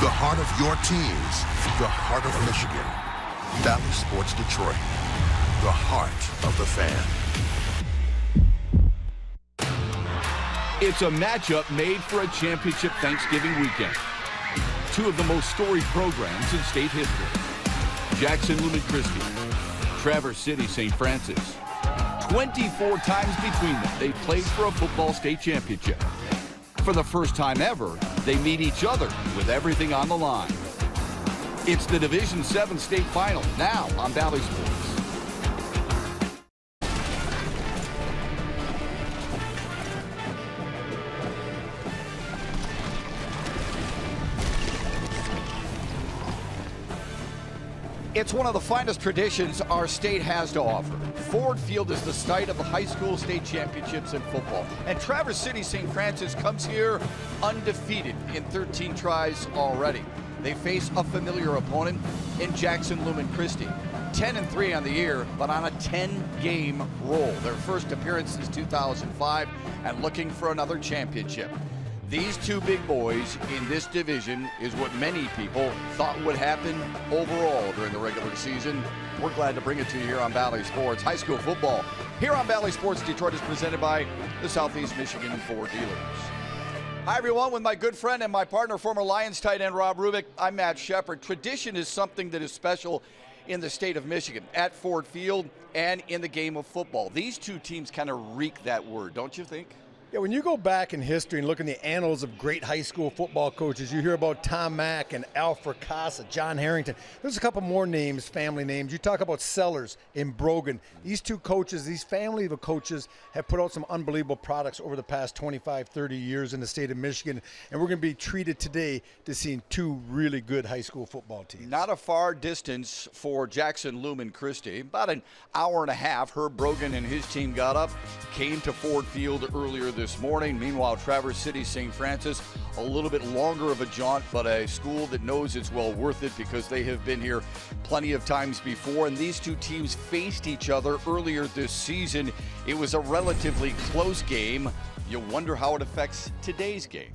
The heart of your teams, the heart of Michigan. Valley Sports Detroit, the heart of the fan. It's a matchup made for a championship Thanksgiving weekend. Two of the most storied programs in state history. Jackson Lumen Christi, Traverse City St. Francis. 24 times between them, they played for a football state championship. For the first time ever, they meet each other with everything on the line. It's the Division 7 state final, now on Valley Sports. It's one of the finest traditions our state has to offer. Ford Field is the site of the high school state championships in football. And Traverse City St. Francis comes here undefeated in 13 tries already. They face a familiar opponent in Jackson Lumen Christi. 10-3 on the year, but on a 10-game roll. Their first appearance is 2005 and looking for another championship. These two big boys in this division is what many people thought would happen overall during the regular season. We're glad to bring it to you here on Valley Sports. High school football here on Valley Sports Detroit is presented by the Southeast Michigan Ford dealers. Hi everyone, with my good friend and my partner, former Lions tight end Rob Rubik, I'm Matt Shepard. Tradition is something that is special in the state of Michigan, at Ford Field and in the game of football. These two teams kind of reek that word, don't you think? Yeah, when you go back in history and look in the annals of great high school football coaches, you hear about Tom Mack and Al Fracassa, John Harrington. There's a couple more names, family names. You talk about Sellers and Brogan. These two coaches, these family of coaches, have put out some unbelievable products over the past 25, 30 years in the state of Michigan. And we're going to be treated today to seeing two really good high school football teams. Not a far distance for Jackson Lumen Christi. About an hour and a half, Herb Brogan and his team got up, came to Ford Field earlier this morning. Meanwhile, Traverse City St. Francis, a little bit longer of a jaunt, but a school that knows it's well worth it because they have been here plenty of times before. And these two teams faced each other earlier this season. It was a relatively close game. You wonder how it affects today's game.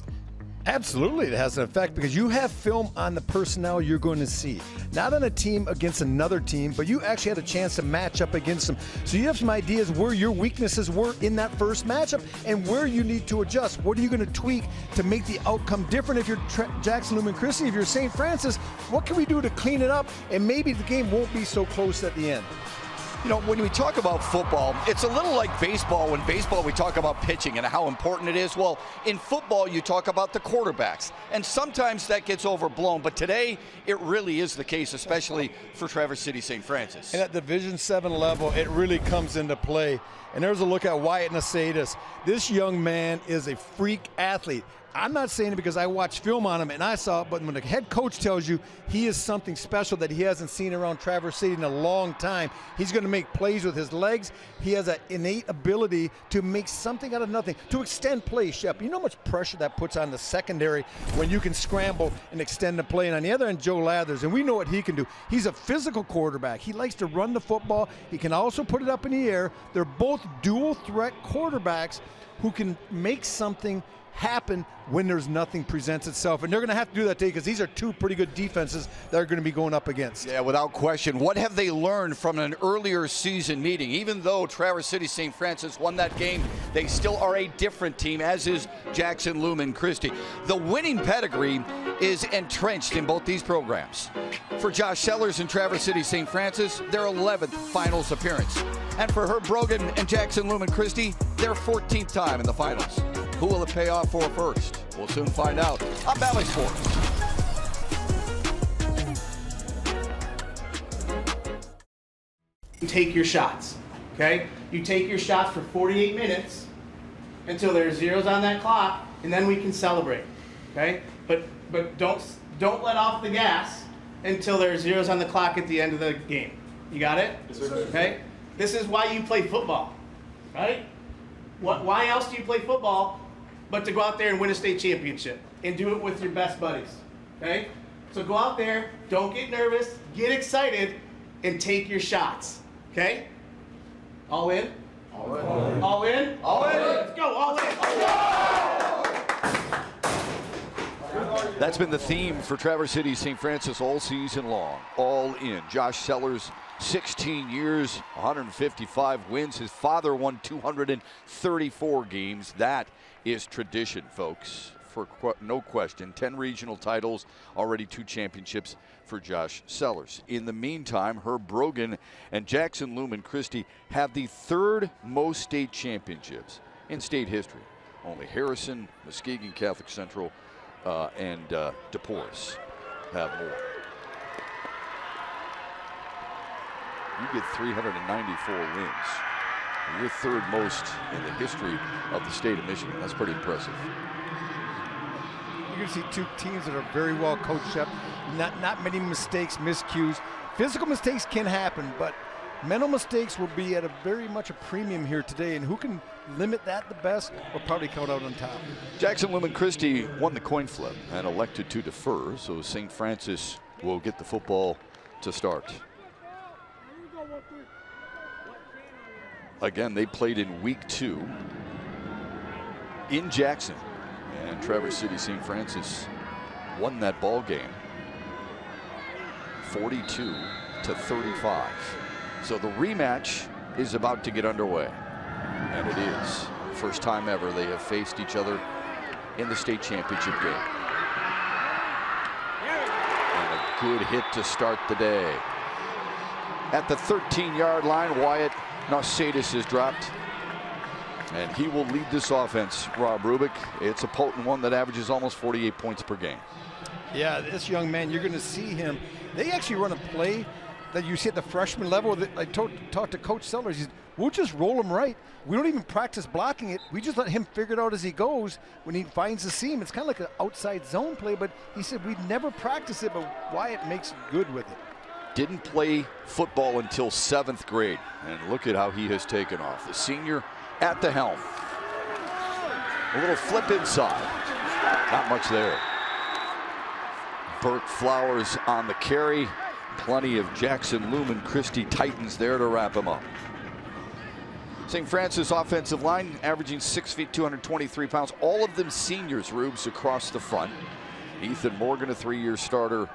Absolutely, it has an effect because you have film on the personnel you're going to see. Not on a team against another team, but you actually had a chance to match up against them. So you have some ideas where your weaknesses were in that first matchup and where you need to adjust. What are you going to tweak to make the outcome different? If you're Jackson Lumen Christi, if you're St. Francis, what can we do to clean it up? And maybe the game won't be so close at the end. You know, when we talk about football, it's a little like baseball. When baseball, we talk about pitching and how important it is. Well, in football, you talk about the quarterbacks. And sometimes that gets overblown. But today, it really is the case, especially for Traverse City St. Francis. And at Division 7 level, it really comes into play. And there's a look at Wyatt Nasadis. This young man is a freak athlete. I'm not saying it because I watched film on him and I saw it, but when the head coach tells you he is something special that he hasn't seen around Traverse City in a long time, he's going to make plays with his legs. He has an innate ability to make something out of nothing, to extend plays, Shep. You know how much pressure that puts on the secondary when you can scramble and extend the play. And on the other end, Joe Lathers, and we know what he can do. He's a physical quarterback. He likes to run the football. He can also put it up in the air. They're both dual threat quarterbacks who can make something happen when there's nothing presents itself. And they're going to have to do that today because these are two pretty good defenses that are going to be going up against. Yeah, without question. What have they learned from an earlier season meeting? Even though Traverse City St. Francis won that game, they still are a different team, as is Jackson Lumen Christi. The winning pedigree is entrenched in both these programs. For Josh Sellers and Traverse City St. Francis, their 11th finals appearance. And for Herb Brogan and Jackson Lumen Christi, their 14th time in the finals. Who will it pay off for first? We'll soon find out on Valley Sports. You take your shots, okay? You take your shots for 48 minutes until there's zeros on that clock, and then we can celebrate, okay? But don't let off the gas until there's zeros on the clock at the end of the game. You got it? Yes, sir. Okay? This is why you play football, right? Why else do you play football but to go out there and win a state championship and do it with your best buddies, okay? So go out there, don't get nervous, get excited, and take your shots, okay? All in? All in. All in? All in. Let's go, all in. That's been the theme for Traverse City St. Francis all season long. All in. Josh Sellers, 16 years, 155 wins. His father won 234 games. That is tradition, folks, for no question. 10 regional titles, already 2 championships for Josh Sellers. In the meantime, Herb Brogan and Jackson Lumen Christi have the 3rd most state championships in state history. Only Harrison, Muskegon Catholic Central, and DePorres have more. You get 394 wins. You're 3rd most in the history of the state of Michigan. That's pretty impressive. You're going to see 2 teams that are very well coached up. Not many mistakes, miscues. Physical mistakes can happen, but mental mistakes will be at a very much a premium here today, and who can limit that the best will probably come out on top. Jackson Lumen Christi won the coin flip and elected to defer, so St. Francis will get the football to start. Again, they played in week 2 in Jackson, and Traverse City St. Francis won that ball game 42-35. So the rematch is about to get underway, and it is. First time ever they have faced each other in the state championship game. And a good hit to start the day. At the 13-yard line, Wyatt Nausatis is dropped, and he will lead this offense, Rob Rubik. It's a potent one that averages almost 48 points per game. Yeah, this young man, you're going to see him. They actually run a play that you see at the freshman level. I talked to Coach Sellers. He said, we'll just roll him right. We don't even practice blocking it. We just let him figure it out as he goes when he finds the seam. It's kind of like an outside zone play, but he said we'd never practice it, but Wyatt makes good with it. Didn't play football until 7th grade, and look at how he has taken off. The senior at the helm. A little flip inside. Not much there. Burke Flowers on the carry. Plenty of Jackson Lumen Christi Titans there to wrap him up. St. Francis offensive line averaging 6 feet, 223 pounds. All of them seniors, Rubes, across the front. Ethan Morgan, a 3-year starter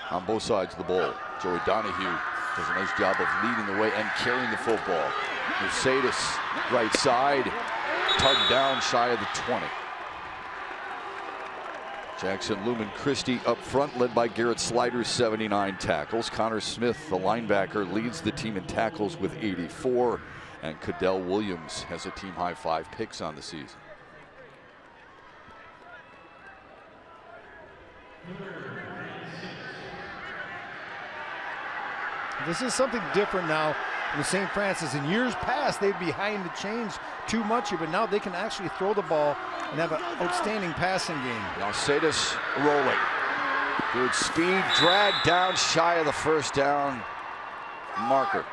on both sides of the ball. Joey Donahue does a nice job of leading the way and carrying the football. Mercedes, right side, tugged down shy of the 20. Jackson Lumen Christi up front, led by Garrett Sliders, 79 tackles. Connor Smith, the linebacker, leads the team in tackles with 84. And Cadell Williams has a team high 5 picks on the season. This is something different now with St. Francis. In years past, they'd be behind the chains too much here, but now they can actually throw the ball and have an outstanding passing game. Nausatis rolling. Good speed, dragged down shy of the first down marker.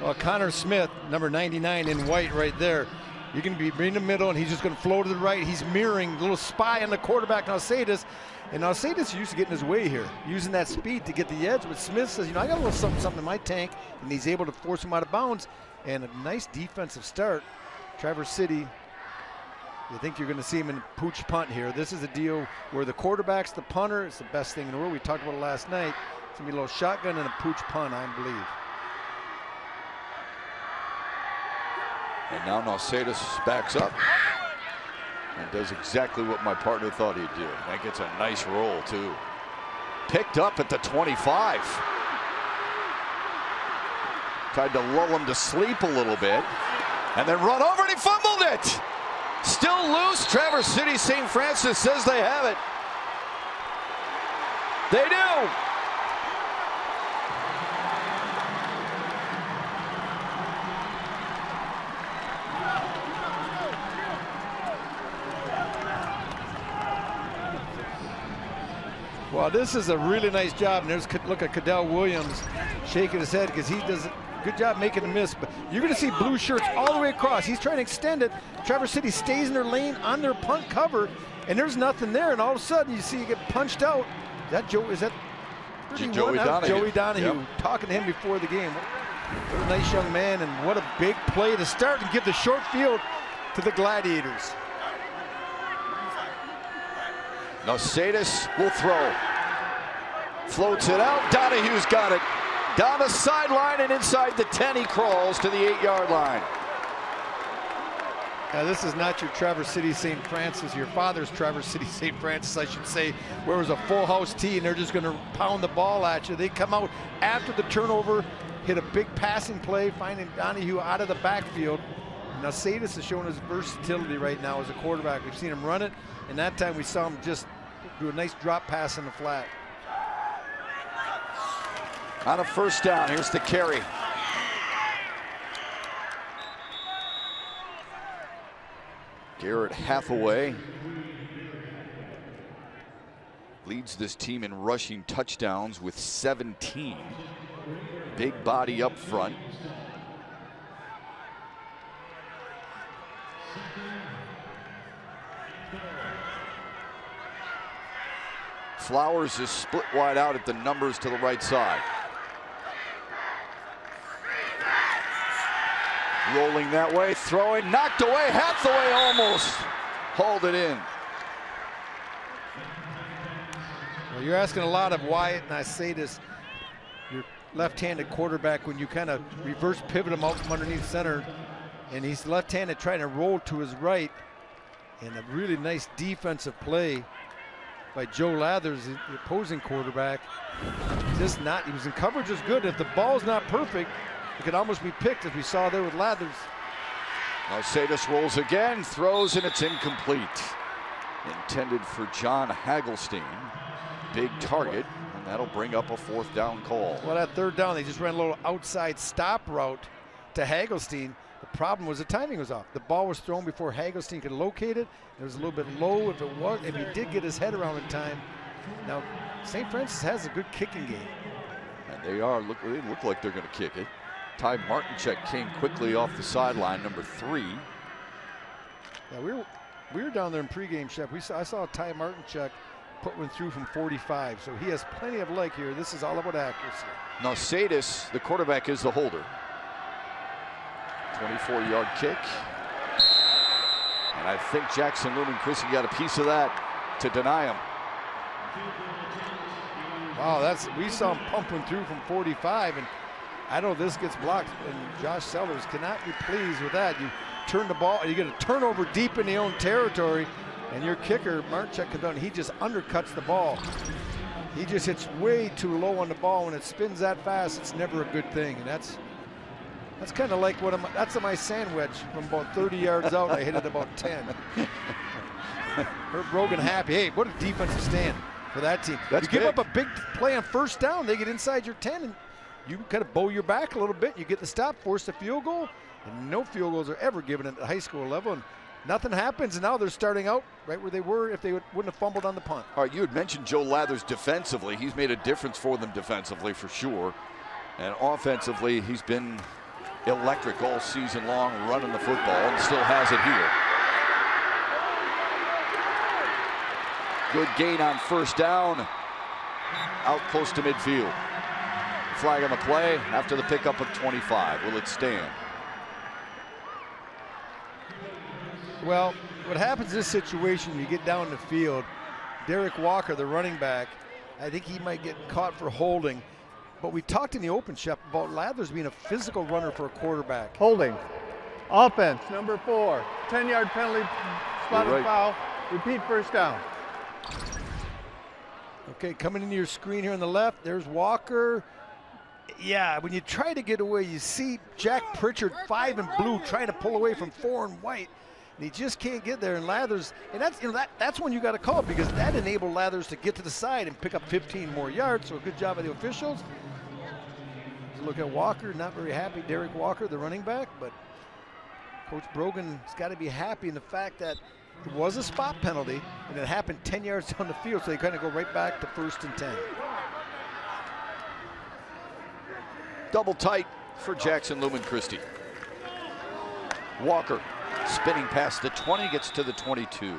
Well, Connor Smith, number 99 in white right there. You're going to be in the middle, and he's just going to flow to the right. He's mirroring the little spy on the quarterback, Nausatis. And Nausatis used to get in his way here, using that speed to get the edge. But Smith says, you know, I got a little something in my tank, and he's able to force him out of bounds. And a nice defensive start. Traverse City, you think you're going to see him in a pooch punt here. This is a deal where the quarterback's the punter. It's the best thing in the world. We talked about it last night. It's going to be a little shotgun and a pooch punt, I believe. And now Nausatis backs up and does exactly what my partner thought he'd do. That gets a nice roll, too. Picked up at the 25. Tried to lull him to sleep a little bit. And then run over, and he fumbled it. Still loose. Traverse City St. Francis says they have it. They do. Well, this is a really nice job. And there's look at Cadell Williams shaking his head because he does a good job making a miss. But you're going to see blue shirts all the way across. He's trying to extend it. Traverse City stays in their lane on their punt cover, and there's nothing there. And all of a sudden, you see you get punched out. Is that Joe? Is that 31? Joey Donahue? Joey Donahue. Yep. Talking to him before the game. What a nice young man, and what a big play to start and give the short field to the Gladiators. Nosadis will throw. Floats it out. Donahue's got it. Down the sideline and inside the 10, he crawls to the 8-yard line. Now, this is not your Traverse City St. Francis, your father's Traverse City St. Francis, I should say, where it was a full house tee and they're just going to pound the ball at you. They come out after the turnover, hit a big passing play, finding Donahue out of the backfield. Now, Sadis is showing his versatility right now as a quarterback. We've seen him run it, and that time we saw him just do a nice drop pass in the flat. On a first down, here's the carry. Garrett Hathaway leads this team in rushing touchdowns with 17. Big body up front. Flowers is split wide out at the numbers to the right side. Rolling that way, throwing, knocked away, Hathaway almost hauled it in. Well, you're asking a lot of Wyatt, and I say this, your left-handed quarterback, when you kind of reverse pivot him out from underneath center, and he's left-handed trying to roll to his right, and a really nice defensive play by Joe Lathers, the opposing quarterback. Just not, he was in coverage is good. If the ball's not perfect, it could almost be picked, as we saw there with Lathers. Now Sadis rolls again, throws, and it's incomplete. Intended for John Hagelstein. Big target, and that'll bring up a 4th down call. Well, that 3rd down, they just ran a little outside stop route to Hagelstein. The problem was the timing was off. The ball was thrown before Hagelstein could locate it. It was a little bit low if he did get his head around in time. Now, St. Francis has a good kicking game. And they look like they're going to kick it. Ty Martinchek came quickly off the sideline, number 3. Yeah, we were down there in pregame, Chef. I saw Ty Martinchek put one through from 45, so he has plenty of leg here. This is all about accuracy. Now Sadis, the quarterback, is the holder. 24-yard kick. And I think Jackson Lumen Christi got a piece of that to deny him. Wow, we saw him pumping through from 45, and I know this gets blocked, and Josh Sellers cannot be pleased with that. You turn the ball, you get a turnover deep in the own territory, and your kicker, Martinchek, comes down, he just undercuts the ball. He just hits way too low on the ball. When it spins that fast, it's never a good thing, and that's kind of like that's my sand wedge from about 30 yards out. I hit it about 10. Herb Brogan happy. Hey, what a defensive stand for that team. That's you give up a big play on 1st down, they get inside your 10, and you kind of bow your back a little bit. You get the stop, force the field goal, and no field goals are ever given at the high school level. And nothing happens, and now they're starting out right where they were if they wouldn't have fumbled on the punt. All right, you had mentioned Joe Lathers defensively. He's made a difference for them defensively for sure. And offensively, he's been electric all season long, running the football, and still has it here. Good gain on 1st down, out close to midfield. Flag on the play after the pickup of 25. Will it stand? Well, what happens in this situation, you get down the field, Derrick Walker, the running back, I think he might get caught for holding. But we talked in the open, Chef, about Lathers being a physical runner for a quarterback. Holding. Offense, number 4. 10-yard penalty, spot and foul. Repeat 1st down. Okay, coming into your screen here on the left, there's Walker. Yeah, when you try to get away, you see Jack Pritchard, 5 in blue, trying to pull away from 4 in white. And he just can't get there. And Lathers, and that's when you got to call it, because that enabled Lathers to get to the side and pick up 15 more yards. So a good job by the officials. Look at Walker, not very happy. Derrick Walker, the running back, but Coach Brogan's got to be happy in the fact that it was a spot penalty and it happened 10 yards down the field, so they kind of go right back to 1st and 10. Double tight for Jackson Lumen Christi. Walker spinning past the 20, gets to the 22.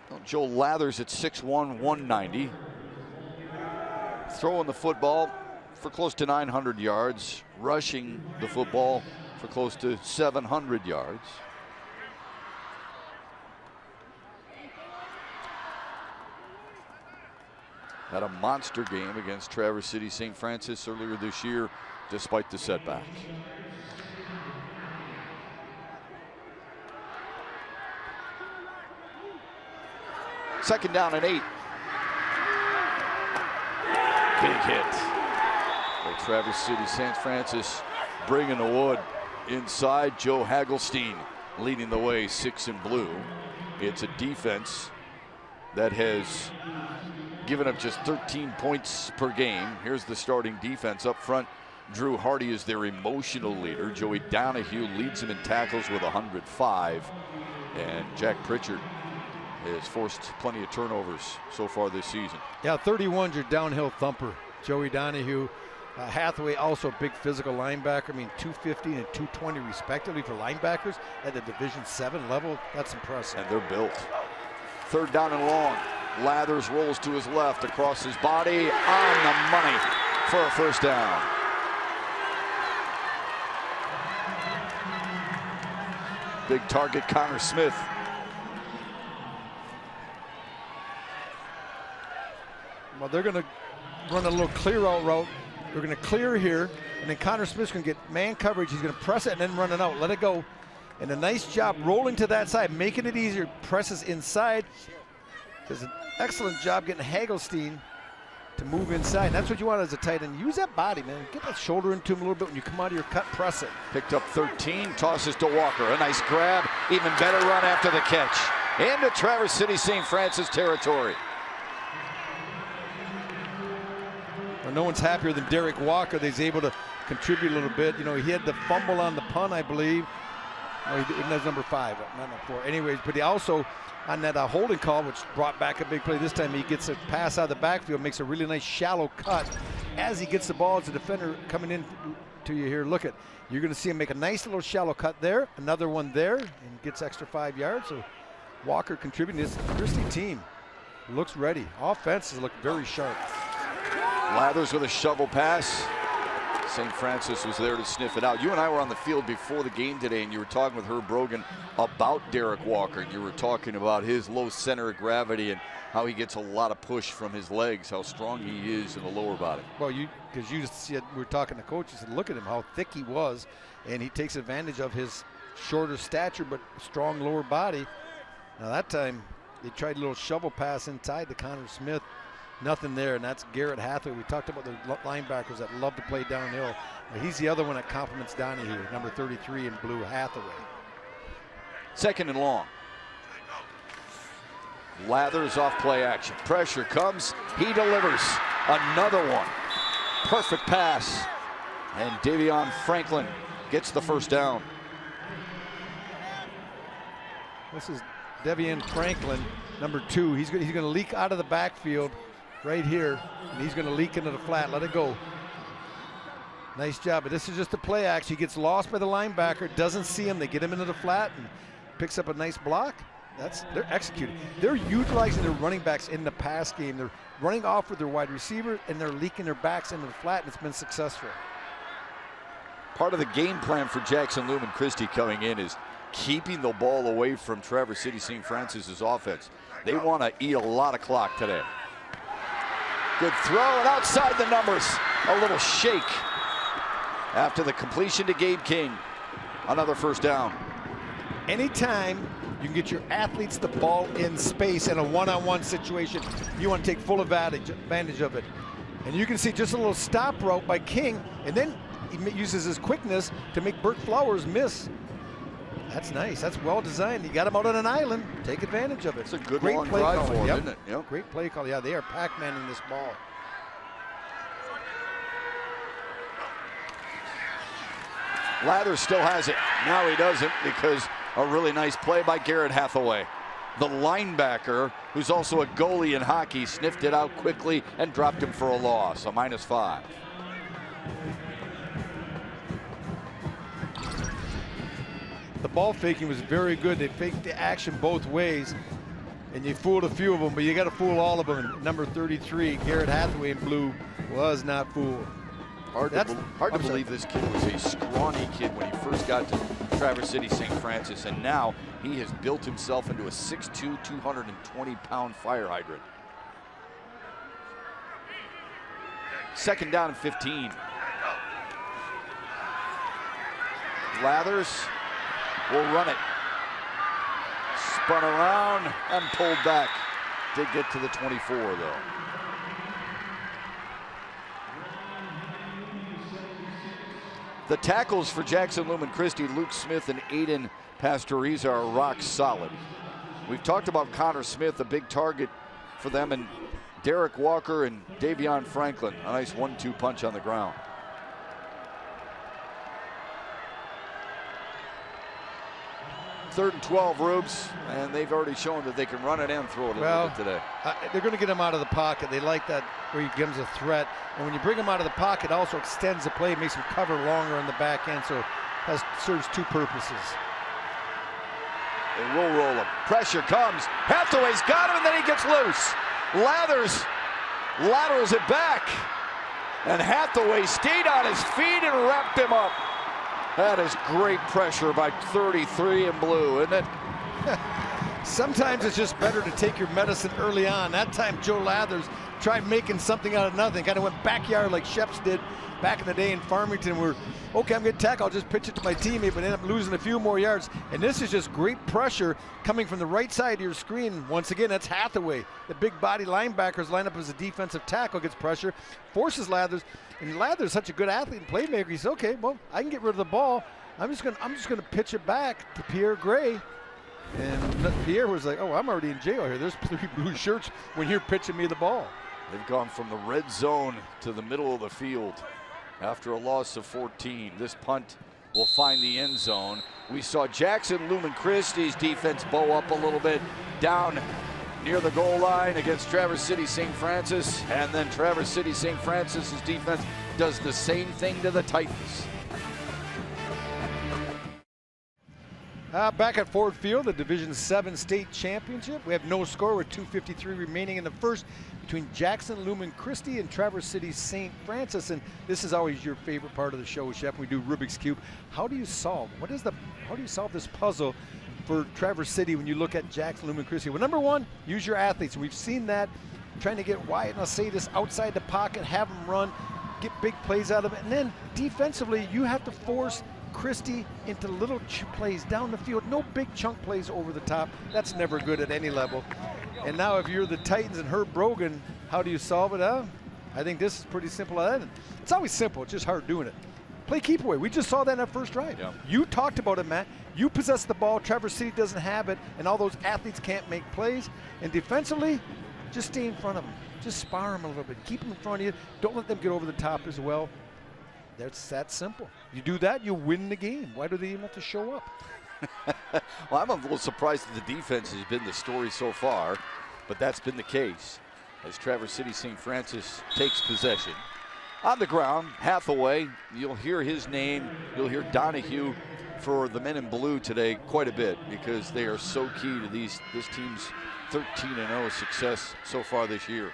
Well, Joe Lathers at 6'1", 190. Throwing the football for close to 900 yards, rushing the football for close to 700 yards. Had a monster game against Traverse City St. Francis earlier this year, despite the setback. Second down and 8. Big hit. Well, Traverse City St. Francis bringing the wood inside. Joe Hagelstein leading the way, 6 in blue. It's a defense that has given up just 13 points per game. Here's the starting defense up front. Drew Hardy is their emotional leader. Joey Donahue leads them in tackles with 105. And Jack Pritchard has forced plenty of turnovers so far this season. Yeah, 31's your downhill thumper. Joey Donahue. Hathaway, also a big physical linebacker. I mean, 250 and 220 respectively for linebackers at the Division 7 level. That's impressive. And they're built. Third down and long. Lathers rolls to his left, across his body, on the money for a first down. Big target, Connor Smith. Well, they're going to run a little clear out route. They're going to clear here, and then Connor Smith's going to get man coverage. He's going to press it and then run it out. Let it go. And a nice job rolling to that side, making it easier. Presses inside. Does an excellent job getting Hagelstein to move inside. And that's what you want as a tight end. Use that body, man. Get that shoulder into him a little bit when you come out of your cut, press it. Picked up 13, tosses to Walker. A nice grab, even better run after the catch. Into Traverse City St. Francis territory. Well, no one's happier than Derrick Walker. He's able to contribute a little bit. You know, he had the fumble on the punt, I believe. No, that's number 5, not number 4. Anyways, but he also, on that holding call, which brought back a big play this time, he gets a pass out of the backfield, makes a really nice shallow cut. As he gets the ball as a defender coming in to you here, look at, you're going to see him make a nice little shallow cut there, another one there, and gets extra 5 yards. So Walker contributing. This Christi team looks ready. Offenses look very sharp. Lathers with a shovel pass. St. Francis was there to sniff it out. You and I were on the field before the game today, and you were talking with Herb Brogan about Derrick Walker. And you were talking about his low center of gravity and how he gets a lot of push from his legs, how strong he is in the lower body. Well, because you said, we were talking to coach, you said, look at him, how thick he was, and he takes advantage of his shorter stature but strong lower body. Now that time, they tried a little shovel pass inside to Connor Smith. Nothing there, and that's Garrett Hathaway. We talked about the linebackers that love to play downhill. He's the other one that complements Donahue, number 33 in blue, Hathaway. Second and long. Lathers off play action. Pressure comes. He delivers. Another one. Perfect pass. And Davion Franklin gets the first down. This is Davion Franklin, number 2. He's going to leak out of the backfield right here, and he's going to leak into the flat. Let it go. Nice job. But this is just a play action. He gets lost by the linebacker, doesn't see him. They get him into the flat and picks up a nice block. They're executing. They're utilizing their running backs in the pass game. They're running off with their wide receiver, and they're leaking their backs into the flat, and it's been successful. Part of the game plan for Jackson Lumen Christi coming in is keeping the ball away from Traverse City St. Francis's offense. They want to eat a lot of clock today. Good throw, and outside the numbers, a little shake after the completion to Gabe King. Another first down. Anytime you can get your athletes the ball in space in a one-on-one situation, you want to take full advantage of it. And you can see just a little stop route by King, and then he uses his quickness to make Burt Flowers miss. That's nice. That's well designed. You got him out on an island. Take advantage of it. It's a good long drive for him, isn't it? Yep. Great play call. Yeah, they are Pac-Manning this ball. Lathers still has it. Now he doesn't, because a really nice play by Garrett Hathaway. The linebacker, who's also a goalie in hockey, sniffed it out quickly and dropped him for a loss, a -5. The ball faking was very good. They faked the action both ways, and you fooled a few of them, but you got to fool all of them. And number 33, Garrett Hathaway in blue, was not fooled. Hard to believe this kid was a scrawny kid when he first got to Traverse City St. Francis, and now he has built himself into a 6'2", 220-pound fire hydrant. Second down and 15. Lathers will run it. Spun around and pulled back. Did get to the 24 though. The tackles for Jackson Lumen Christi, Luke Smith and Aiden Pastoriza, are rock solid. We've talked about Connor Smith, a big target for them, and Derrick Walker and Davion Franklin, a nice 1-2 punch on the ground. Third and 12, Rubes, and they've already shown that they can run it and throw it a little bit today. They're going to get him out of the pocket. They like that where he becomes a threat. And when you bring him out of the pocket, it also extends the play, makes him cover longer on the back end, so it serves two purposes. They will roll him. Pressure comes. Hathaway's got him, and then he gets loose. Lathers laterals it back. And Hathaway stayed on his feet and wrapped him up. That is great pressure by 33 in blue, isn't it? Sometimes it's just better to take your medicine early on. That time Joe Lathers tried making something out of nothing. Kind of went backyard like Sheps did back in the day in Farmington, where, okay, I'm going to tackle, I'll just pitch it to my teammate, but end up losing a few more yards. And this is just great pressure coming from the right side of your screen. Once again, that's Hathaway. The big body linebackers line up as a defensive tackle, gets pressure, forces Lathers. And Lathers is such a good athlete and playmaker. He says, okay, well, I can get rid of the ball. I'm just gonna pitch it back to Pierre Gray. And Pierre was like, oh, I'm already in jail here. There's 3 blue shirts when you're pitching me the ball. They've gone from the red zone to the middle of the field after a loss of 14. This punt will find the end zone. We saw Jackson Lumen Christi's defense bow up a little bit down near the goal line against Traverse City St. Francis, and then Traverse City St. Francis's defense does the same thing to the Titans. Back at Ford Field, the Division 7 state championship. We have no score with 2:53 remaining in the first between Jackson Lumen Christi and Traverse City St. Francis. And this is always your favorite part of the show, Shep. We do Rubik's Cube. How do you solve? How do you solve this puzzle for Traverse City when you look at Jackson Lumen Christi? Well, number one, use your athletes. We've seen that, trying to get Wyatt and Alceides outside the pocket, have them run, get big plays out of it. And then defensively, you have to force Christi into little plays down the field. No big chunk plays over the top. That's never good at any level. And now if you're the Titans and Herb Brogan, how do you solve it? I think this is pretty simple. It's always simple. It's just hard doing it. Play keep away. We just saw that in that first drive. Yeah. You talked about it, Matt. You possess the ball. Traverse City doesn't have it, and all those athletes can't make plays. And defensively, just stay in front of them. Just spar them a little bit. Keep them in front of you. Don't let them get over the top as well. That's that simple. You do that, you win the game. Why do they even have to show up? Well, I'm a little surprised that the defense has been the story so far, but that's been the case as Traverse City St. Francis takes possession. On the ground, Hathaway, you'll hear his name, you'll hear Donahue for the men in blue today quite a bit, because they are so key to this team's 13-0 success so far this year.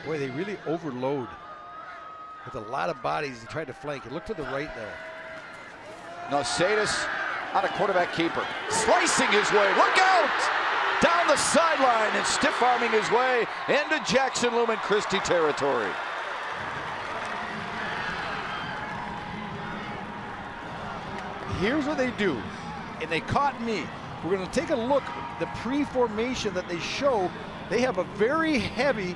Boy, they really overload with a lot of bodies and try to flank it. Look to the right there. Now Sadis on a quarterback keeper, slicing his way, look out! Down the sideline and stiff-arming his way into Jackson Lumen Christi territory. Here's what they do, and they caught me. We're going to take a look at the pre-formation that they show. They have a very heavy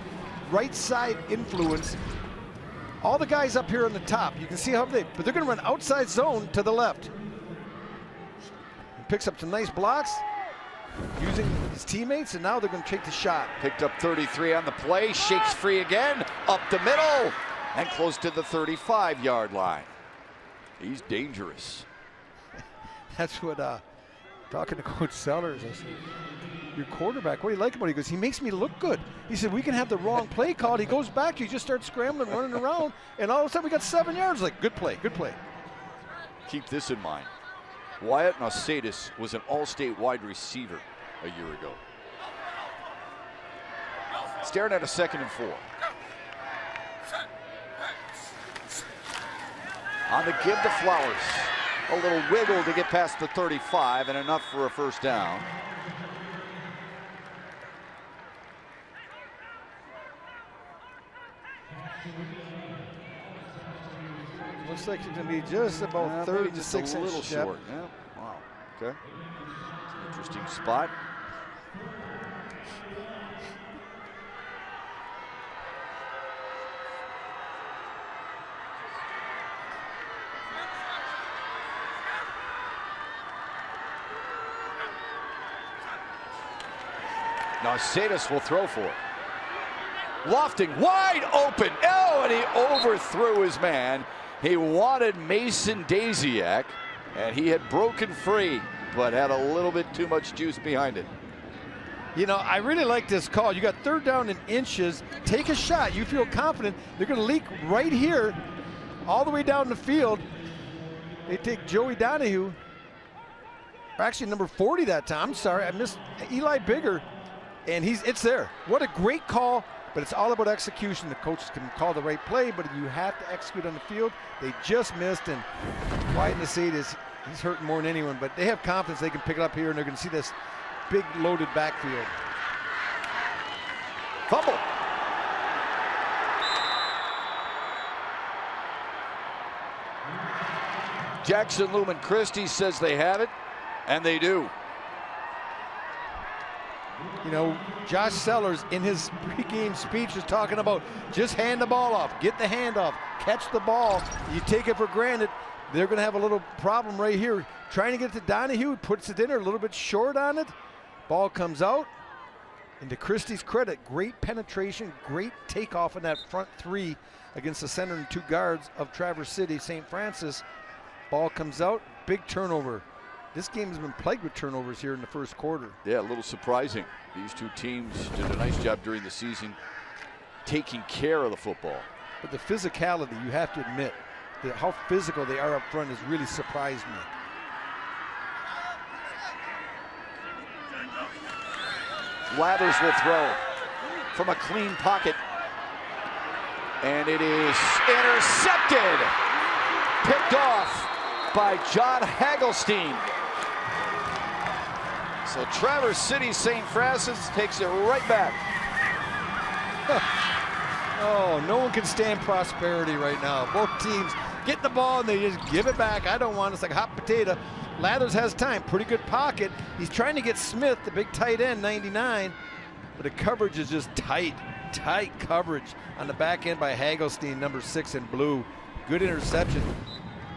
right side influence. All the guys up here on the top, you can see how but they're going to run outside zone to the left. He picks up some nice blocks using his teammates, and now they're going to take the shot. Picked up 33 on the play, shakes free again, up the middle, and close to the 35-yard line. He's dangerous. That's what, talking to Coach Sellers, I said, your quarterback, what do you like about it? He goes, he makes me look good. He said, we can have the wrong play called. He goes back, he just starts scrambling, running around, and all of a sudden we got 7 yards. Like, good play, good play. Keep this in mind. Wyatt Alceides was an all-state wide receiver a year ago. Staring at a 2nd and 4. On the give to Flowers. A little wiggle to get past the 35 and enough for a first down. Looks like it's going to be just about 36 a little inches short. Yeah. Wow. Okay. It's an interesting spot. Now Sadis will throw for it. Lofting, wide open. Oh, and he overthrew his man. He wanted Mason Daziak, and he had broken free, but had a little bit too much juice behind it. You know, I really like this call. You got third down in inches. Take a shot. You feel confident. They're going to leak right here, all the way down the field. They take Joey Donahue. Or actually, number 40 that time. I'm sorry, I missed Eli Bigger. And it's there. What a great call, but it's all about execution. The coaches can call the right play, but you have to execute on the field. They just missed, and Wyatt Nasadis, he's hurting more than anyone, but they have confidence they can pick it up here, and they're going to see this big loaded backfield. Fumble. Jackson Lumen Christi says they have it, and they do. You know, Josh Sellers in his pregame speech is talking about just hand the ball off, get the hand off, catch the ball. You take it for granted. They're going to have a little problem right here. Trying to get it to Donahue, puts it in there a little bit short on it. Ball comes out. And to Christie's credit, great penetration, great takeoff in that front three against the center and two guards of Traverse City, St. Francis. Ball comes out, big turnover. This game has been plagued with turnovers here in the first quarter. Yeah, a little surprising. These two teams did a nice job during the season taking care of the football. But the physicality, you have to admit, how physical they are up front has really surprised me. Lathers will throw from a clean pocket. And it is intercepted. Picked off by John Hagelstein. So Traverse City St. Francis takes it right back. Oh, no one can stand prosperity right now. Both teams get the ball and they just give it back. I don't want it. It's like a hot potato. Lathers has time. Pretty good pocket. He's trying to get Smith, the big tight end, 99. But the coverage is just tight. Tight coverage on the back end by Hagelstein, number 6 in blue. Good interception.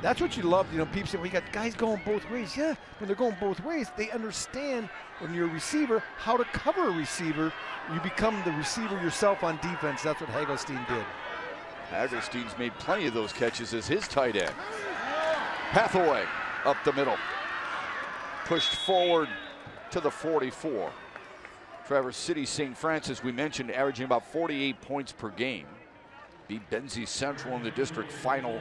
That's what you love, you know, people say, well, you got guys going both ways. Yeah, when they're going both ways, they understand when you're a receiver how to cover a receiver. You become the receiver yourself on defense. That's what Hagelstein did. Hagelstein's made plenty of those catches as his tight end. Hathaway up the middle. Pushed forward to the 44. Traverse City St. Francis, we mentioned, averaging about 48 points per game. Beat Benzie Central in the district final.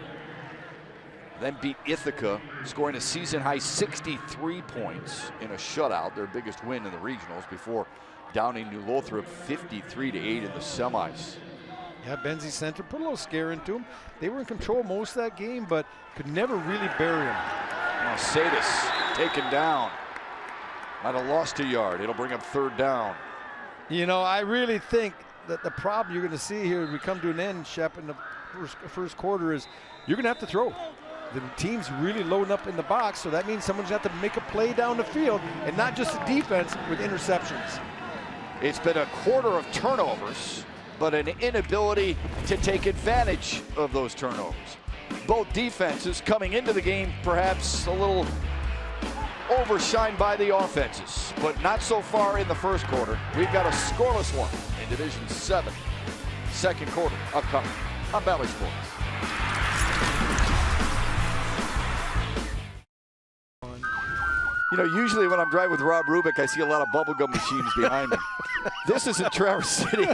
Then beat Ithaca, scoring a season-high 63 points in a shutout, their biggest win in the regionals, before downing New Lothrop 53-8 in the semis. Yeah, Benzie Center put a little scare into them. They were in control most of that game, but could never really bury them. Now Sadis taken down. Might have lost a yard. It'll bring up third down. You know, I really think that the problem you're going to see here as we come to an end, Shep, in the first quarter is you're going to have to throw. The team's really loading up in the box, so that means someone's got to make a play down the field, and not just the defense with interceptions. It's been a quarter of turnovers, but an inability to take advantage of those turnovers. Both defenses coming into the game perhaps a little overshined by the offenses, but not so far in the first quarter. We've got a scoreless one in Division 7. Second quarter upcoming on Valley Sports. You know, usually when I'm driving with Rob Rubik, I see a lot of bubblegum machines behind me. This isn't Traverse City.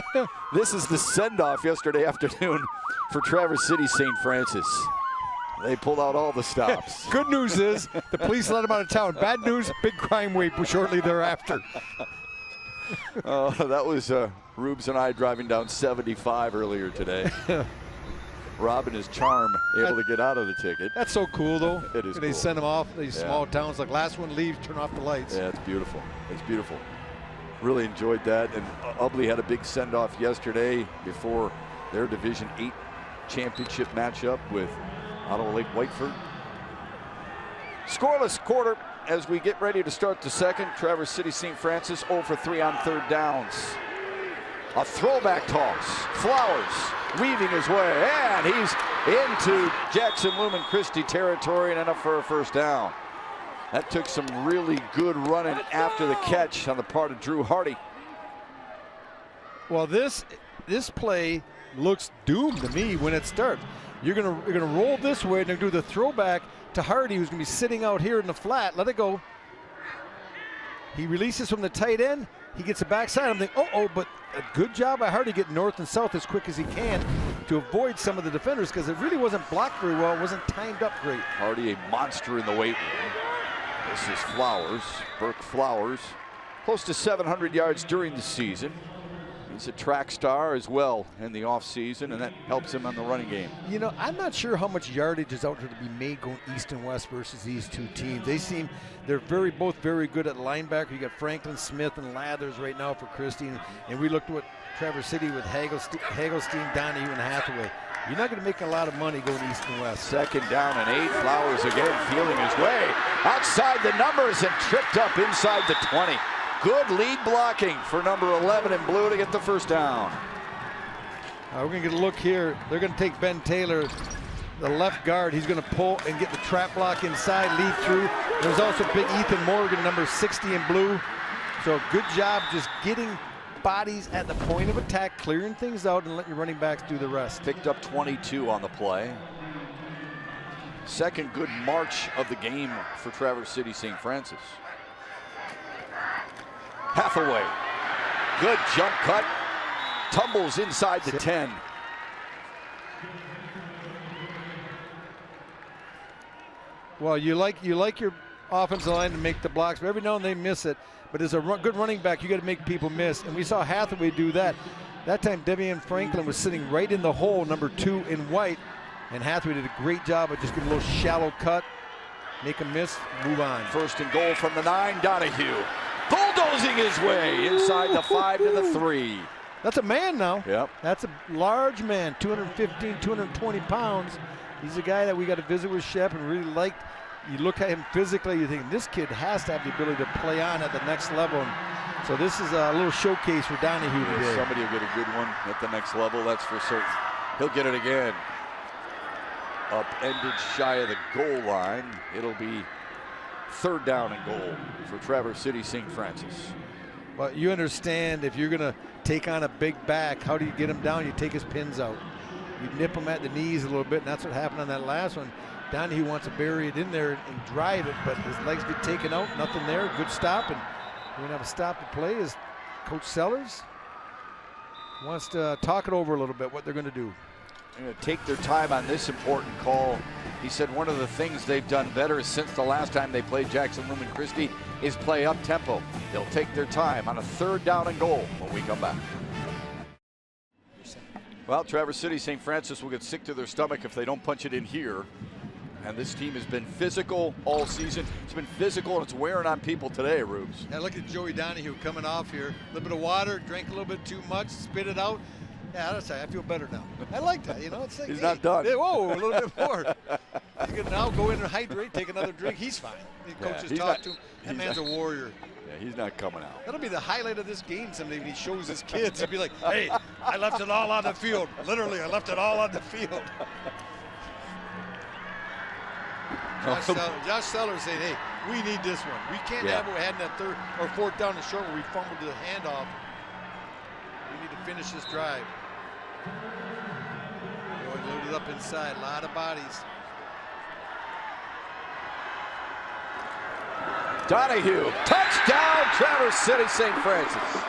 This is the send-off yesterday afternoon for Traverse City St. Francis. They pulled out all the stops. Good news is the police let him out of town. Bad news, big crime wave shortly thereafter. That was Rubes and I driving down 75 earlier today. Rob and his charm able to get out of the ticket. That's so cool, though. It is They cool. send them off these small towns. Like last one leaves, turn off the lights. Yeah, it's beautiful. It's beautiful. Really enjoyed that. And Ubly had a big send-off yesterday before their Division 8 championship matchup with Ottawa Lake Whiteford. Scoreless quarter as we get ready to start the second. Traverse City St. Francis 0 for 3 on third downs. A throwback toss. Flowers weaving his way, and he's into Jackson Lumen Christi territory and enough for a first down. That took some really good running after the catch on the part of Drew Hardy. Well, this play looks doomed to me when it starts. You're gonna roll this way and then do the throwback to Hardy, who's gonna be sitting out here in the flat. Let it go. He releases from the tight end. He gets the backside. I'm thinking, but a good job by Hardy getting north and south as quick as he can to avoid some of the defenders, because it really wasn't blocked very well. It wasn't timed up great. Hardy, a monster in the weight room. This is Flowers, Burke Flowers, close to 700 yards during the season. He's a track star as well in the offseason, and that helps him on the running game. You know, I'm not sure how much yardage is out there to be made going east and west versus these two teams. They're both very good at linebacker. You got Franklin Smith and Lathers right now for Christi, and we looked at what Traverse City with Hagelstein, Donahue, and Hathaway. You're not going to make a lot of money going east and west. Second down and 8. Flowers again feeling his way outside the numbers and tripped up inside the 20. Good lead blocking for number 11 in blue to get the first down. We're going to get a look here. They're going to take Ben Taylor, the left guard. He's going to pull and get the trap block inside, lead through. There's also big Ethan Morgan, number 60 in blue. So good job just getting bodies at the point of attack, clearing things out, and let your running backs do the rest. Picked up 22 on the play. Second good march of the game for Traverse City St. Francis. Hathaway, good jump cut, tumbles inside the 10. Well, you like your offensive line to make the blocks, but every now and then they miss it. But as a good running back, you got to make people miss, and we saw Hathaway do that. That time, Devian Franklin was sitting right in the hole, number 2 in white, and Hathaway did a great job of just giving a little shallow cut, make a miss, move on. First and goal from the 9, Donahue. Bulldozing his way inside the 5 to the 3. That's a man now. Yep. That's a large man, 215, 220 pounds. He's a guy that we got to visit with Shep and really liked. You look at him physically, you think this kid has to have the ability to play on at the next level. And so this is a little showcase for Donahue today. Somebody will get a good one at the next level, that's for certain. He'll get it again. Upended shy of the goal line. It'll be third down and goal for Traverse City St. Francis. But you understand, if you're going to take on a big back, how do you get him down? You take his pins out. You nip him at the knees a little bit, and that's what happened on that last one. Donahue wants to bury it in there and drive it, but his legs get taken out, nothing there. Good stop, and we're going to have a stop to play as Coach Sellers wants to talk it over a little bit, what they're going to do. They're going to take their time on this important call. He said one of the things they've done better since the last time they played Jackson Lumen Christi is play up tempo. They'll take their time on a third down and goal when we come back. Well, Traverse City St. Francis will get sick to their stomach if they don't punch it in here. And this team has been physical all season. It's been physical, and it's wearing on people today, Rubes. Yeah, look at Joey Donahue coming off here. A little bit of water, drank a little bit too much, spit it out. Yeah, that's right. I feel better now. I like that, you know. It's like, He's not done. Whoa, a little bit more. He's going to now go in and hydrate, take another drink. He's fine. The coach has talked to him. That man's a warrior. Yeah, he's not coming out. That'll be the highlight of this game someday when he shows his kids. He'll be like, hey, I left it all on the field. Literally, I left it all on the field. Josh Sellers saying, hey, we need this one. We can't have what we had in that third or fourth down and short where we fumbled the handoff. We need to finish this drive. Going loaded up inside, a lot of bodies. Donahue, touchdown, Traverse City St. Francis.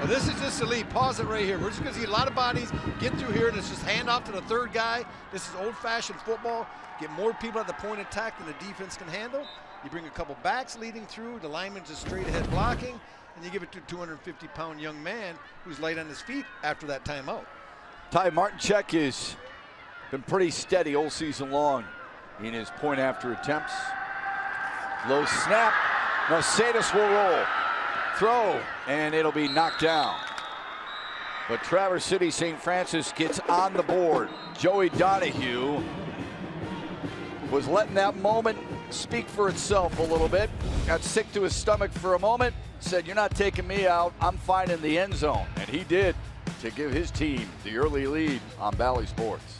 This is just Lisa Lee, pause it right here. We're just going to see a lot of bodies get through here, and it's just hand off to the third guy. This is old-fashioned football. Get more people at the point of attack than the defense can handle. You bring a couple backs leading through. The lineman's just straight ahead blocking, and you give it to a 250-pound young man who's light on his feet after that timeout. Ty Martinchek has been pretty steady all season long in his point after attempts. Low snap. Mercedes will roll. Throw, and it'll be knocked down. But Traverse City St. Francis gets on the board. Joey Donahue was letting that moment speak for itself a little bit. Got sick to his stomach for a moment. Said, "You're not taking me out. I'm finding the end zone." And he did, to give his team the early lead on Valley Sports.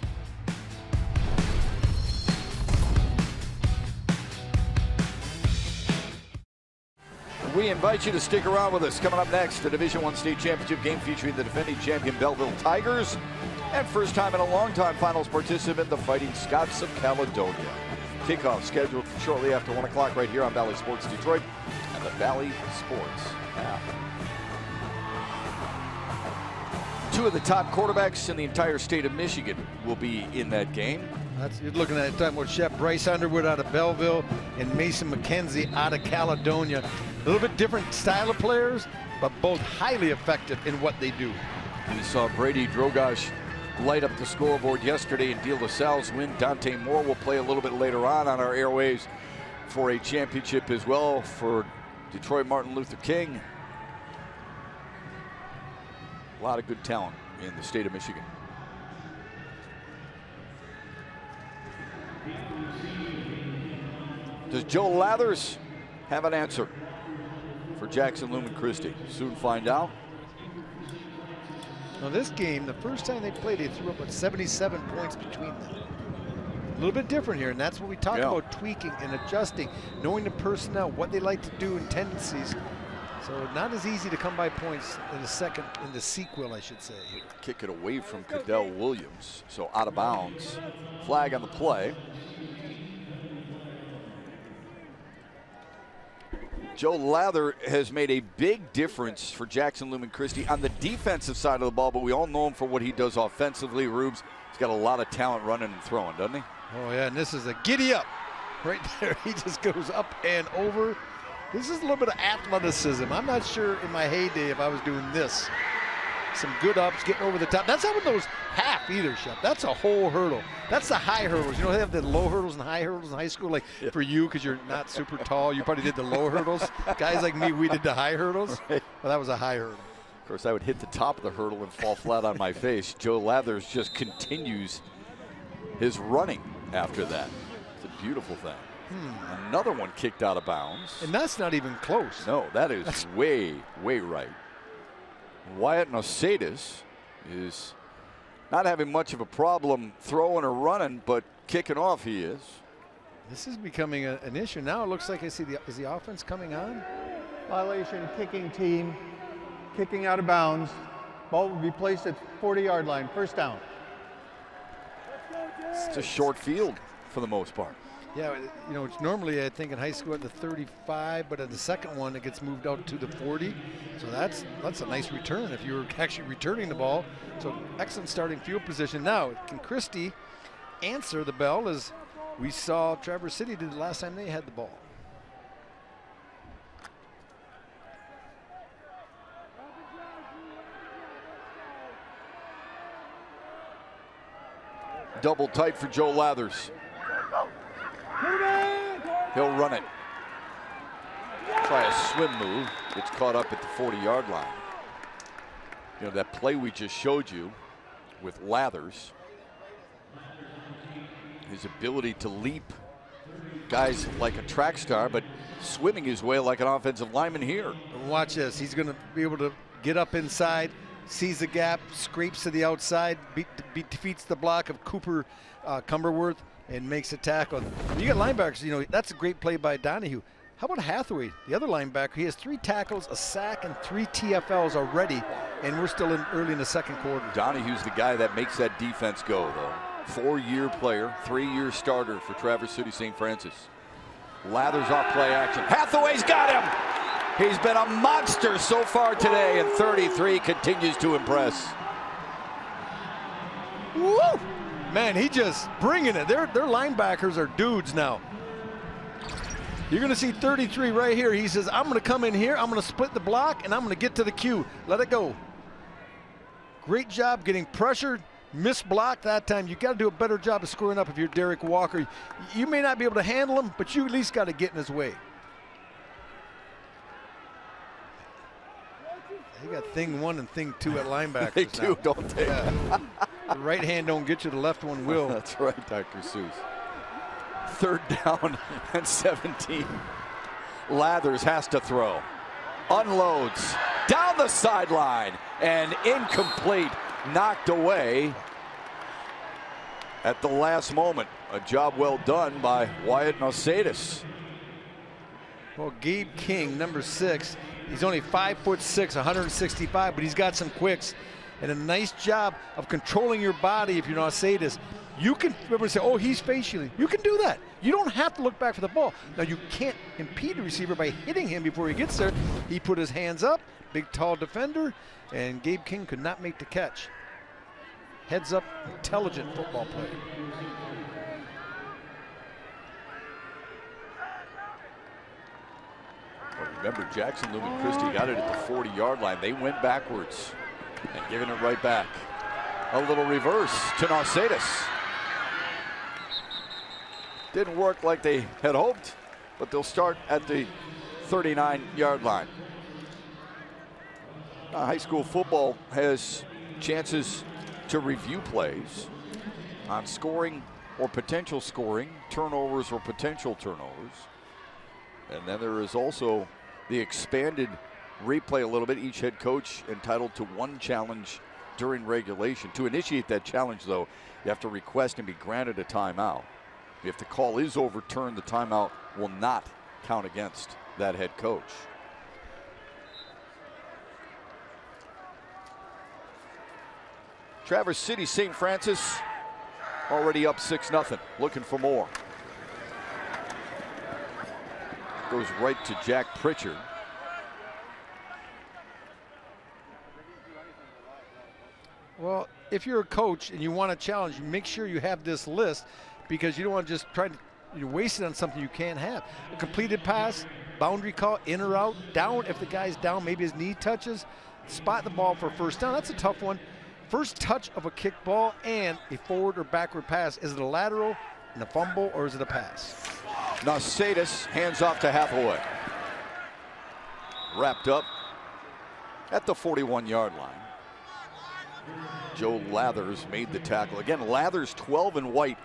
We invite you to stick around with us. Coming up next, the Division I state championship game featuring the defending champion Belleville Tigers and first time in a long time finals participant, the Fighting Scots of Caledonia. Kickoff scheduled shortly after 1 o'clock right here on Valley Sports Detroit and the Valley Sports app. Two of the top quarterbacks in the entire state of Michigan will be in that game. You're looking at talking about Chef Bryce Underwood out of Belleville and Mason McKenzie out of Caledonia. A little bit different style of players, but both highly effective in what they do. We saw Brady Drogosh light up the scoreboard yesterday and De La Salle's win. Dante Moore will play a little bit later on our airwaves for a championship as well for Detroit Martin Luther King. A lot of good talent in the state of Michigan. Does Joe Lathers have an answer for Jackson Lumen Christi? Soon find out. Now this game, the first time they played, they threw up 77 points between them. A little bit different here, and that's what we talk about, tweaking and adjusting, knowing the personnel, what they like to do and tendencies. So not as easy to come by points in the sequel, I should say. Kick it away from Cadell Williams, so out of bounds. Flag on the play. Joe Lather has made a big difference for Jackson Lumen Christi on the defensive side of the ball, but we all know him for what he does offensively. Rubes, he's got a lot of talent running and throwing, doesn't he? Oh, yeah, and this is a giddy up right there. He just goes up and over. This is a little bit of athleticism. I'm not sure in my heyday if I was doing this. Some good ups, getting over the top. That's not with those half either, Shep. That's a whole hurdle. That's the high hurdles. You know, they have the low hurdles and high hurdles in high school. Like for you, because you're not super tall, you probably did the low hurdles. Guys like me, we did the high hurdles. Right. Well, that was a high hurdle. Of course, I would hit the top of the hurdle and fall flat on my face. Joe Lathers just continues his running after that. It's a beautiful thing. Another one kicked out of bounds. And that's not even close. No, that's way, way right. Wyatt Mercedes is not having much of a problem throwing or running, but kicking off he is. This is becoming an issue. Now it looks like is the offense coming on? Violation, kicking team, kicking out of bounds. Ball will be placed at 40-yard line, first down. It's a short field for the most part. Yeah, you know, it's normally I think in high school at the 35, but at the second one it gets moved out to the 40. So that's a nice return if you're actually returning the ball. So excellent starting field position. Now, can Christi answer the bell as we saw Traverse City did the last time they had the ball? Double tight for Joe Lathers. He'll run it. Try a swim move. Gets caught up at the 40-yard line. You know, that play we just showed you with Lathers, his ability to leap guys like a track star, but swimming his way like an offensive lineman here. Watch this. He's going to be able to get up inside, sees the gap, scrapes to the outside, defeats the block of Cooper Cumberworth, and makes a tackle. You got linebackers, you know, that's a great play by Donahue. How about Hathaway, the other linebacker? He has 3 tackles, a sack, and 3 TFLs already, and we're still early in the second quarter. Donahue's the guy that makes that defense go, though. 4-year player, 3-year starter for Traverse City St. Francis. Lathers off play action. Hathaway's got him! He's been a monster so far today, and 33 continues to impress. Woo! Man, he just bringing it. Their linebackers are dudes now. You're going to see 33 right here. He says, I'm going to come in here, I'm going to split the block, and I'm going to get to the cue. Let it go. Great job getting pressured. Missed block that time. You got to do a better job of scoring up if you're Derrick Walker. You may not be able to handle him, but you at least got to get in his way. They got thing 1 and thing 2 at linebackers. They do, now. don't they? Yeah. The right hand don't get you, the left one will. That's right, Dr. Seuss. 3rd down and 17. Lathers has to throw. Unloads. Down the sideline. And incomplete. Knocked away at the last moment. A job well done by Wyatt Nosadis. Well, Gabe King, number 6, he's only 5'6", 165, but he's got some quicks and a nice job of controlling your body. If you're Nosadis, you can remember say, oh, he's facially. You can do that. You don't have to look back for the ball. Now you can't impede the receiver by hitting him before he gets there. He put his hands up, big tall defender, and Gabe King could not make the catch. Heads up, intelligent football play. Well, remember, Jackson Lumen Christi got it at the 40-yard line. They went backwards and giving it right back. A little reverse to Nosadis. Didn't work like they had hoped, but they'll start at the 39-yard line. Now, high school football has chances to review plays on scoring or potential scoring, turnovers or potential turnovers. And then there is also the expanded replay a little bit. Each head coach entitled to 1 challenge during regulation. To initiate that challenge, though, you have to request and be granted a timeout. If the call is overturned, the timeout will not count against that head coach. Traverse City St. Francis already up 6-0, looking for more. Goes right to Jack Pritchard. Well, if you're a coach and you want a challenge, make sure you have this list, because you don't want to just try to waste it on something you can't have. A completed pass, boundary call, in or out, down if the guy's down, maybe his knee touches, spot the ball for a 1st down. That's a tough one. First touch of a kick ball and a forward or backward pass. Is it a lateral and a fumble, or is it a pass? Nosadis hands off to Hathaway. Wrapped up at the 41-yard line. Joe Lathers made the tackle. Again, Lathers 12 and white.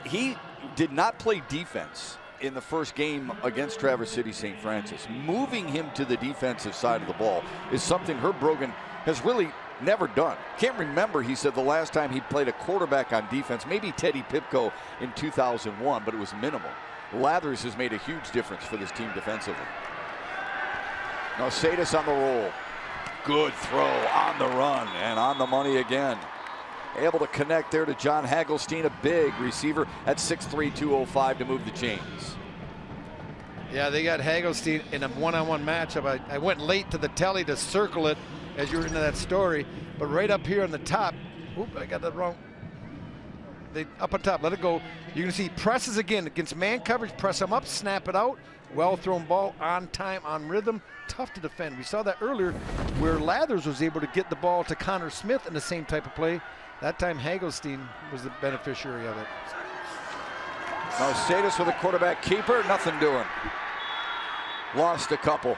He did not play defense in the first game against Traverse City St. Francis. Moving him to the defensive side of the ball is something Herb Brogan has really never done. Can't remember, he said, the last time he played a quarterback on defense, maybe Teddy Pipko in 2001, but it was minimal. Lathers has made a huge difference for this team defensively. Nosadis on the roll. Good throw on the run and on the money again. Able to connect there to John Hagelstein, a big receiver at 6'3", 205 to move the chains. Yeah, they got Hagelstein in a one-on-one matchup. I went late to the telly to circle it as you were into that story, but right up here on the top, oop, I got that wrong. Up on top, let it go. You're gonna see presses again against man coverage, press them up, snap it out. Well thrown ball, on time, on rhythm, tough to defend. We saw that earlier where Lathers was able to get the ball to Connor Smith in the same type of play. That time Hagelstein was the beneficiary of it. Nosadis with a quarterback keeper, nothing doing. Lost a couple.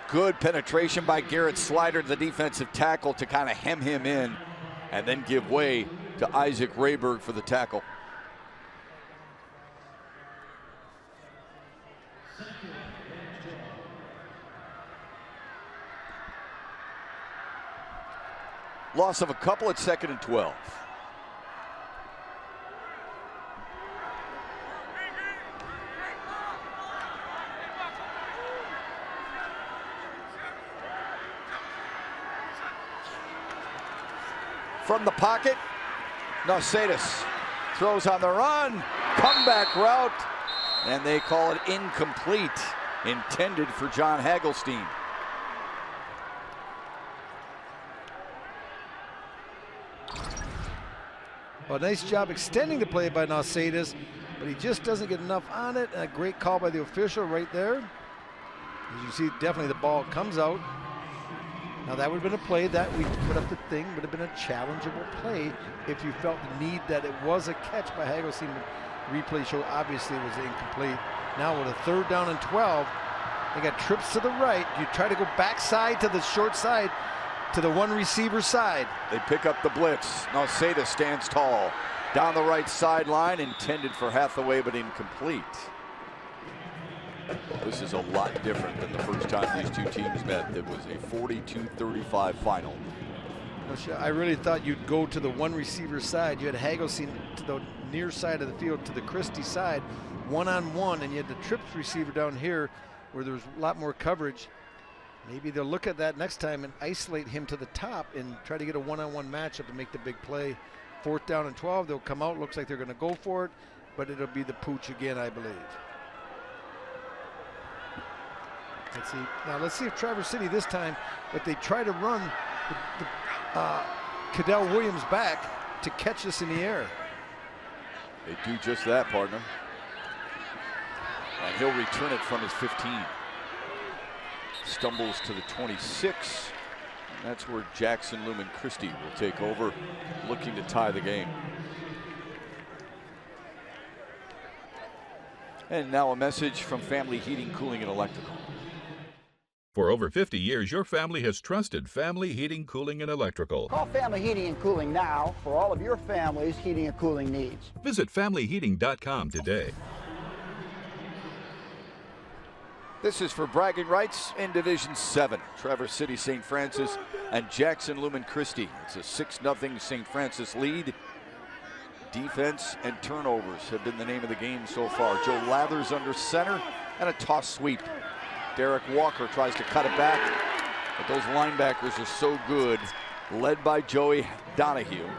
Good penetration by Garrett Slider, the defensive tackle, to kind of hem him in and then give way to Isaac Rayberg for the tackle. Loss of a couple at 2nd and 12. From the pocket, Nosadis throws on the run, comeback route, and they call it incomplete. intended for John Hagelstein. Well, nice job extending the play by Nausedas, but he just doesn't get enough on it. And a great call by the official right there. As you see, definitely the ball comes out. Now that would have been a play that we put up the thing, would have been a challengeable play if you felt the need that it was a catch by Hagelstein. Replay show obviously was incomplete. Now with a 3rd down and 12, they got trips to the right. You try to go backside to the short side, to the one receiver side. They pick up the blitz. Nausedas stands tall. Down the right sideline, intended for Hathaway, but incomplete. This is a lot different than the first time these two teams met. It was a 42-35 final. I really thought you'd go to the one receiver side. You had Hagelstein to the near side of the field, to the Christi side, one-on-one, and you had the trips receiver down here where there was a lot more coverage. Maybe they'll look at that next time and isolate him to the top and try to get a one-on-one matchup and make the big play. 4th down and 12, they'll come out, looks like they're gonna go for it, but it'll be the pooch again, I believe. Let's see. Now let's see if Traverse City this time, if they try to run Cadell Williams back to catch this in the air. They do just that, partner. And he'll return it from his 15. Stumbles to the 26. And that's where Jackson Lumen Christi will take over, looking to tie the game. And now a message from Family Heating, Cooling, and Electrical. For over 50 years, your family has trusted Family Heating, Cooling, and Electrical. Call Family Heating and Cooling now for all of your family's heating and cooling needs. Visit FamilyHeating.com today. This is for bragging rights in Division 7. Traverse City St. Francis and Jackson Lumen Christi. It's a 6-0 St. Francis lead. Defense and turnovers have been the name of the game so far. Joe Lathers under center and a toss sweep. Derrick Walker tries to cut it back, but those linebackers are so good, led by Joey Donahue.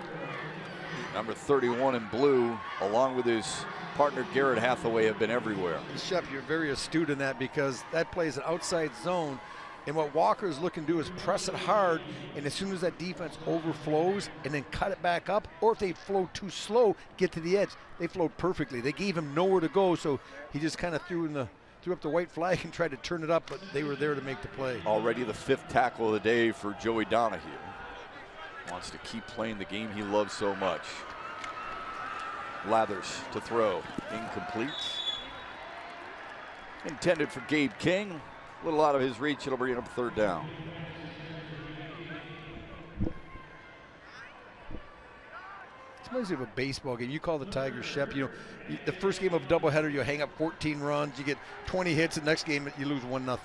Number 31 in blue, along with his partner Garrett Hathaway, have been everywhere. Shep, you're very astute in that, because that plays an outside zone, and what Walker is looking to do is press it hard, and as soon as that defense overflows and then cut it back up, or if they flow too slow, get to the edge. They flowed perfectly. They gave him nowhere to go, so he just kind of threw up the white flag and tried to turn it up, but they were there to make the play. Already the 5th tackle of the day for Joey Donahue. Wants to keep playing the game he loves so much. Lathers to throw, incomplete. Intended for Gabe King. A little out of his reach, it'll bring up 3rd down. It reminds me of a baseball game. You call the Tigers, Shep. You know, the first game of a doubleheader, you hang up 14 runs, you get 20 hits. The next game, you lose 1-0.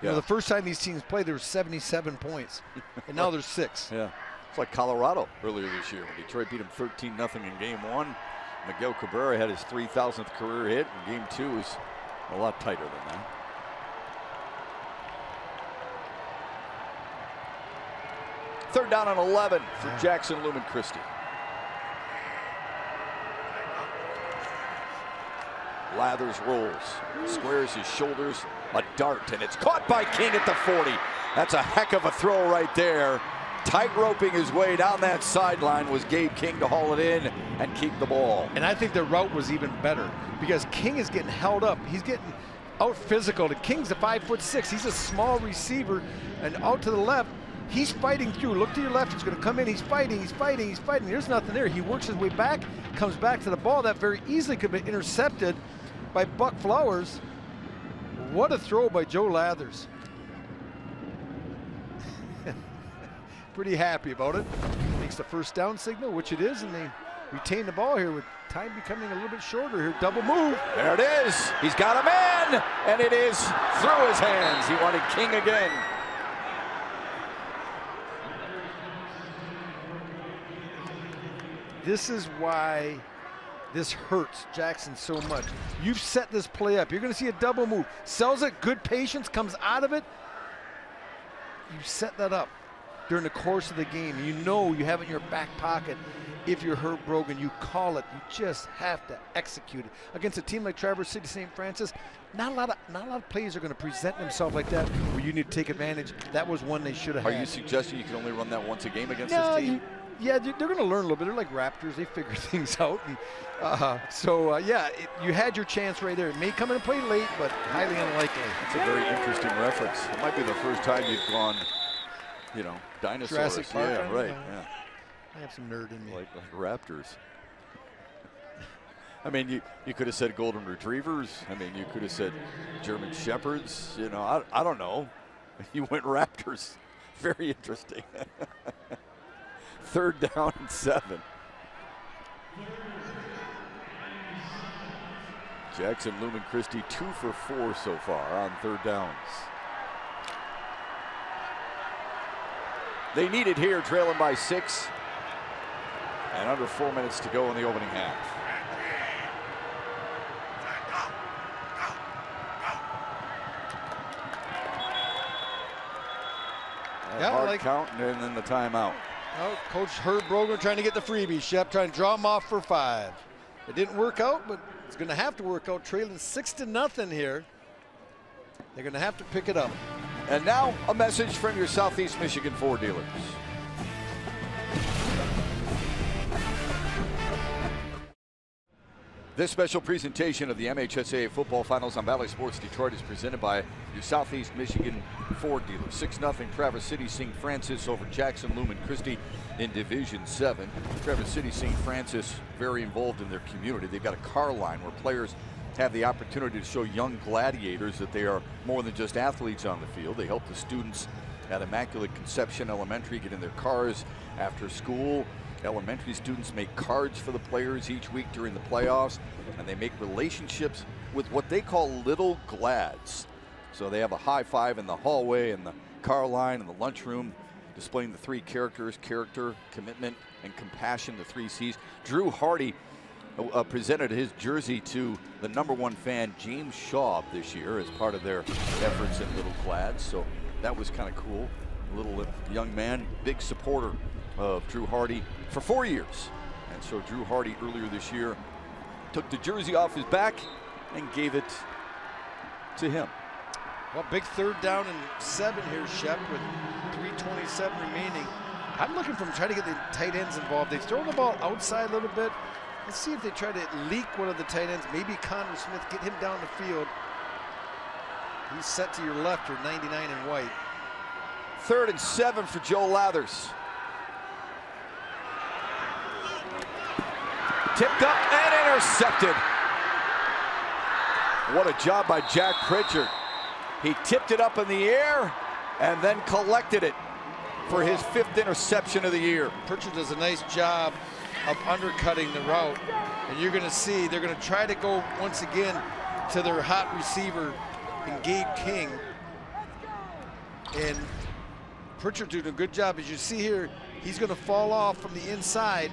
You know, the first time these teams played, there were 77 points, and now there's 6. Yeah, it's like Colorado earlier this year. Detroit beat them 13-0 in game 1. Miguel Cabrera had his 3,000th career hit, and game 2 was a lot tighter than that. Third down and 11 for Jackson Lumen Christi. Lathers rolls, squares his shoulders, a dart, and it's caught by King at the 40. That's a heck of a throw right there. Tight roping his way down that sideline was Gabe King to haul it in and keep the ball. And I think the route was even better, because King is getting held up. He's getting out physical. King's a 5'6". He's a small receiver, and out to the left, he's fighting through. Look to your left, he's gonna come in, he's fighting. There's nothing there. He works his way back, comes back to the ball. That very easily could have been intercepted by Buck Flowers. What a throw by Joe Lathers. Pretty happy about it. Makes the 1st down signal, which it is, and they retain the ball here with time becoming a little bit shorter here. Double move. There it is. He's got a man, and it is through his hands. He wanted King again. This is why this hurts Jackson so much. You've set this play up. You're going to see a double move. Sells it, good patience, comes out of it. You set that up during the course of the game. You know you have it in your back pocket. if you're Herb Brogan, you call it. You just have to execute it. Against a team like Traverse City St. Francis, not a lot of players are going to present themselves like that where you need to take advantage. That was one they should have had. Are you suggesting you can only run that once a game against this team? Yeah, they're going to learn a little bit. They're like Raptors. They figure things out. And, you had your chance right there. It may come into play late, but highly unlikely. It's a very interesting reference. It might be the first time you've gone, dinosaurs. Jurassic Park. Yeah, right. Yeah. I have some nerd in me. Like Raptors. I mean, you could have said golden retrievers. I mean, you could have said German shepherds. I don't know. You went Raptors. Very interesting. 3rd down and 7. Jackson Lumen Christi 2 for 4 so far on 3rd downs. They need it here, trailing by 6. And under 4 minutes to go in the opening half. Hard count and then the timeout. Oh, Coach Herb Brogan trying to get the freebie. Shep trying to draw him off for 5. It didn't work out, but it's going to have to work out. Trailing 6-0 here. They're going to have to pick it up. And now a message from your Southeast Michigan Ford dealers. This special presentation of the MHSAA Football Finals on Valley Sports Detroit is presented by your Southeast Michigan Ford dealer. 6-0 Traverse City St. Francis over Jackson Lumen Christi in Division 7. Traverse City St. Francis very involved in their community. They've got a car line where players have the opportunity to show young gladiators that they are more than just athletes on the field. They help the students at Immaculate Conception Elementary get in their cars after school. Elementary students make cards for the players each week during the playoffs, and they make relationships with what they call little glads. So they have a high five in the hallway and the car line and the lunchroom, displaying the 3 characters: character, commitment, and compassion, the 3 C's. Drew Hardy presented his jersey to the #1 fan, James Shaw, this year as part of their efforts in Little Glads. So that was kind of cool. Little young man, big supporter of Drew Hardy for 4 years. And so Drew Hardy earlier this year took the jersey off his back and gave it to him. Well, big 3rd down and 7 here, Shep, with 3:27 remaining. I'm looking for them to try to get the tight ends involved. They've thrown the ball outside a little bit. Let's see if they try to leak one of the tight ends. Maybe Connor Smith, get him down the field. He's set to your left, or 99 in white. 3rd and 7 for Joe Lathers. Tipped up and intercepted. What a job by Jack Pritchard. He tipped it up in the air and then collected it for his 5th interception of the year. Pritchard does a nice job of undercutting the route. And you're going to see they're going to try to go once again to their hot receiver in Gabe King. And Pritchard doing a good job. As you see here, he's going to fall off from the inside,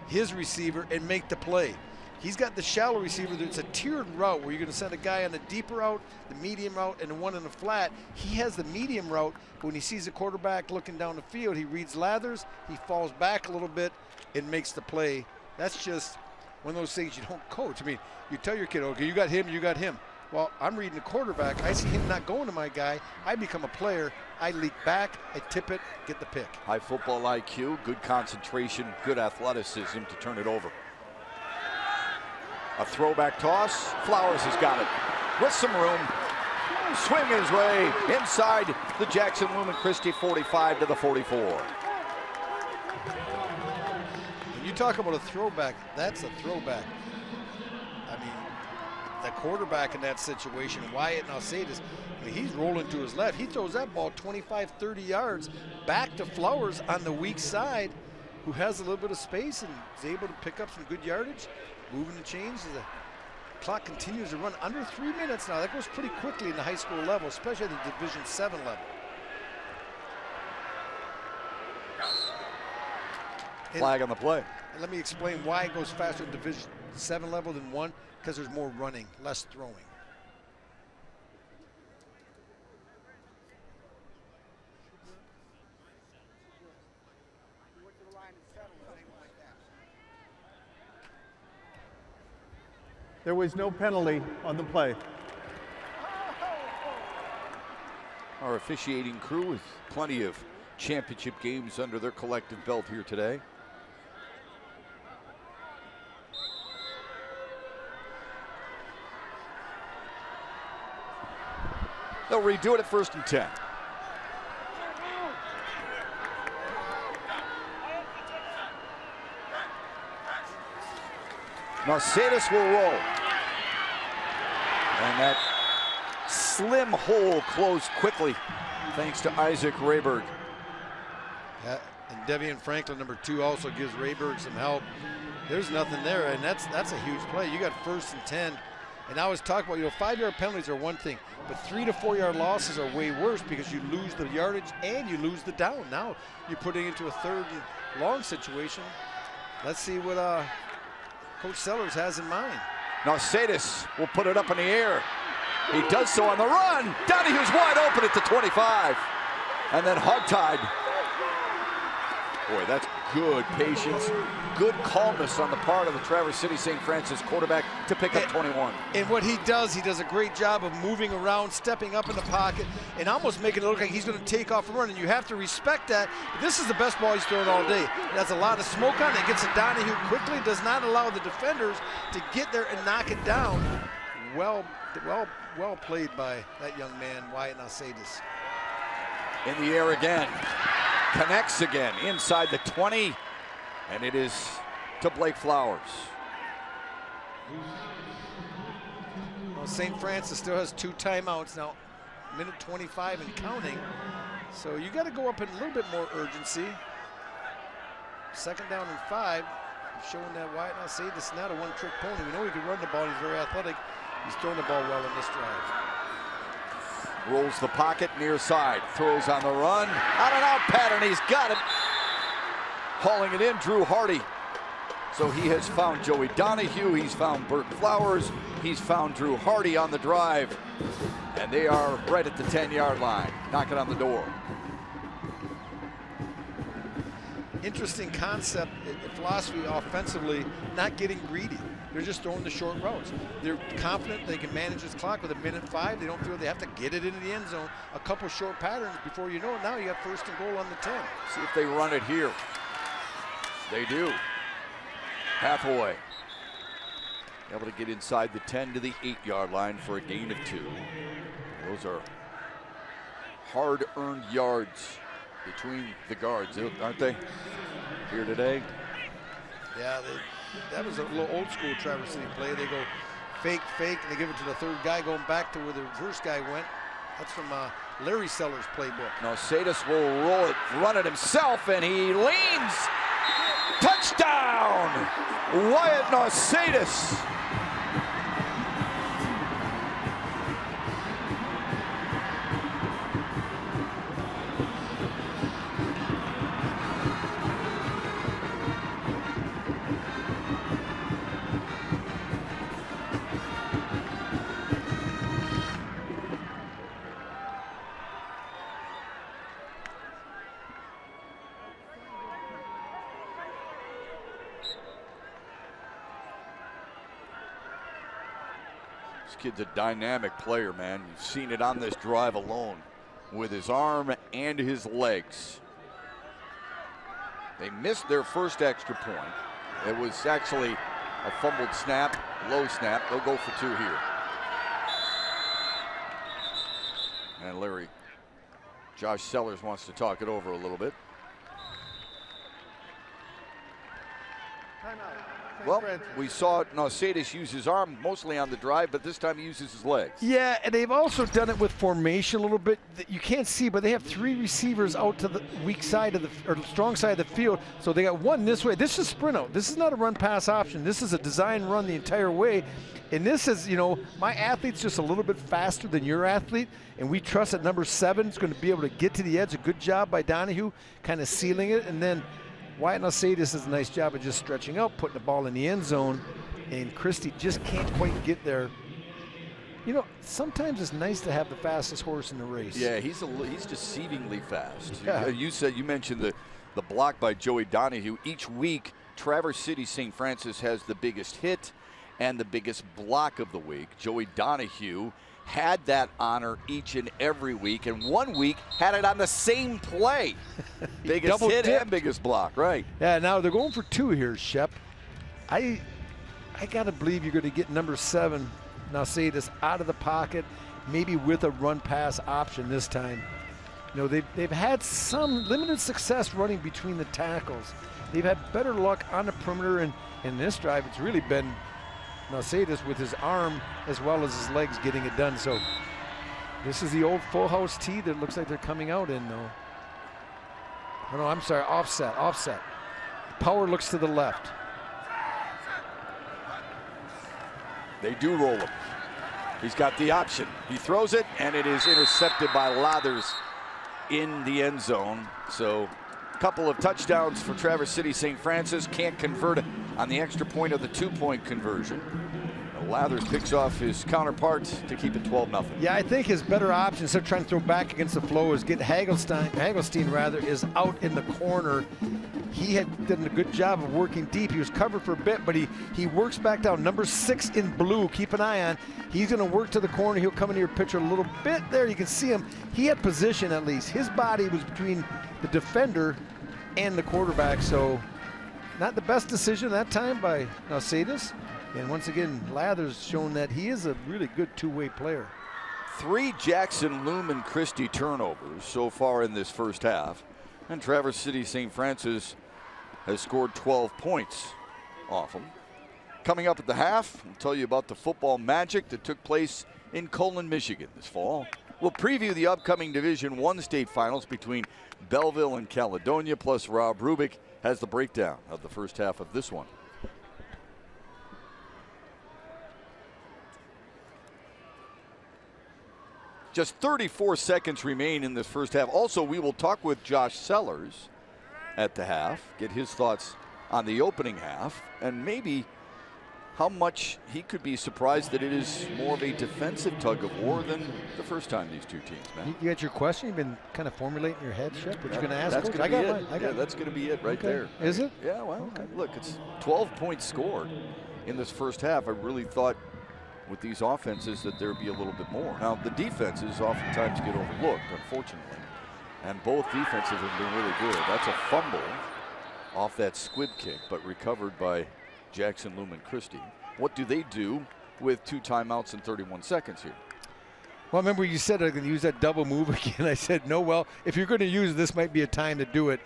his receiver, and make the play. He's got the shallow receiver. It's a tiered route where you're going to send a guy on the deeper route, the medium route, and the one in the flat. He has the medium route, but when he sees the quarterback looking down the field, he reads Lathers, he falls back a little bit and makes the play. That's just one of those things you don't coach. I mean, you tell your kid, okay, you got him, you got him. Well, I'm reading the quarterback. I see him not going to my guy. I become a player. I leak back, I tip it, get the pick. High football IQ, good concentration, good athleticism to turn it over. A throwback toss. Flowers has got it with some room. Swinging his way inside the Jackson Lumen Christi 45 to the 44. When you talk about a throwback, that's a throwback. I mean, the quarterback in that situation, Wyatt and Alcides, I mean, he's rolling to his left. He throws that ball 25, 30 yards back to Flowers on the weak side, who has a little bit of space and is able to pick up some good yardage. Moving the chains as the clock continues to run under 3 minutes now. That goes pretty quickly in the high school level, especially at the Division 7 level. Flag on the play. And let me explain why it goes faster at Division 7 level than 1, because there's more running, less throwing. There was no penalty on the play. Our officiating crew with plenty of championship games under their collective belt here today. They'll redo it at 1st and 10. Mercedes will roll. And that slim hole closed quickly thanks to Isaac Rayberg. Yeah, and Devian Franklin, number 2, also gives Rayberg some help. There's nothing there, and that's a huge play. You got 1st and 10. And I was talking about, 5-yard penalties are one thing, but 3 to 4 yard losses are way worse because you lose the yardage and you lose the down. Now you're putting into a 3rd and long situation. Let's see what Coach Sellers has in mind. Mercedes will put it up in the air. He does so on the run. Donahue's wide open at the 25. And then hogtied. Boy, that's good patience, good calmness on the part of the Traverse City St. Francis quarterback to pick up 21. And what he does a great job of moving around, stepping up in the pocket, and almost making it look like he's going to take off and run. And you have to respect that. This is the best ball he's thrown all day. It has a lot of smoke on it. Gets to Donahue quickly, does not allow the defenders to get there and knock it down. Well played by that young man, Wyatt Mercedes. In the air again. Connects again inside the 20, and it is to Blake Flowers. Well, St. Francis still has 2 timeouts now, minute 25 and counting. So you got to go up in a little bit more urgency. 2nd down and 5, showing that Wyatt Mercedes is not a one-trick pony. We know he can run the ball. He's very athletic. He's throwing the ball well in this drive. Rolls the pocket near side, throws on the run, out and out pattern, he's got it. Hauling it in, Drew Hardy. So he has found Joey Donahue, he's found Burt Flowers, he's found Drew Hardy on the drive. And they are right at the 10-yard line, knocking on the door. Interesting concept, philosophy offensively, not getting greedy. They're just throwing the short routes. They're confident they can manage this clock with 1:05. They don't feel they have to get it into the end zone. A couple short patterns before you know it. Now you got 1st and goal on the 10. See if they run it here. They do. Hathaway able to get inside the 10 to the 8-yard line for a gain of 2. Those are hard-earned yards between the guards, aren't they? Here today. Yeah, that was a little old school Traverse City play. They go fake, and they give it to the 3rd guy going back to where the first guy went. That's from Larry Sellers' playbook. Mercedes will roll it, run it himself, and he leans. Touchdown! Wyatt Mercedes. This kid's a dynamic player, man. You've seen it on this drive alone with his arm and his legs. They missed their first extra point. It was actually a fumbled snap, low snap. They'll go for 2 here. And Josh Sellers wants to talk it over a little bit. Well, we saw Mercedes use his arm mostly on the drive, but this time he uses his legs. Yeah, and they've also done it with formation a little bit. You can't see, but they have 3 receivers out to the weak side of or strong side of the field. So they got 1 this way. This is sprint out. This is not a run-pass option. This is a design run the entire way. And this is, my athlete's just a little bit faster than your athlete, and we trust that number 7 is going to be able to get to the edge. A good job by Donahue, kind of sealing it, and then Wyatt Mercedes does a nice job of just stretching out, putting the ball in the end zone, and Christi just can't quite get there. Sometimes it's nice to have the fastest horse in the race. Yeah, he's deceivingly fast. Yeah. You mentioned the block by Joey Donahue. Each week, Traverse City St. Francis has the biggest hit and the biggest block of the week. Joey Donahue had that honor each and every week, and one week had it on the same play. Biggest hit and biggest block, right? Yeah, now they're going for 2 here, Shep. I got to believe you're going to get number 7, now say this, out of the pocket, maybe with a run-pass option this time. You know, they've had some limited success running between the tackles. They've had better luck on the perimeter, and in this drive, it's really been Nalcedas with his arm as well as his legs getting it done. So this is the old full house tee that looks like they're coming out in, though. Oh, no, I'm sorry, offset. Power looks to the left. They do roll him. He's got the option. He throws it, and it is intercepted by Lathers in the end zone. So a couple of touchdowns for Traverse City St. Francis. Can't convert it on the extra point of the 2-point conversion. Lathers picks off his counterpart to keep it 12-0. Yeah, I think his better option, instead of trying to throw back against the flow, is get Hagelstein rather, is out in the corner. He had done a good job of working deep. He was covered for a bit, but he works back down. Number 6 in blue, keep an eye on. He's going to work to the corner. He'll come into your picture a little bit there. You can see him. He had position at least. His body was between the defender and the quarterback, so not the best decision that time by Nalcedas. And once again, Lathers shown that he is a really good two-way player. 3 Jackson Lumen Christi turnovers so far in this first half. And Traverse City St. Francis has scored 12 points off them. Coming up at the half, we'll tell you about the football magic that took place in Colon, Michigan this fall. We'll preview the upcoming Division I state finals between Belleville and Caledonia, plus Rob Rubik has the breakdown of the first half of this one. Just 34 seconds remain in this first half. Also, we will talk with Josh Sellers at the half, get his thoughts on the opening half, and maybe how much he could be surprised that it is more of a defensive tug of war than the first time these two teams met. You got your question? You've been kind of formulating in your head, Shep? What you're going to ask? That's going to be it. Yeah, that's going to be it right there. Is it? Yeah, well, look, it's 12 points scored in this first half. I really thought with these offenses that there'd be a little bit more. Now, the defenses oftentimes get overlooked, unfortunately, and both defenses have been really good. That's a fumble off that squib kick, but recovered by Jackson Lumen Christi. What do they do with 2 timeouts and 31 seconds here? Well, remember you said I can use that double move again. I said, no, well, if you're going to use this might be a time to do it.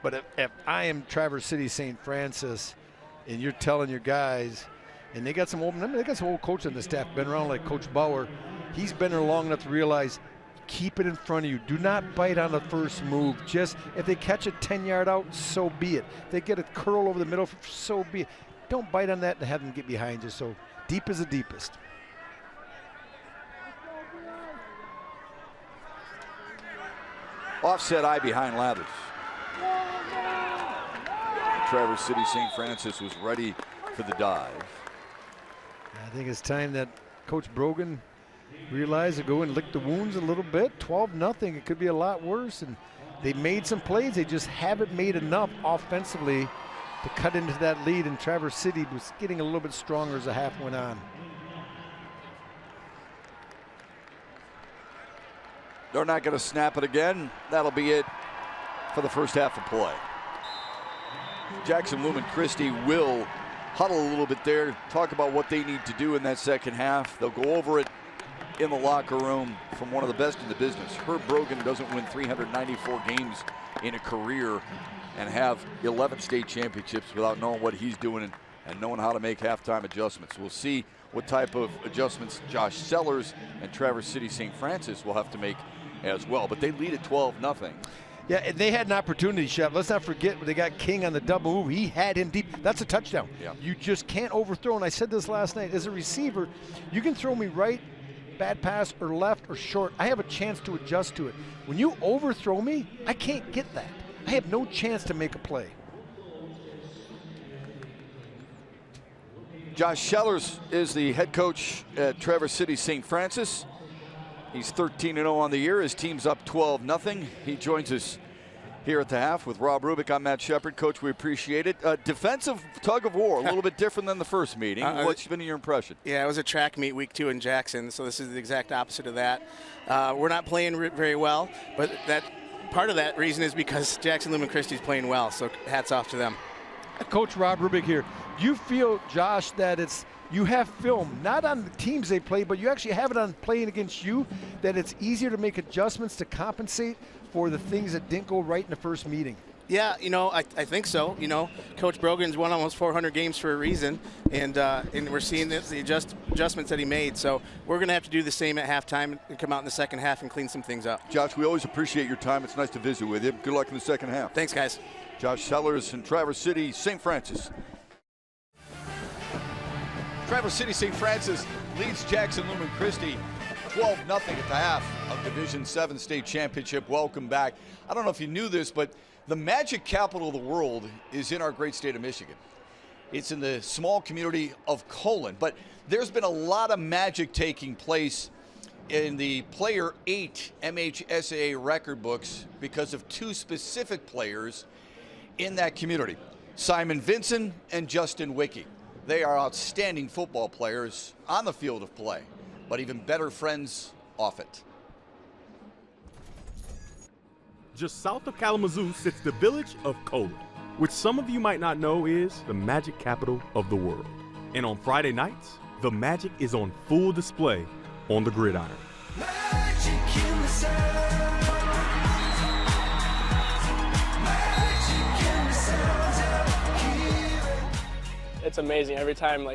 But if I am Traverse City St. Francis and you're telling your guys, and they got some old, they got some old coach on the staff, been around like Coach Bauer. He's been there long enough to realize, keep it in front of you. Do not bite on the first move. Just, if they catch a 10-yard out, so be it. If they get a curl over the middle, so be it. Don't bite on that and have them get behind you. So deep is the deepest. Offset eye behind Lathers. Traverse City St. Francis was ready for the dive. I think it's time that Coach Brogan realized to go and lick the wounds a little bit. 12-0, it could be a lot worse. And they made some plays. They just haven't made enough offensively to cut into that lead. And Traverse City was getting a little bit stronger as the half went on. They're not going to snap it again. That'll be it for the first half of play. Jackson Lumen Christi will huddle a little bit there, talk about what they need to do in that second half. They'll go over it in the locker room from one of the best in the business. Herb Brogan doesn't win 394 games in a career and have 11 state championships without knowing what he's doing and knowing how to make halftime adjustments. We'll see what type of adjustments Josh Sellers and Traverse City St. Francis will have to make as well. But they lead at 12-0. Yeah, and they had an opportunity, Chef. Let's not forget when they got King on the double move. He had him deep. That's a touchdown. Yeah. You just can't overthrow. And I said this last night. As a receiver, you can throw me right, bad pass, or left, or short. I have a chance to adjust to it. When you overthrow me, I can't get that. I have no chance to make a play. Josh Sellers is the head coach at Traverse City St. Francis. He's 13-0 on the year. His team's up 12-0. He joins us Here at the half with Rob Rubick, I'm Matt Shepard. Coach, we appreciate it. Defensive tug of war, a little bit different than the first meeting. What's been your impression? Yeah, it was a track meet week 2 in Jackson, so this is the exact opposite of that. We're not playing very well, but part of that reason is because Jackson Lumen Christi is playing well, so hats off to them. Coach Rob Rubick here. You feel, Josh, that you have film, not on the teams they play, but you actually have it on playing against you, that it's easier to make adjustments to compensate for the things that didn't go right in the first meeting? Yeah, I think so. Coach Brogan's won almost 400 games for a reason, and we're seeing the adjustments that he made. So we're going to have to do the same at halftime and come out in the second half and clean some things up. Josh, we always appreciate your time. It's nice to visit with you. Good luck in the second half. Thanks, guys. Josh Sellers in Traverse City, St. Francis. Traverse City St. Francis leads Jackson Lumen Christi 12-0 at the half of Division 7 state championship. Welcome back. I don't know if you knew this, but the magic capital of the world is in our great state of Michigan. It's in the small community of Colon, but there's been a lot of magic taking place in the Player 8 MHSAA record books because of two specific players in that community, Simon Vinson and Justin Wicke. They are outstanding football players on the field of play, but even better friends off it. Just south of Kalamazoo sits the village of Colon, which some of you might not know is the magic capital of the world. And on Friday nights, the magic is on full display on the gridiron. Magic in the sound. Magic in the sounds of healing. It's amazing every time,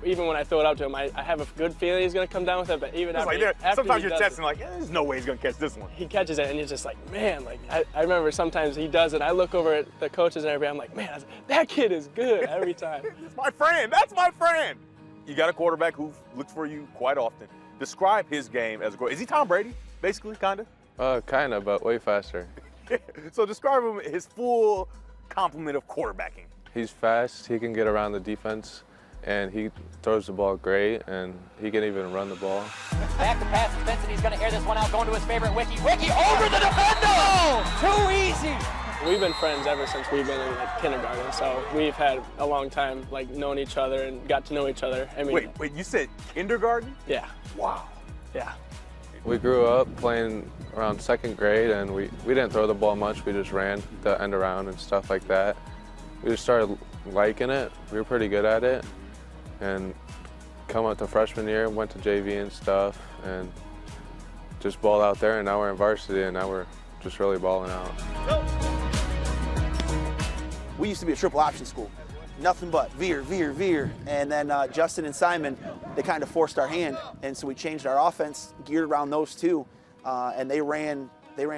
even when I throw it out to him, I have a good feeling he's going to come down with it, but even after sometimes you're testing there's no way he's going to catch this one. He catches it, and he's just like, man, I remember sometimes he does it. I look over at the coaches and everybody, I'm like, man, that kid is good every time. That's my friend. That's my friend. You got a quarterback who looks for you quite often. Describe his game as a quarterback. Is he Tom Brady, basically, kind of? Kind of, but way faster. So describe him his full complement of quarterbacking. He's fast. He can get around the defense. And he throws the ball great, and he can even run the ball. Back to pass to Benson. He's going to air this one out, going to his favorite Wicke. Wicke over the defender! Too easy! We've been friends ever since we've been in kindergarten, so we've had a long time knowing each other and got to know each other. I mean, wait, you said kindergarten? Yeah. Wow. Yeah. We grew up playing around second grade, and we didn't throw the ball much. We just ran the end around and stuff like that. We just started liking it. We were pretty good at it. And come up to freshman year, went to JV and stuff, and just balled out there, and now we're in varsity, and now we're just really balling out. We used to be a triple option school. Nothing but veer, veer, veer. And then Justin and Simon, they kind of forced our hand, and so we changed our offense, geared around those two, and they ran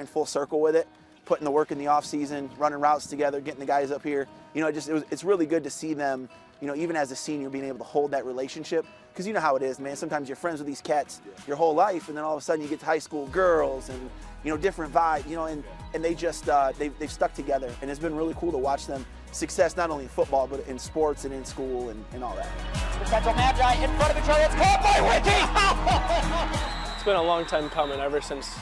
full circle with it, putting the work in the off season, running routes together, getting the guys up here. It's really good to see them, even as a senior, being able to hold that relationship. Because you know how it is, man. Sometimes you're friends with these cats your whole life, and then all of a sudden you get to high school, girls, and different vibe, and they just they've stuck together, and it's been really cool to watch them success not only in football but in sports and in school and all that. Potential Magi in front of each other. It's caught by Wicke. It's been a long time coming, ever since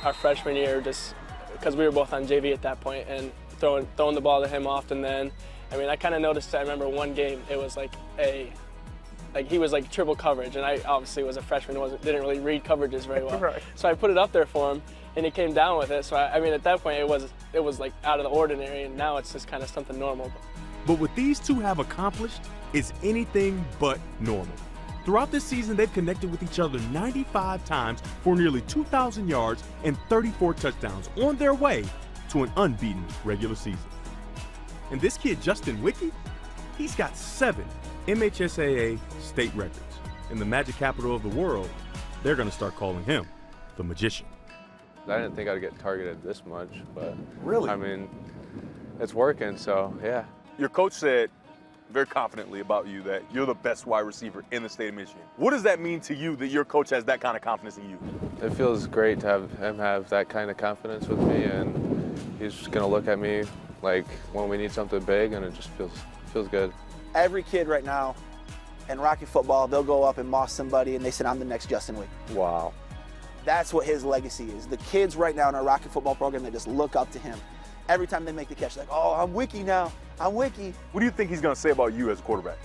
our freshman year, just because we were both on JV at that point, and throwing the ball to him often. Then, I mean, I kind of noticed. I remember one game, it was he was triple coverage, and I obviously was a freshman, didn't really read coverages very well. Right. So I put it up there for him, and he came down with it. So I mean, at that point, it was out of the ordinary, and now it's just kind of something normal. But what these two have accomplished is anything but normal. Throughout this season, they've connected with each other 95 times for nearly 2,000 yards and 34 touchdowns on their way to an unbeaten regular season. And this kid, Justin Wicke, he's got 7 MHSAA state records. In the magic capital of the world, they're going to start calling him the Magician. I didn't think I'd get targeted this much, but really, I mean, it's working, so yeah. Your coach said very confidently about you that you're the best wide receiver in the state of Michigan. What does that mean to you that your coach has that kind of confidence in you? It feels great to have him have that kind of confidence with me, and he's just going to look at me when we need something big, and it just feels good. Every kid right now in Rocky football, they'll go up and moss somebody and they say, I'm the next Justin Wicke. Wow. That's what his legacy is. The kids right now in our Rocky football program, they just look up to him. every time they make the catch. Like, oh, I'm Wiki now. I'm Wiki. What do you think he's going to say about you as a quarterback?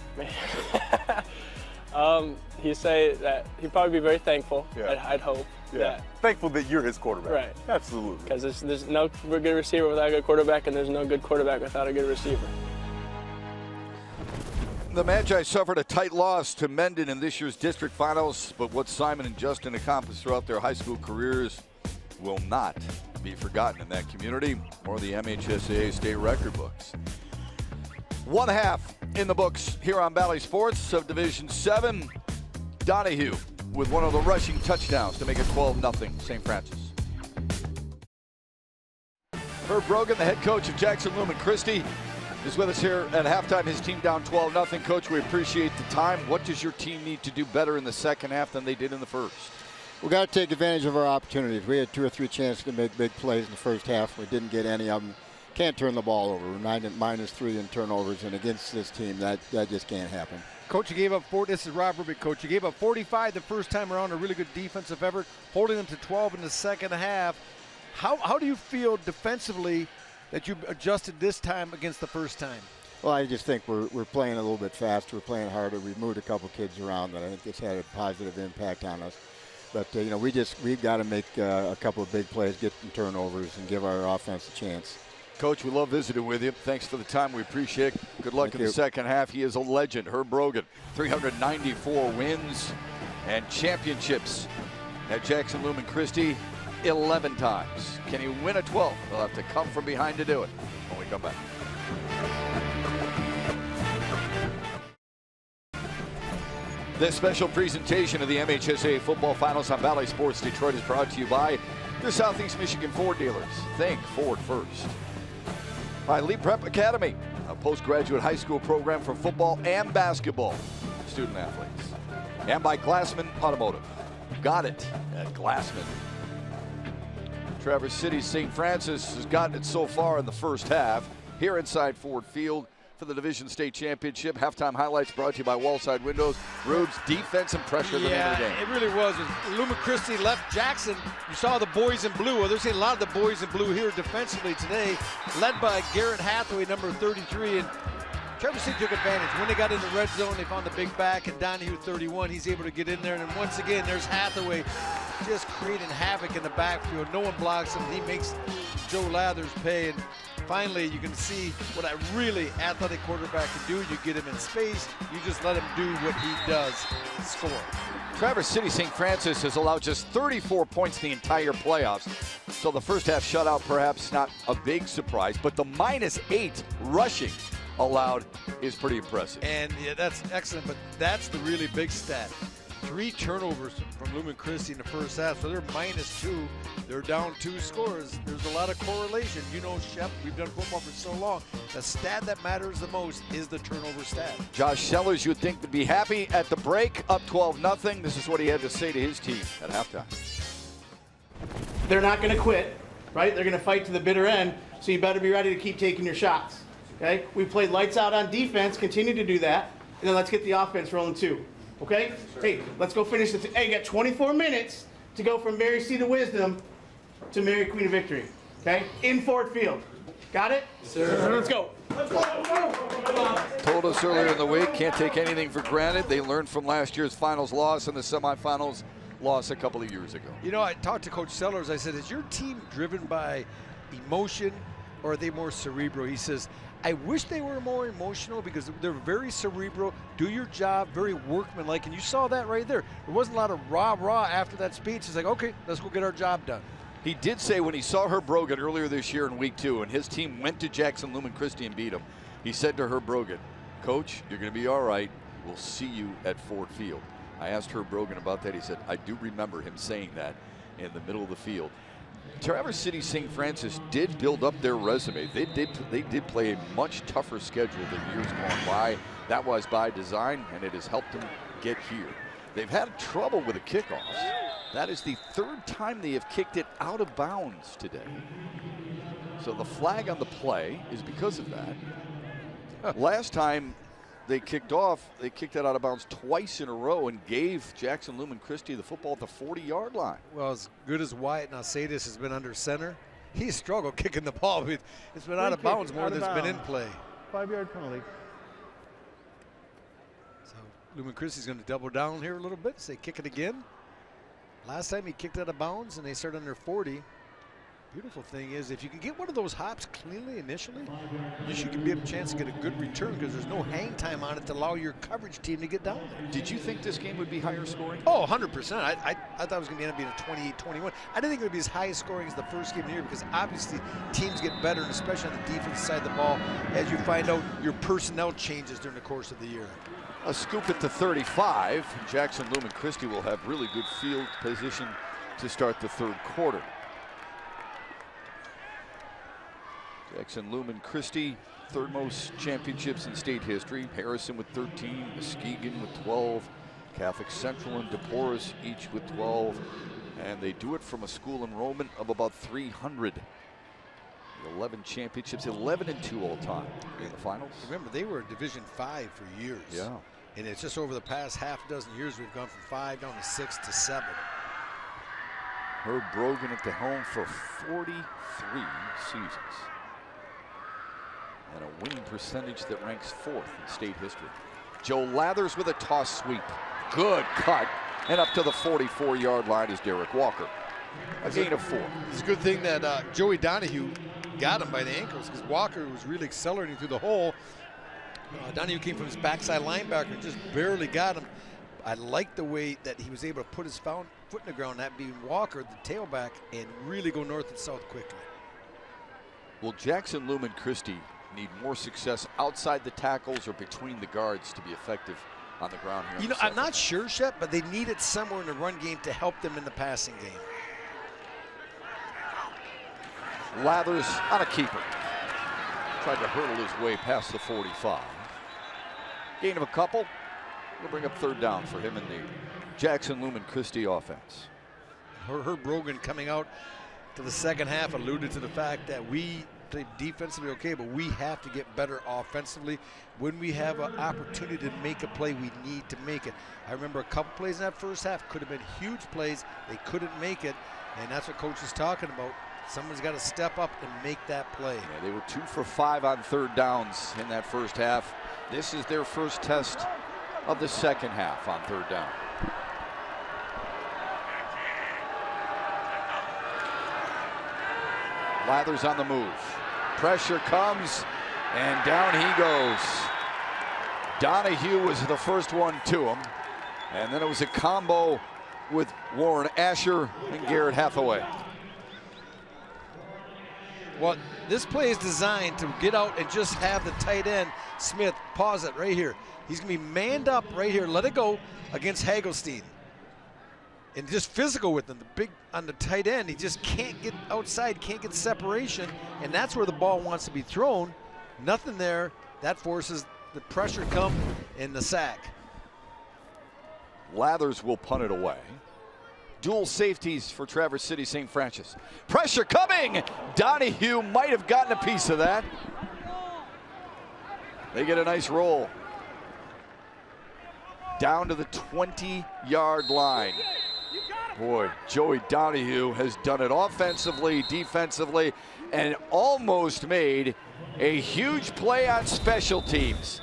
He'd say that he'd probably be very thankful, I'd hope. Yeah. Thankful that you're his quarterback. Right. Absolutely. Because there's no good receiver without a good quarterback, and there's no good quarterback without a good receiver. The Magi suffered a tight loss to Mendon in this year's district finals, but what Simon and Justin accomplished throughout their high school careers will not be forgotten in that community or the MHSAA state record books. One half in the books here on Valley Sports of Division 7. Donahue with one of the rushing touchdowns to make it 12-0 St. Francis. Herb Brogan, the head coach of Jackson Lumen Christi, is with us here at halftime. His team down 12-0. Coach, we appreciate the time. What does your team need to do better in the second half than they did in the first? We got to take advantage of our opportunities. We had 2 or 3 chances to make big plays in the first half. We didn't get any of them. Can't turn the ball over. We're -3 in turnovers, and against this team, that just can't happen. Coach, you gave up 4. This is Rob Rubik, coach. You gave up 45 the first time around, a really good defensive effort, holding them to 12 in the second half. How do you feel defensively that you adjusted this time against the first time? Well, I just think we're playing a little bit faster. We're playing harder. We've moved a couple kids around that I think it's had a positive impact on us. But, you know, we've got to make a couple of big plays, get some turnovers, and give our offense a chance. Coach, we love visiting with you. Thanks for the time. We appreciate it. Good luck in the second half. He is a legend. Herb Brogan, 394 wins and championships at Jackson Lumen Christi 11 times. Can he win a 12th? He'll have to come from behind to do it when we come back. This special presentation of the MHSAA Football Finals on Valley Sports Detroit is brought to you by your Southeast Michigan Ford dealers. Think Ford first. By Lee Prep Academy, a postgraduate high school program for football and basketball student athletes. And by Glassman Automotive. Got it at Glassman. Traverse City St. Francis has gotten it so far in the first half. Here inside Ford Field for the Division State Championship. Halftime highlights brought to you by Wallside Windows. Rube's defense and pressure the name of the game. It really was. Lumen Christi left Jackson. You saw the boys in blue. Well, there's a lot of the boys in blue here defensively today, led by Garrett Hathaway, number 33. And Traverse City took advantage. When they got in the red zone, they found the big back, and Donahue, 31. He's able to get in there. And then once again, there's Hathaway just creating havoc in the backfield. No one blocks him. He makes Joe Lathers pay. And finally, you can see what a really athletic quarterback can do. You get him in space. You just let him do what he does, score. Traverse City St. Francis has allowed just 34 points the entire playoffs. So the first half shutout, perhaps not a big surprise, but the -8 rushing allowed is pretty impressive. And yeah, that's excellent, but that's the really big stat. 3 turnovers from Lumen Christi in the first half, so they're -2. They're down 2 scores. There's a lot of correlation. You know, Shep, we've done football for so long. The stat that matters the most is the turnover stat. Josh Sellers, you would think, would be happy at the break, up 12-0. This is what he had to say to his team at halftime. They're not going to quit, right? They're going to fight to the bitter end, so you better be ready to keep taking your shots, okay? We played lights out on defense, continue to do that, and then let's get the offense rolling too. Okay? Hey, let's go finish this. Hey, you got 24 minutes to go from Mary Seat of Wisdom to Mary Queen of Victory. Okay? In Ford Field. Got it? Sir. Let's go. Let's go. Told us earlier in the week, can't take anything for granted. They learned from last year's finals loss and the semifinals loss a couple of years ago. You know, I talked to Coach Sellers. I said, is your team driven by emotion or are they more cerebral? He says, I wish they were more emotional because they're very cerebral, do your job, very workmanlike, and you saw that right there. There wasn't a lot of rah-rah after that speech. It's like, okay, let's go get our job done. He did say when he saw Herb Brogan earlier this year in week 2 and his team went to Jackson Lumen Christi and beat him, he said to Herb Brogan, Coach, you're going to be all right. We'll see you at Ford Field. I asked Herb Brogan about that. He said, I do remember him saying that in the middle of the field. Traverse City St. Francis did build up their resume. They did play a much tougher schedule than years gone by. That was by design, and it has helped them get here. They've had trouble with the kickoffs. That is the 3rd time they have kicked it out of bounds today. So the flag on the play is because of that. Last time they kicked off, they kicked it out of bounds twice in a row and gave Jackson Lumen Christi the football at the 40-yard line. Well, as good as Wyatt Nasadis has been under center, he struggled kicking the ball. It's been out of bounds more than it's been in play. 5-yard penalty. So Lumen Christi's going to double down here a little bit, say kick it again. Last time he kicked out of bounds and they started under 40. Beautiful thing is if you can get one of those hops cleanly initially, you should be able a chance to get a good return because there's no hang time on it to allow your coverage team to get down there. Did you think this game would be higher scoring? Oh, 100%. I thought it was going to end up being a 28-21. I didn't think it would be as high scoring as the first game of the year because obviously teams get better, and especially on the defensive side of the ball, as you find out your personnel changes during the course of the year. A scoop at the 35. Jackson Lumen Christi will have really good field position to start the third quarter. Jackson Lumen Christi, third most championships in state history. Harrison with 13, Muskegon with 12, Catholic Central and DePorres each with 12. And they do it from a school enrollment of about 300. 11 championships, 11-2 all time in the finals. Remember, they were Division 5 for years. Yeah. And it's just over the past half dozen years we've gone from 5 down to 6 to 7. Herb Brogan at the helm for 43 seasons. And a winning percentage that ranks 4th in state history. Joe Lathers with a toss sweep. Good cut. And up to the 44-yard line is Derrick Walker. A gain of 4. It's a good thing that Joey Donahue got him by the ankles because Walker was really accelerating through the hole. Donahue came from his backside linebacker and just barely got him. I like the way that he was able to put his foot in the ground, that being Walker, the tailback, and really go north and south quickly. Will Jackson Lumen Christi need more success outside the tackles or between the guards to be effective on the ground here? You know, I'm not sure, Shep, but they need it somewhere in the run game to help them in the passing game. Lathers on a keeper. Tried to hurdle his way past the 45. Gain of a couple. We'll bring up third down for him in the Jackson Lumen Christi offense. Herb Brogan coming out to the second half alluded to the fact that we played defensively okay, but we have to get better offensively. When we have an opportunity to make a play, we need to make it. I remember a couple plays in that first half could have been huge plays. They couldn't make it, and that's what Coach is talking about. Someone's got to step up and make that play. Yeah, they were 2 for 5 on third downs in that first half. This is their first test of the second half on third down. Lathers on the move. Pressure comes, and down he goes. Donahue was the first one to him, and then it was a combo with Warren Asher and Garrett Hathaway. Well, this play is designed to get out and just have the tight end, Smith, pause it right here. He's going to be manned up right here, let it go against Hagelstein. And just physical with him, the big on the tight end. He just can't get outside, can't get separation, and that's where the ball wants to be thrown. Nothing there. That forces the pressure come in the sack. Lathers will punt it away. Dual safeties for Traverse City St. Francis. Pressure coming! Donahue might have gotten a piece of that. They get a nice roll. Down to the 20-yard line. Boy, Joey Donahue has done it offensively, defensively, and almost made a huge play on special teams.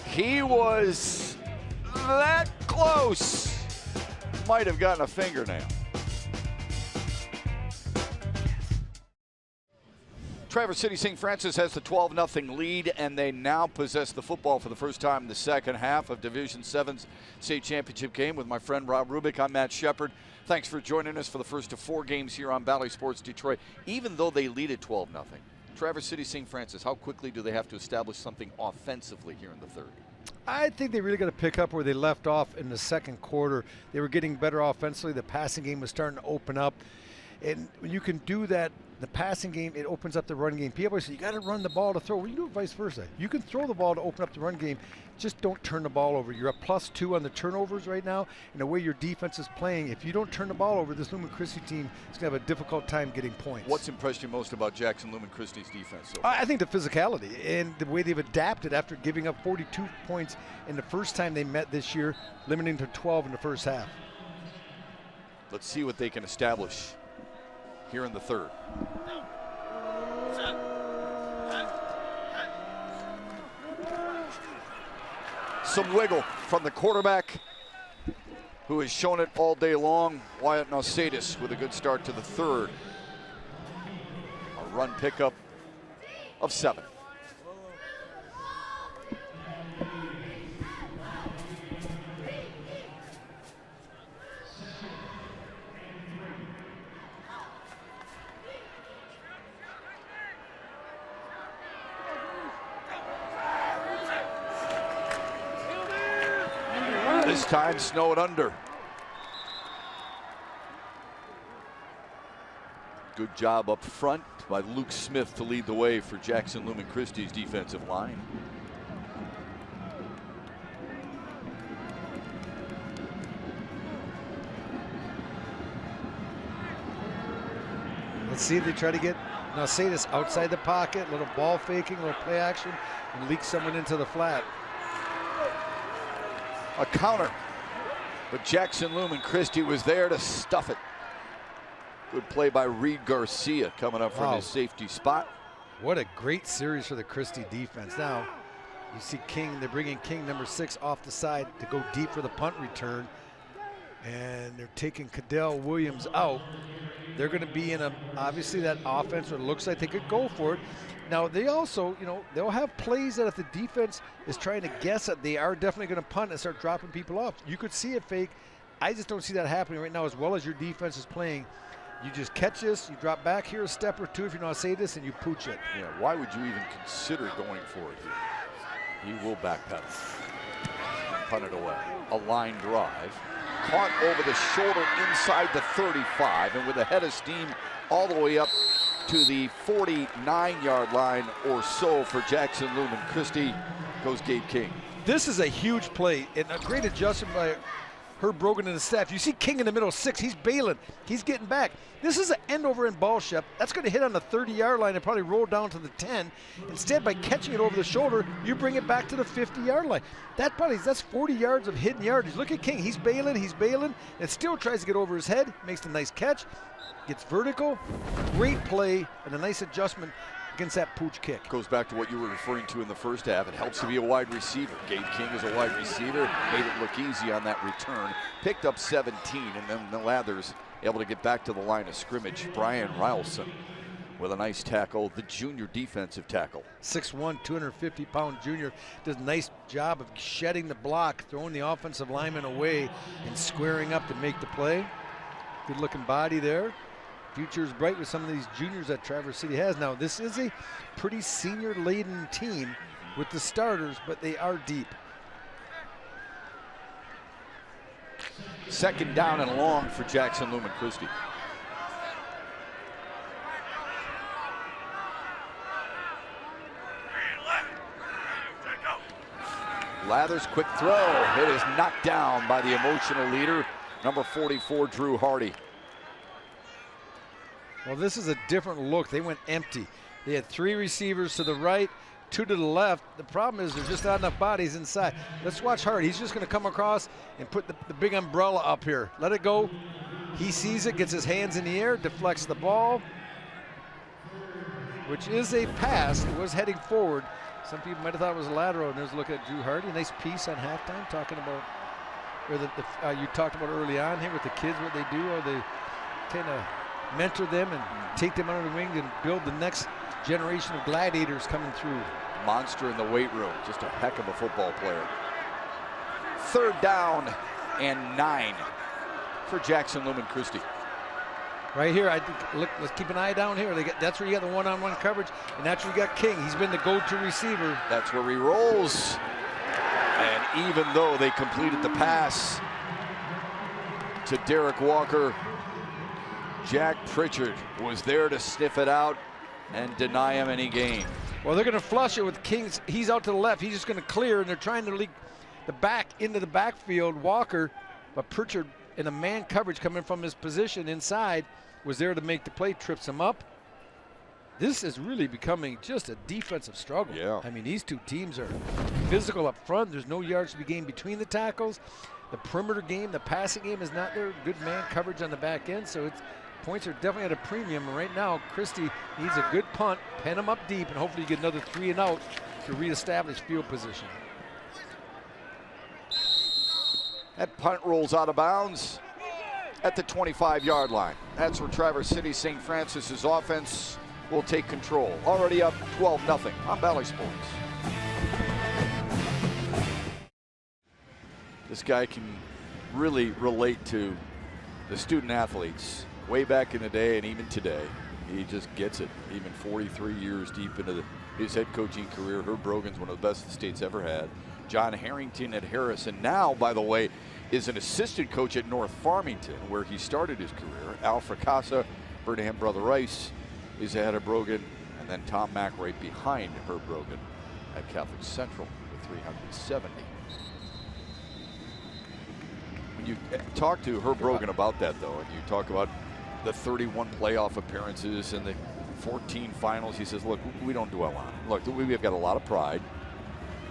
He was that close. Might have gotten a fingernail. Traverse City St. Francis has the 12-0 lead, and they now possess the football for the first time in the second half of Division 7's state championship game. With my friend Rob Rubik, I'm Matt Shepard. Thanks for joining us for the first of 4 games here on Valley Sports Detroit. Even though they lead at 12-0, Traverse City St. Francis, how quickly do they have to establish something offensively here in the third? I think they really got to pick up where they left off in the second quarter. They were getting better offensively. The passing game was starting to open up. And when you can do that, the passing game, it opens up the run game. People say, you got to run the ball to throw. Well, you do it vice versa. You can throw the ball to open up the run game. Just don't turn the ball over. You're at +2 on the turnovers right now. And the way your defense is playing, if you don't turn the ball over, this Lumen Christi team is going to have a difficult time getting points. What's impressed you most about Jackson Lumen Christi's defense so far? I think the physicality and the way they've adapted after giving up 42 points in the first time they met this year, limiting to 12 in the first half. Let's see what they can establish here in the third. some wiggle from the quarterback, who has shown it all day long. Wyatt Nausadis with a good start to the third. A run pickup of 7. This time snowed under. Good job up front by Luke Smith to lead the way for Jackson Lumen Christi's defensive line. Let's see if they try to get Nausadis outside the pocket, a little ball faking, a little play action, and leak someone into the flat. A counter, but Jackson Lumen Christi was there to stuff it. Good play by Reed Garcia coming up from his safety spot. What a great series for the Christi defense. Now, you see King, they're bringing King, number 6, off the side to go deep for the punt return. And they're taking Cadell Williams out. They're going to be in obviously that offense where it looks like they could go for it. Now, they also, they'll have plays that if the defense is trying to guess it, they are definitely going to punt and start dropping people off. You could see it fake. I just don't see that happening right now as well as your defense is playing. You just catch this, you drop back here a step or two if you know how to say this, and you pooch it. Yeah, why would you even consider going for it here? He will backpedal. Punt it away. A line drive. Caught over the shoulder inside the 35, and with a head of steam all the way up to the 49-yard line or so for Jackson Lumen Christi goes Gabe King. This is a huge play and a great adjustment by Herb Brogan and the staff. You see King in the middle, 6. He's bailing. He's getting back. This is an end over end ball, Shep. That's going to hit on the 30-yard line and probably roll down to the 10. Instead, by catching it over the shoulder, you bring it back to the 50-yard line. That's 40 yards of hidden yardage. Look at King. He's bailing, and still tries to get over his head. Makes a nice catch. Gets vertical. Great play and a nice adjustment against that pooch kick. Goes back to what you were referring to in the first half. It helps to be a wide receiver. Gabe King is a wide receiver. Made it look easy on that return. Picked up 17, and then the Lathers able to get back to the line of scrimmage. Brian Rylson with a nice tackle, the junior defensive tackle. 6'1", 250-pound junior. Does a nice job of shedding the block, throwing the offensive lineman away, and squaring up to make the play. Good-looking body there. Future is bright with some of these juniors that Traverse City has. Now, this is a pretty senior-laden team with the starters, but they are deep. Second down and long for Jackson Lumen Christi. Lathers, quick throw. It is knocked down by the emotional leader, number 44, Drew Hardy. Well, this is a different look. They went empty. They had 3 receivers to the right, 2 to the left. The problem is there's just not enough bodies inside. Let's watch Hardy. He's just going to come across and put the big umbrella up here. Let it go. He sees it, gets his hands in the air, deflects the ball, which is a pass. It was heading forward. Some people might have thought it was a lateral, and there's a look at Drew Hardy. Nice piece on halftime talking about, or you talked about early on here with the kids, what they do, or they kind of mentor them and take them under the wing and build the next generation of gladiators coming through. Monster in the weight room, just a heck of a football player. Third down and 9 for Jackson Lumen Christi. Right here, I think, look, let's keep an eye down here. That's where you got the one-on-one coverage, and that's where you got King. He's been the go-to receiver. That's where he rolls. And even though they completed the pass to Derrick Walker, Jack Pritchard was there to sniff it out and deny him any gain. Well, they're going to flush it with Kings. He's out to the left. He's just going to clear, and they're trying to leak the back into the backfield. Walker, but Pritchard in a man coverage coming from his position inside was there to make the play, trips him up. This is really becoming just a defensive struggle. Yeah. I mean, these two teams are physical up front. There's no yards to be gained between the tackles. The perimeter game, the passing game is not there. Good man coverage on the back end, so points are definitely at a premium. And right now, Christi needs a good punt, pen them up deep, and hopefully you get another 3 and out to reestablish field position. That punt rolls out of bounds at the 25-yard line. That's where Traverse City St. Francis's offense will take control. Already up 12-0 on Valley Sports. This guy can really relate to the student athletes way back in the day and even today. He just gets it, even 43 years deep into his head coaching career. Herb Brogan's one of the best the state's ever had. John Harrington at Harrison now, by the way, is an assistant coach at North Farmington, where he started his career. Al Fracassa, Burnham Brother Rice is ahead of Brogan, and then Tom Mack right behind Herb Brogan at Catholic Central with 370. When you talk to Herb Brogan about that, though, and you talk about the 31 playoff appearances and the 14 finals, he says, look, we don't dwell on it. Look, we've got a lot of pride,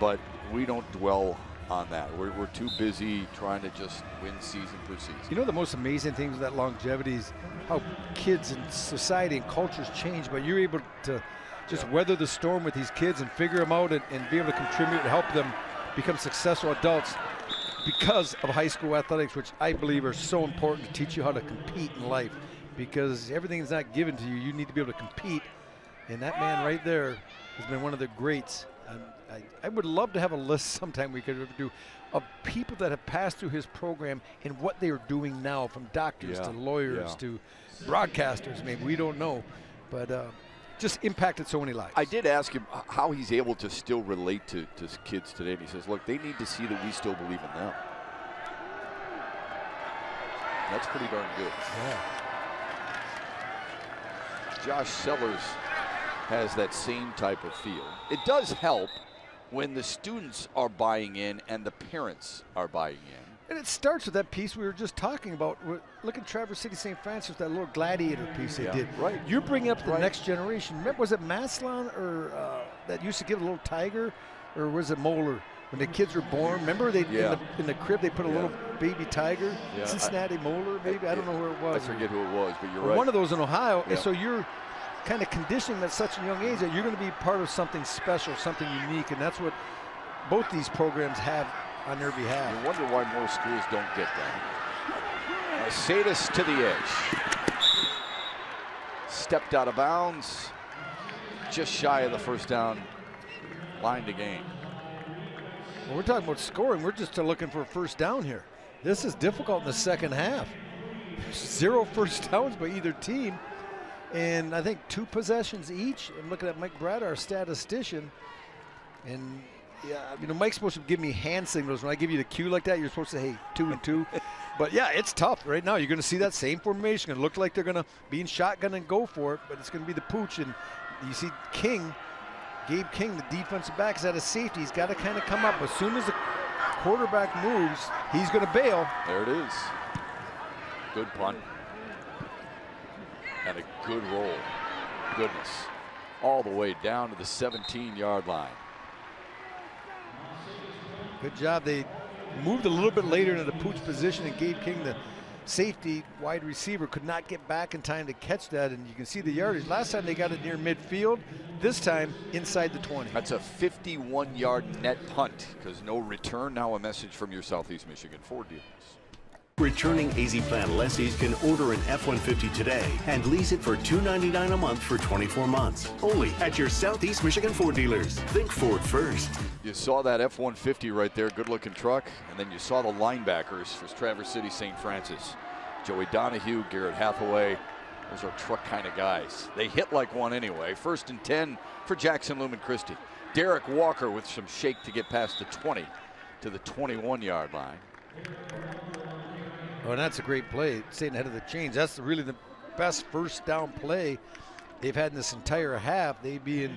but we don't dwell on that. We're too busy trying to just win season per season. You know, the most amazing thing with that longevity is how kids and society and cultures change, but you're able to just weather the storm with these kids and figure them out and be able to contribute and help them become successful adults because of high school athletics, which I believe are so important to teach you how to compete in life, because everything is not given to you. You need to be able to compete, and that man right there has been one of the greats. I would love to have a list sometime we could ever do of people that have passed through his program and what they are doing now, from doctors to lawyers to broadcasters. Maybe we don't know, but just impacted so many lives. I did ask him how he's able to still relate to kids today, and he says, look, they need to see that we still believe in them. That's pretty darn good. Yeah. Josh Sellers has that same type of feel. It does help when the students are buying in and the parents are buying in. And it starts with that piece we were just talking about. Look at Traverse City St. Francis, that little gladiator piece they did. Right. You're bringing up the next generation. Remember, was it Maslon or that used to give a little tiger, or was it Moeller? When the kids were born, remember they in the crib they put a little baby tiger? Cincinnati Moeller, maybe? I don't know where it was. I forget who it was, but you're right. One of those in Ohio. And so you're kind of conditioning at such a young age that you're going to be part of something special, something unique, and that's what both these programs have on their behalf. You wonder why more schools don't get that. Sadis to the edge. Stepped out of bounds. Just shy of the first down line to gain. Well, we're talking about scoring. We're just looking for a first down here. This is difficult in the second half. 0 first downs by either team. And I think 2 possessions each. I'm looking at Mike Brad, our statistician. And yeah, you know, Mike's supposed to give me hand signals. When I give you the cue like that, you're supposed to say, hey, 2 and 2. But yeah, it's tough right now. You're going to see that same formation. It look like they're going to be in shotgun and go for it, but it's going to be the pooch. And you see Gabe King, the defensive back, is at a safety. He's got to kind of come up. As soon as the quarterback moves, he's going to bail. There it is. Good punt. And a good roll. Goodness. All the way down to the 17-yard line. Good job. They moved a little bit later into the pooch position, and Gabe King, the safety wide receiver, could not get back in time to catch that, and you can see the yardage. Last time they got it near midfield, this time inside the 20. That's a 51-yard net punt because no return. Now a message from your Southeast Michigan Ford dealers. Returning AZ Plan lessees can order an F-150 today and lease it for $299 a month for 24 months. Only at your Southeast Michigan Ford dealers. Think Ford first. You saw that F-150 right there, good-looking truck, and then you saw the linebackers for Traverse City St. Francis. Joey Donahue, Garrett Hathaway, those are truck kind of guys. They hit like one anyway. 1st and 10 for Jackson Lumen Christi. Derrick Walker with some shake to get past the 20 to the 21-yard line. Oh, and that's a great play, staying ahead of the chains. That's really the best first down play they've had in this entire half. They being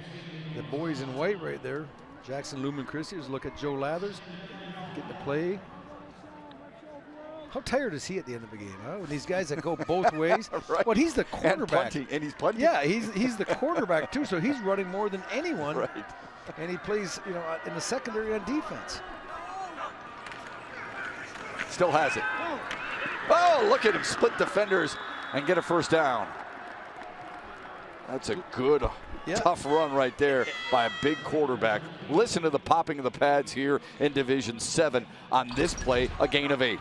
the boys in white right there. Jackson Lumen Christi. Let's look at Joe Lathers getting the play. How tired is he at the end of the game, huh? When these guys that go both ways. Right. Well, he's the quarterback. And he's punting. Yeah, he's the quarterback too, so he's running more than anyone. Right. And he plays, you know, in the secondary on defense. Still has it. Oh, look at him split defenders and get a first down. That's a good, tough run right there by a big quarterback. Listen to the popping of the pads here in Division 7 on this play, a gain of 8.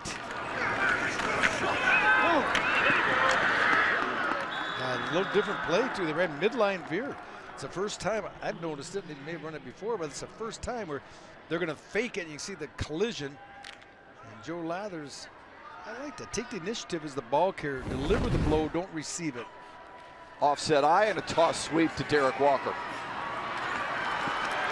A little different play, too. They ran midline veer. It's the first time I've noticed it. They may have run it before, but it's the first time where they're going to fake it. And you can see the collision. And Joe Lathers, I like that. Take the initiative as the ball carrier. Deliver the blow, don't receive it. Offset eye and a toss sweep to Derrick Walker.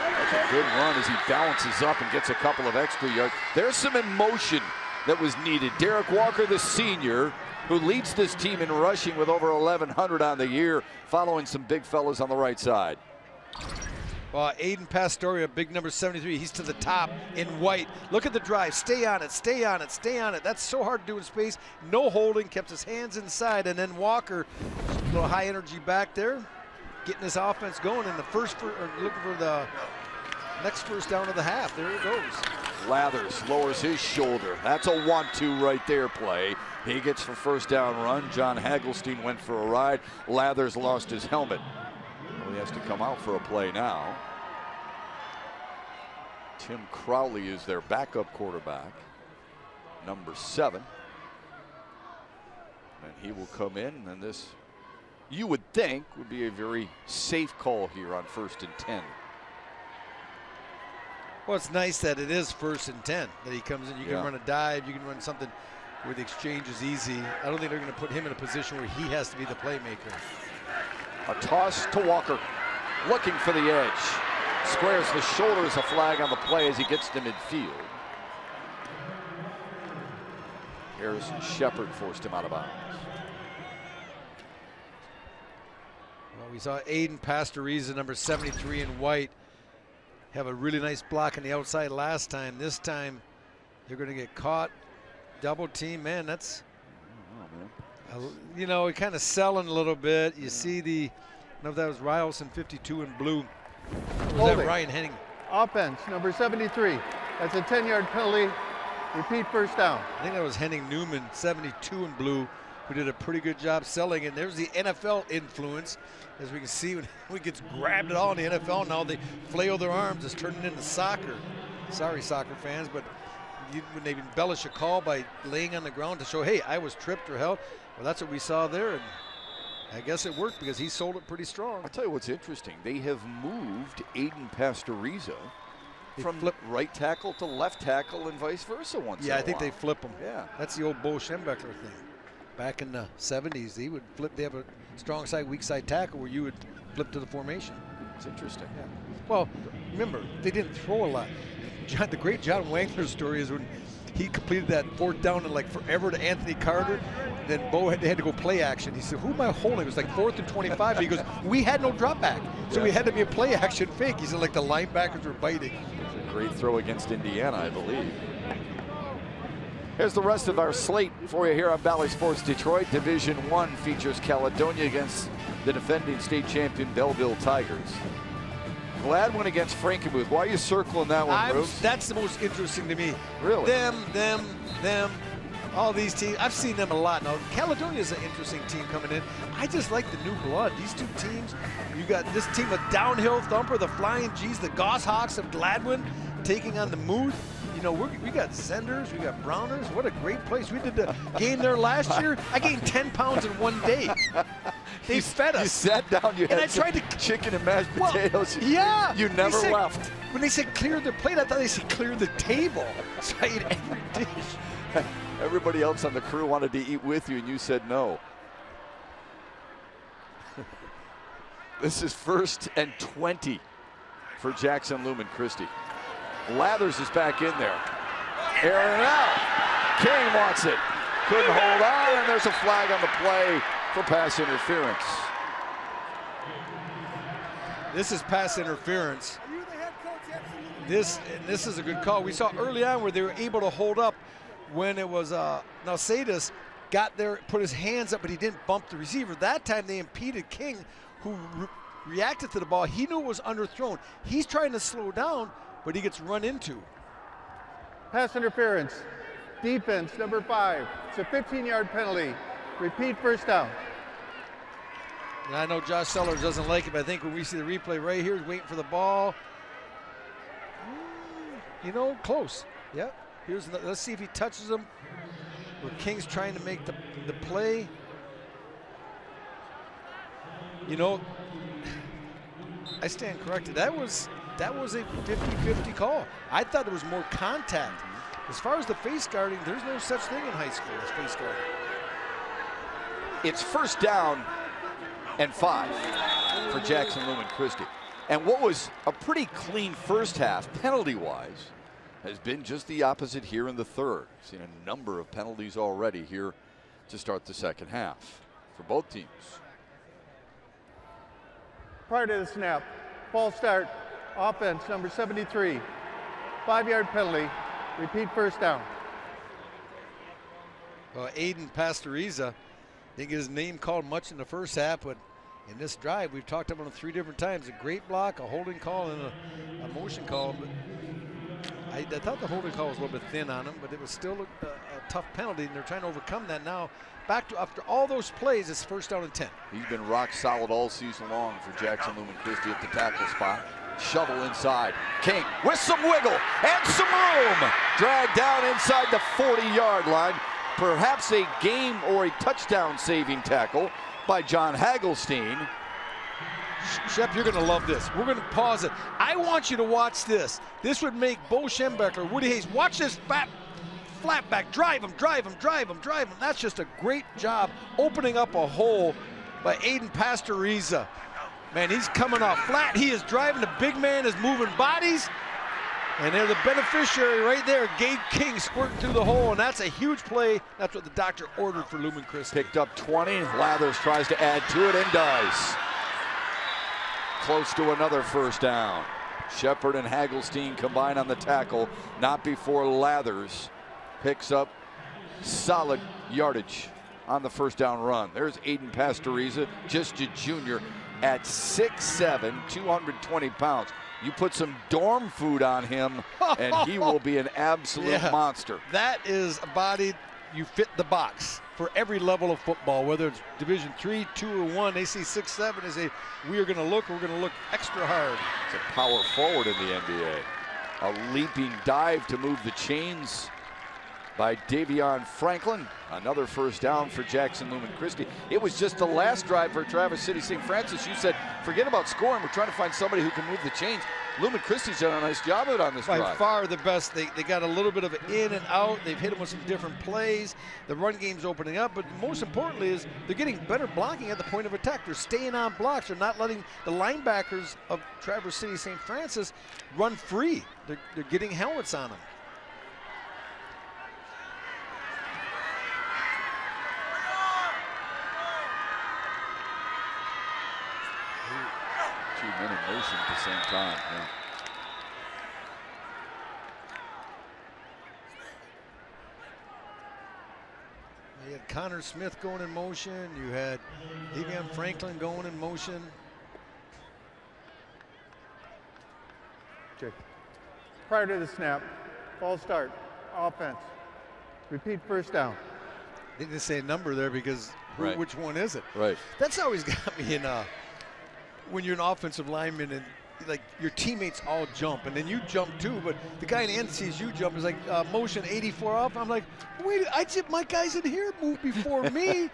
That's a good run as he balances up and gets a couple of extra yards. There's some emotion that was needed. Derrick Walker, the senior, who leads this team in rushing with over 1,100 on the year, following some big fellas on the right side. Well, Aiden Pastoriza, big number 73, he's to the top in white. Look at the drive, stay on it, stay on it, stay on it. That's so hard to do in space. No holding, kept his hands inside, and then Walker, a little high energy back there, getting his offense going in the looking for the next first down of the half. There it goes. Lathers lowers his shoulder. That's a 1-2 right there play. He gets for first down run. John Hagelstein went for a ride. Lathers lost his helmet. Well, he has to come out for a play now. Tim Crowley is their backup quarterback, number 7. And he will come in, and this, you would think, would be a very safe call here on 1st and 10. Well, it's nice that it is 1st and 10, that he comes in. You can run a dive, you can run something where the exchange is easy. I don't think they're going to put him in a position where he has to be the playmaker. A toss to Walker, looking for the edge. Squares the shoulder as a flag on the play as he gets to midfield. Harrison Shepard forced him out of bounds. Well, we saw Aiden Pastoriza, number 73 in white, have a really nice block on the outside last time. This time, they're going to get caught. Double team, man, that's, you know, kind of selling a little bit. You see the, I don't know if that was Ryelson, 52 in blue. Or was that Ryan Henning? Offense, number 73. That's a 10-yard penalty. Repeat first down. I think that was Henning Newman, 72 in blue, who did a pretty good job selling. And there's the NFL influence. As we can see, when he gets grabbed at all in the NFL, now they flail their arms. It's turning into soccer. Sorry, soccer fans, but when they embellish a call by laying on the ground to show, hey, I was tripped or held. Well, that's what we saw there, and I guess it worked because he sold it pretty strong. I'll tell you what's interesting. They have moved Aiden Pastoriza from right tackle to left tackle and vice versa once in a I think while. they flip him. Yeah. That's the old Bo Schembechler thing. Back in the 70s, he would flip. They have a strong side, weak side tackle where you would flip to the formation. It's interesting. Yeah. Well, remember, they didn't throw a lot. The great John Wangler story is when he completed that 4th down in like forever to Anthony Carter. Then Bo they had to go play action. He said, "Who am I holding?" It was like 4th and 25. But he goes, "We had no drop back, so we had to be a play action fake." He said, like the linebackers were biting. It's a great throw against Indiana, I believe. Here's the rest of our slate for you here on Valley Sports Detroit. Division 1 features Caledonia against the defending state champion Belleville Tigers. Gladwin against Frankenmuth. Why are you circling that one, Bruce? That's the most interesting to me. Really? Them, all these teams. I've seen them a lot. Now, Caledonia is an interesting team coming in. I just like the new blood. These two teams, you got this team of Downhill Thumper, the Flying G's, the Goshawks of Gladwin taking on the Muth. You know, we got Senders, we got Browners. What a great place. We did the game there last year. I gained 10 pounds in one day. They fed us. You sat down, you had chicken and mashed potatoes. Yeah. You never left. When they said clear the plate, I thought they said clear the table. So I ate every dish. Everybody else on the crew wanted to eat with you, and you said no. This is 1st and 20 for Jackson Lumen Christi. Lathers is back in there. Airing out. King wants it. Couldn't hold on, and there's a flag on the play for pass interference. This is pass interference. This is a good call. We saw early on where they were able to hold up when it was Nalcedas got there, put his hands up, but he didn't bump the receiver. That time they impeded King, who reacted to the ball. He knew it was underthrown. He's trying to slow down, but he gets run into. Pass interference. Defense, number 5. It's a 15-yard penalty. Repeat first down. And I know Josh Sellers doesn't like it, but I think when we see the replay right here, he's waiting for the ball. You know, close. Yep. Let's see if he touches him. Where King's trying to make the play. You know, I stand corrected. That was a 50-50 call. I thought there was more contact. As far as the face guarding, there's no such thing in high school as face guarding. It's first down and 5 for Jackson Lumen Christi. And what was a pretty clean first half, penalty-wise, has been just the opposite here in the third. Seen a number of penalties already here to start the second half for both teams. Prior to the snap, false start, offense, number 73. 5-yard penalty, repeat first down. Well, Aiden Pastoriza didn't get his name called much in the first half, but in this drive, we've talked about him 3 different times. A great block, a holding call, and a motion call. But I thought the holding call was a little bit thin on him, but it was still a tough penalty, and they're trying to overcome that now. Back to, after all those plays, it's first down and 10. He's been rock solid all season long for Jackson Lumen Christi at the tackle spot. Shovel inside. King with some wiggle and some room. Dragged down inside the 40-yard line. Perhaps a game or a touchdown saving tackle by John Hagelstein. Shep, you're going to love this. We're going to pause it. I want you to watch this. This would make Bo Schembecker, Woody Hayes, watch this flat back. Drive him, drive him, drive him, drive him. That's just a great job opening up a hole by Aiden Pastoriza. Man, he's coming off flat. He is driving. The big man is moving bodies. And they're the beneficiary right there. Gabe King squirting through the hole, and that's a huge play. That's what the doctor ordered for Lumen Christi. Picked up 20. Lathers tries to add to it and does. Close to another first down. Shepard and Hagelstein combine on the tackle, not before Lathers picks up solid yardage on the first down run. There's Aiden Pastoriza, just a junior at 6'7", 220 pounds. You put some dorm food on him, and he will be an absolute monster. That is a body, you fit the box for every level of football, whether it's Division 3, 2, or 1. They see 6'7", they say, we're going to look extra hard. It's a power forward in the NBA. A leaping dive to move the chains by Davion Franklin. Another first down for Jackson Lumen Christi. It was just the last drive for Traverse City St. Francis. You said, forget about scoring. We're trying to find somebody who can move the chains. Lumen Christi's done a nice job of it on this drive. By far the best. They got a little bit of an in and out. They've hit them with some different plays. The run game's opening up, but most importantly is they're getting better blocking at the point of attack. They're staying on blocks. They're not letting the linebackers of Traverse City St. Francis run free. They're getting helmets on them. Two men in motion at the same time. Yeah. You had Connor Smith going in motion. You had Davion Franklin going in motion. Check. Prior to the snap, false start, offense. Repeat first down. They didn't say a number there because which one is it? Right. That's always got me in when you're an offensive lineman and like your teammates all jump and then you jump too, but the guy in the end sees you jump is like motion 84 off. I'm like, wait, my guys in here moved before me.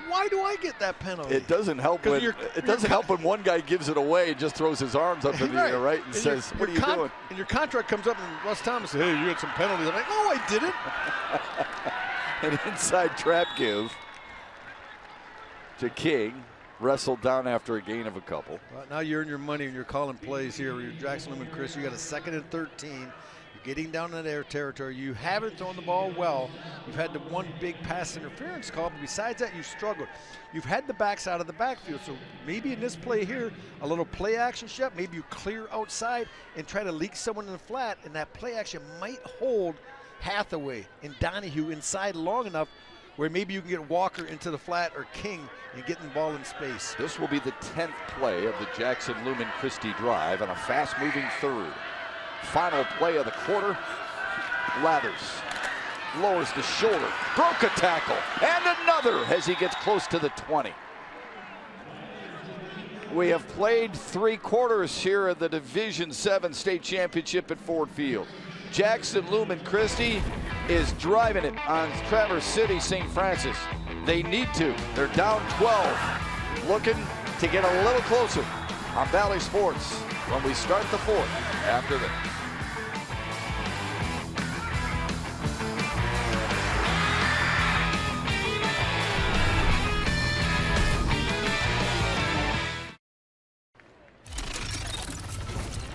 Why do I get that penalty? It doesn't help when when one guy gives it away and just throws his arms up in the air, right, and says, "What are you doing?" And your contract comes up and Russ Thomas says, "Hey, you had some penalties." I'm like, "No, I didn't." An inside trap give to King. Wrestled down after a gain of a couple. Well, now you earn your money and you're calling plays here. You're Jackson Lumen Christi. You got a 2nd and 13. You're getting down in that air territory. You haven't thrown the ball well. You've had the one big pass interference call, but besides that, you struggled. You've had the backs out of the backfield, so maybe in this play here, a little play action step, maybe you clear outside and try to leak someone in the flat, and that play action might hold Hathaway and Donahue inside long enough where maybe you can get Walker into the flat or King and get the ball in space. This will be the 10th play of the Jackson Lumen Christi drive on a fast-moving third. Final play of the quarter. Lathers lowers the shoulder, broke a tackle, and another as he gets close to the 20. We have played 3 quarters here at the Division 7 state championship at Ford Field. Jackson Lumen Christi is driving it on Traverse City St. Francis. They need to. They're down 12. Looking to get a little closer on Valley Sports when we start the 4th after this.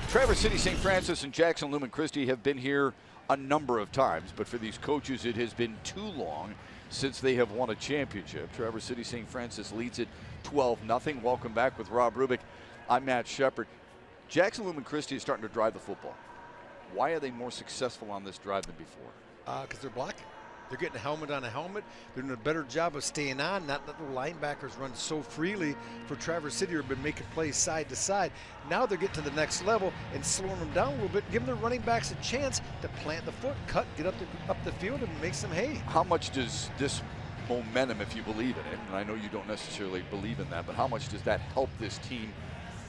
Traverse City St. Francis and Jackson Lumen Christi have been here a number of times, but for these coaches it has been too long since they have won a championship. Traverse City St. Francis leads it 12-0. Welcome back with Rob Rubick. I'm Matt Shepard. Jackson Lumen Christi is starting to drive the football. Why are they more successful on this drive than before? Because they're blocking. They're getting a helmet on a helmet. They're doing a better job of staying on, not letting the linebackers run so freely for Traverse City, or have been making plays side to side. Now they're getting to the next level and slowing them down a little bit, giving their running backs a chance to plant the foot, cut, get up the field, and make some hay. How much does this momentum, if you believe in it, and I know you don't necessarily believe in that, but how much does that help this team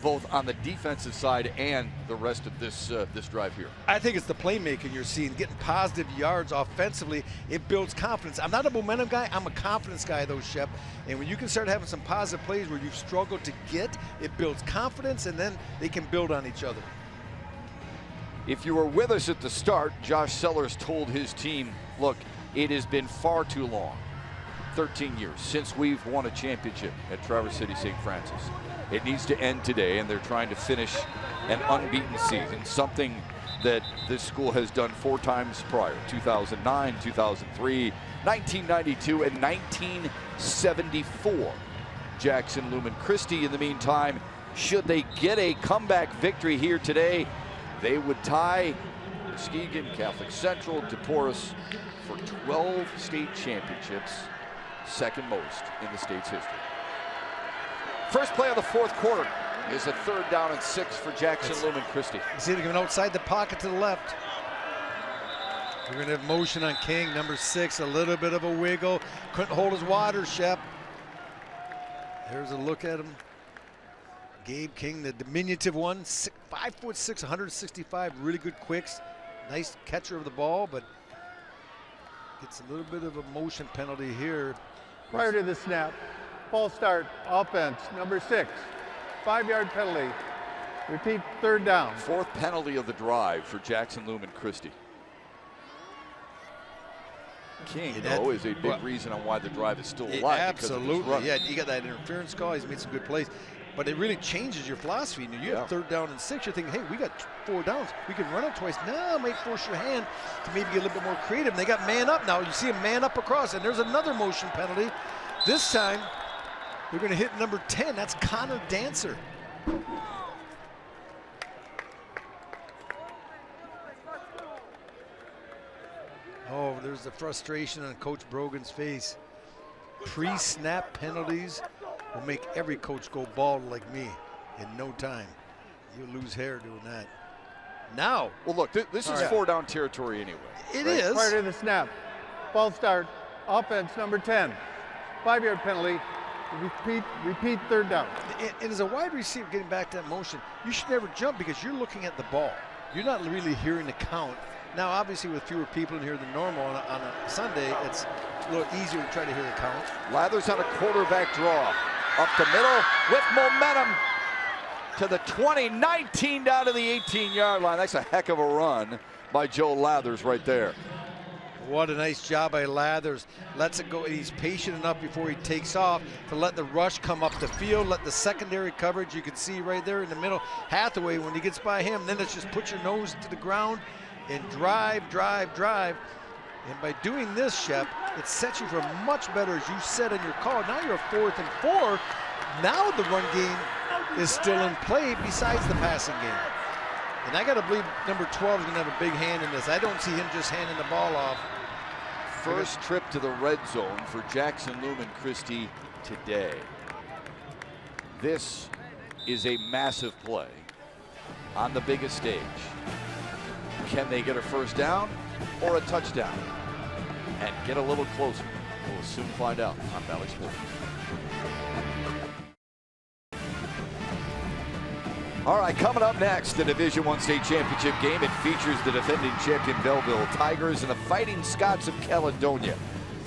both on the defensive side and the rest of this drive here? I think it's the playmaking you're seeing, getting positive yards offensively. It builds confidence. I'm not a momentum guy. I'm a confidence guy, though, Shep. And when you can start having some positive plays where you've struggled to get, it builds confidence, and then they can build on each other. If you were with us at the start, Josh Sellers told his team, look, it has been far too long, 13 years, since we've won a championship at Traverse City St. Francis. It needs to end today, and they're trying to finish an unbeaten season, something that this school has done 4 times prior: 2009, 2003, 1992, and 1974. Jackson Lumen Christi, in the meantime, should they get a comeback victory here today, they would tie Muskegon, Catholic Central, DePorus for 12 state championships, second most in the state's history. First play of the 4th quarter is a 3rd down and 6 for Jackson Lumen Christi. You see they're going outside the pocket to the left. We're going to have motion on King, number 6, a little bit of a wiggle. Couldn't hold his water, Shep. There's a look at him. Gabe King, the diminutive one, 5'6", 165, really good quicks. Nice catcher of the ball, but gets a little bit of a motion penalty here. Prior to the snap, false start, offense, number 6, 5-yard penalty. Repeat, 3rd down. 4th penalty of the drive for Jackson Lumen Christi. King, though, is a big reason on why the drive is still alive. Absolutely, yeah, you got that interference call. He's made some good plays. But it really changes your philosophy. You have 3rd down and 6. You're thinking, hey, we got 4 downs. We can run it twice. No, it might force your hand to maybe get a little bit more creative. And they got man up now. You see him man up across, and there's another motion penalty. This time, they're going to hit number 10. That's Connor Dancer. Oh, there's the frustration on Coach Brogan's face. Pre-snap penalties will make every coach go bald like me in no time. You'll lose hair doing that. Now. Well, look, this is 4-down territory anyway. It is. Prior to the snap, false start, offense, number 10, 5-yard penalty. Repeat, 3rd down. And as a wide receiver getting back to that motion, you should never jump because you're looking at the ball. You're not really hearing the count. Now, obviously, with fewer people in here than normal on a Sunday, it's a little easier to try to hear the count. Lathers on a quarterback draw. Up the middle with momentum to the 20, 19 down to the 18-yard line. That's a heck of a run by Joe Lathers right there. What a nice job by Lathers. Lets it go. He's patient enough before he takes off to let the rush come up the field, let the secondary coverage, you can see right there in the middle, Hathaway, when he gets by him, then it's just put your nose to the ground and drive. And by doing this, Shep, it sets you for much better, as you said in your call. Now you're a 4th and 4. Now the run game is still in play besides the passing game. And I got to believe number 12 is going to have a big hand in this. I don't see him just handing the ball off. First trip to the red zone for Jackson Lumen Christi today. This is a massive play on the biggest stage. Can they get a 1st down or a touchdown and get a little closer? We'll soon find out on Valley Sports. All right, coming up next, the Division I state championship game. It features the defending champion Belleville Tigers and the Fighting Scots of Caledonia.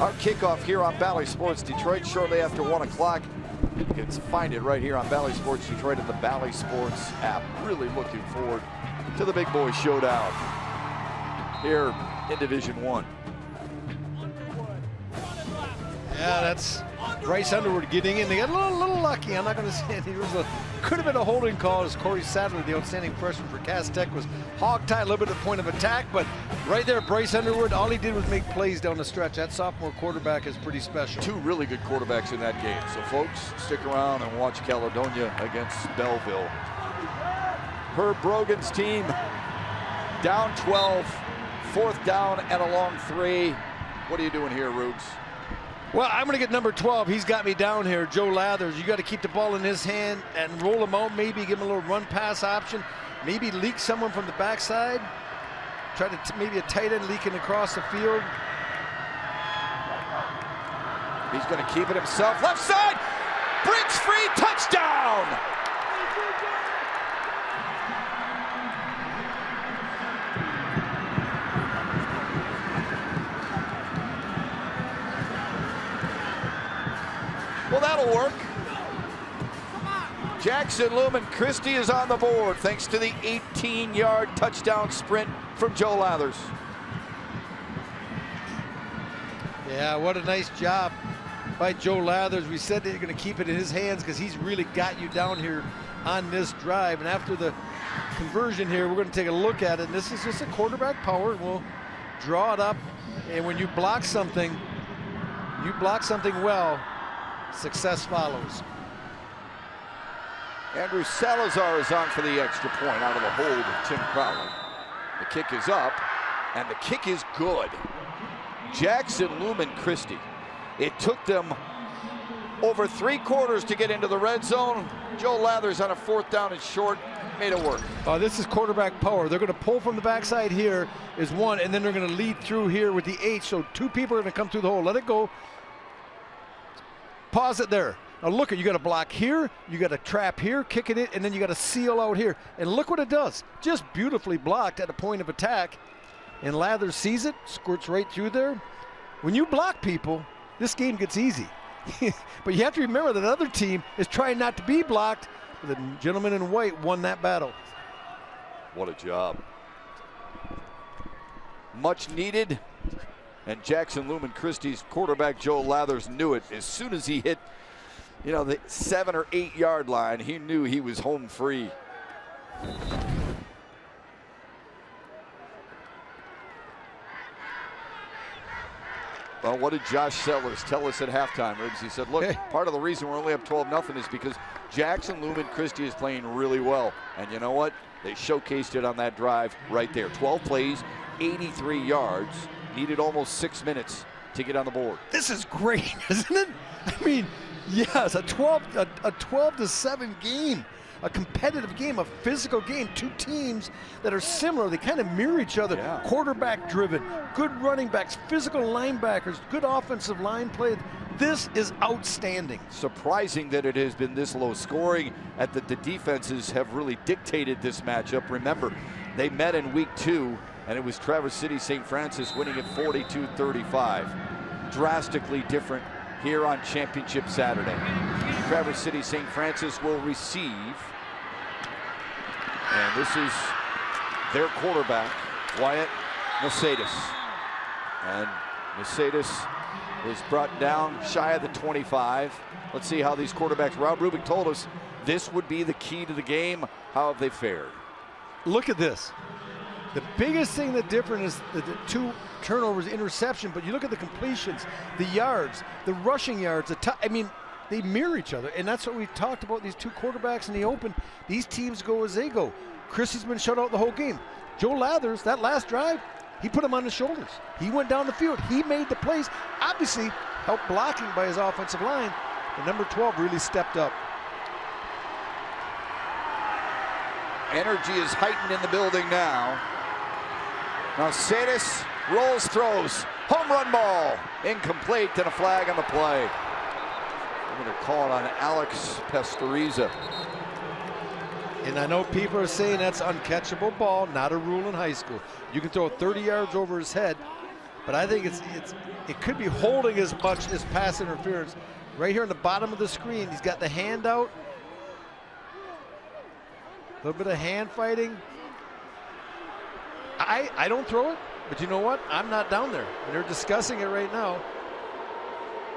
Our kickoff here on Bally Sports Detroit shortly after 1 o'clock. You can find it right here on Bally Sports Detroit and the Bally Sports app. Really looking forward to the big boy showdown here in Division I. Yeah, that's Bryce Underwood getting in. They got a little lucky. I'm not going to say it. Could have been a holding call as Corey Sadler, the outstanding freshman for Cass Tech, was hog-tied a little bit at the point of attack. But right there, Bryce Underwood, all he did was make plays down the stretch. That sophomore quarterback is pretty special. Two really good quarterbacks in that game. So, folks, stick around and watch Caledonia against Belleville. Herb Brogan's team down 12, 4th down and a long 3. What are you doing here, Rubes? Well, I'm going to get number 12. He's got me down here, Joe Lathers. You got to keep the ball in his hand and roll him out, maybe give him a little run pass option, maybe leak someone from the backside. Try to maybe a tight end leaking across the field. He's going to keep it himself. Left side, breaks free, touchdown! Well, that'll work. Jackson Lumen Christi is on the board thanks to the 18-yard touchdown sprint from Joe Lathers. Yeah, what a nice job by Joe Lathers. We said they're going to keep it in his hands because he's really got you down here on this drive. And after the conversion here, we're going to take a look at it. And this is just a quarterback power. We'll draw it up. And when you block something well, success follows. Andrew Salazar is on for the extra point out of the hold of Tim Crowley. The kick is up, and the kick is good. Jackson Lumen Christi. It took them over 3 quarters to get into the red zone. Joe Lathers on a 4th down and short made it work. This is quarterback power. They're going to pull from the backside here is one, and then they're going to lead through here with the H. So 2 people are going to come through the hole. Let it go. Pause it there. Now look at, you got to block here, you got to trap here, kick it in, and then you got to seal out here. And look what it does. Just beautifully blocked at a point of attack. And Lathers sees it, squirts right through there. When you block people, this game gets easy. But you have to remember that other team is trying not to be blocked. The gentleman in white won that battle. What a job. Much needed. And Jackson Lumen Christi's quarterback, Joe Lathers, knew it. As soon as he hit, the 7 or 8 yard line, he knew he was home free. Well, what did Josh Sellers tell us at halftime, Riggs? He said, look, part of the reason we're only up 12-0 is because Jackson Lumen Christi is playing really well. And you know what? They showcased it on that drive right there. 12 plays, 83 yards. Needed almost 6 minutes to get on the board. This is great, isn't it? I mean, yes, a 12-7 game, a competitive game, a physical game. 2 teams that are similar. They kind of mirror each other. Yeah. Quarterback driven, good running backs, physical linebackers, good offensive line play. This is outstanding. Surprising that it has been this low scoring, at that the defenses have really dictated this matchup. Remember, they met in week 2. And it was Traverse City St. Francis winning it 42-35. Drastically different here on Championship Saturday. Traverse City St. Francis will receive. And this is their quarterback, Wyatt Mercedes. And Mercedes was brought down shy of the 25. Let's see how these quarterbacks, Rob Rubik told us this would be the key to the game. How have they fared? Look at this. The biggest thing that's different is the 2 turnovers, interception, but you look at the completions, the yards, the rushing yards, I mean, they mirror each other, and that's what we talked about, these 2 quarterbacks in the open. These teams go as they go. Christi's been shut out the whole game. Joe Lathers, that last drive, he put him on his shoulders. He went down the field. He made the plays, obviously helped blocking by his offensive line. The number 12 really stepped up. Energy is heightened in the building now. Now Sadis rolls, throws, home run ball, incomplete, and a flag on the play. I'm going to call it on Alex Pastoriza. And I know people are saying that's uncatchable ball, not a rule in high school. You can throw it 30 yards over his head, but I think it could be holding as much as pass interference. Right here on the bottom of the screen, he's got the hand out. A little bit of hand fighting. I don't throw it, but you know what? I'm not down there. And they're discussing it right now.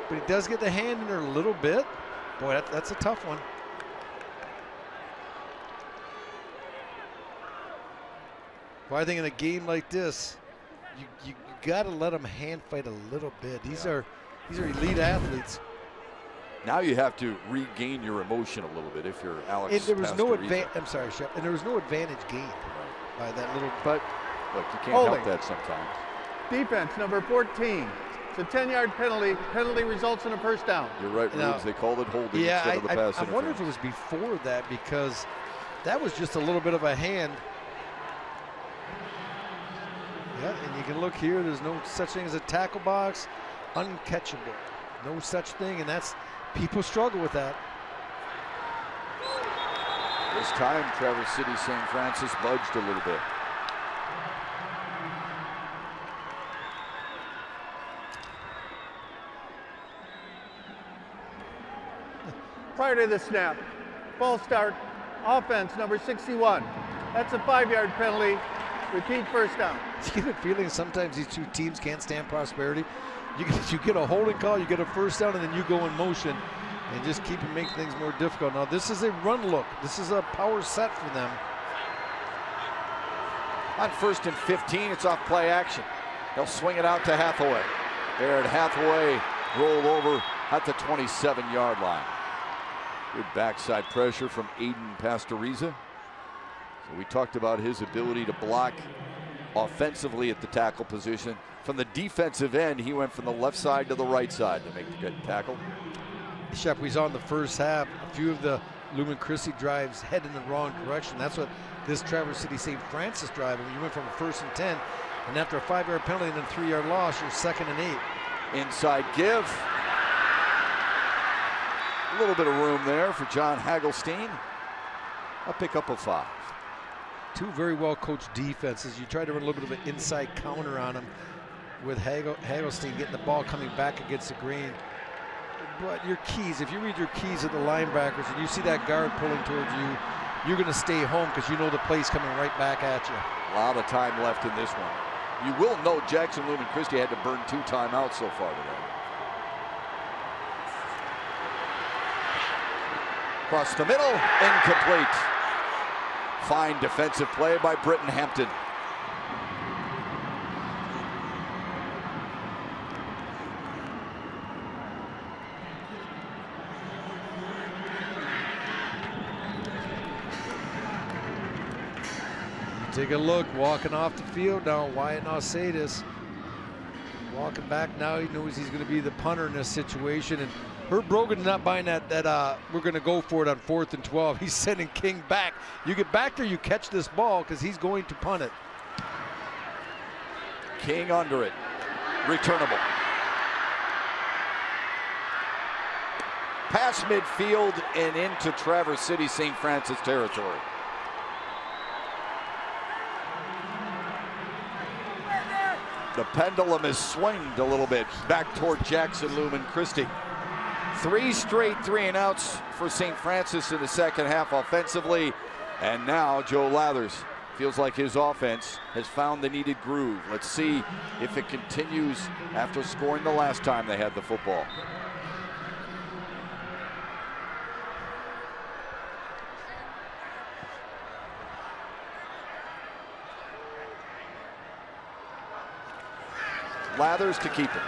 But he does get the hand in there a little bit. Boy, that's a tough one. Well, I think in a game like this, you got to let them hand fight a little bit. These are elite athletes. Now you have to regain your emotion a little bit if you're Alex. And there was no Pastoriza. advantage. I'm sorry, Shep. And there was no advantage gained by that little. But look, you can't Holding. help that sometimes. Defense number 14. It's a 10-yard penalty. Penalty results in a first down. You're right, Rubes. They called it holding instead of the pass I wonder if it was before that, because that was just a little bit of a hand. Yeah, and you can look here. There's no such thing as a tackle box. Uncatchable. No such thing, and that's people struggle with that. This time, Traverse City St. Francis budged a little bit. Prior to the snap, false start, offense number 61. That's a 5-yard penalty. Repeat first down. You get a feeling sometimes these two teams can't stand prosperity. You get a holding call, you get a first down, and then you go in motion and just keep and make things more difficult. Now this is a run look. This is a power set for them. On 1st and 15, it's off play action. They'll swing it out to Hathaway. There at Hathaway, rolled over at the 27-yard line. Good backside pressure from Aiden Pastoriza. So we talked about his ability to block offensively at the tackle position. From the defensive end, he went from the left side to the right side to make the good tackle. Shep, we saw in the first half a few of the Lumen Christi drives head in the wrong direction. That's what this Traverse City St. Francis drive. I mean, you went from a 1st and 10, and after a 5-yard penalty and then a 3-yard loss, you're 2nd and 8. Inside give. A little bit of room there for John Hagelstein. A pickup of 5. Two very well coached defenses. You try to run a little bit of an inside counter on them with Hagelstein getting the ball coming back against the green. But your keys, if you read your keys of the linebackers and you see that guard pulling towards you, you're going to stay home because you know the play's coming right back at you. A lot of time left in this one. You will note Jackson Lumen Christi had to burn 2 timeouts so far today. Across the middle, incomplete. Fine defensive play by Britton Hampton. Take a look, walking off the field now, Wyatt Nausatis. Walking back now, he knows he's going to be the punter in this situation. And Herb Brogan's not buying that we're going to go for it on 4th and 12. He's sending King back. You get back there, you catch this ball because he's going to punt it. King under it. Returnable. Past midfield and into Traverse City St. Francis territory. The pendulum is swinged a little bit back toward Jackson Lumen Christi. 3 straight 3-and-outs for St. Francis in the second half offensively. And now Joe Lathers feels like his offense has found the needed groove. Let's see if it continues after scoring the last time they had the football. Lathers to keep it.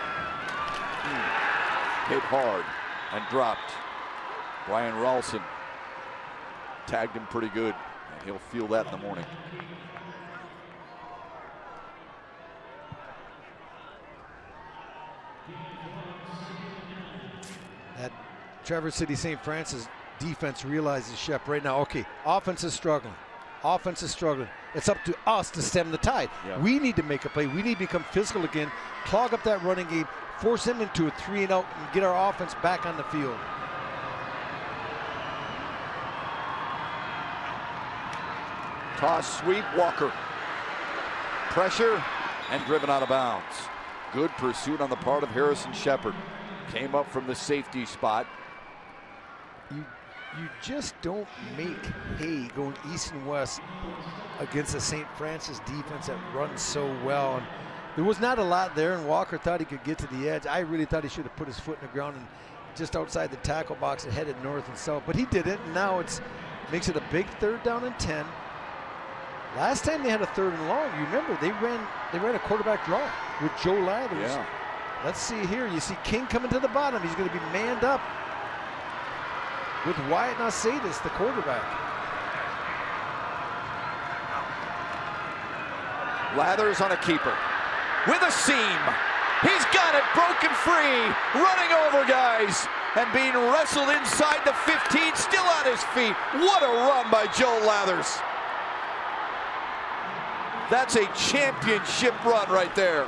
Hit hard and dropped. Brian Ralston tagged him pretty good, and he'll feel that in the morning. That Traverse City St. Francis defense realizes, Shep, right now, okay, offense is struggling. Offense is struggling. It's up to us to stem the tide. Yeah. We need to make a play. We need to become physical again, clog up that running game, force them into a 3-and-out, and get our offense back on the field. Toss sweep, Walker. Pressure and driven out of bounds. Good pursuit on the part of Harrison Shepard. Came up from the safety spot. You just don't make hay going east and west against the St. Francis defense that runs so well. And there was not a lot there, and Walker thought he could get to the edge. I really thought he should have put his foot in the ground and just outside the tackle box and headed north and south, but he didn't, and now it makes it a big 3rd down and 10. Last time they had a 3rd and long, you remember they ran a quarterback draw with Joe Lathers. Yeah. Let's see here. You see King coming to the bottom. He's going to be manned up with Wyatt Nasadis, the quarterback. Lathers on a keeper with a seam. He's got it broken free, running over guys and being wrestled inside the 15, still on his feet. What a run by Joe Lathers. That's a championship run right there.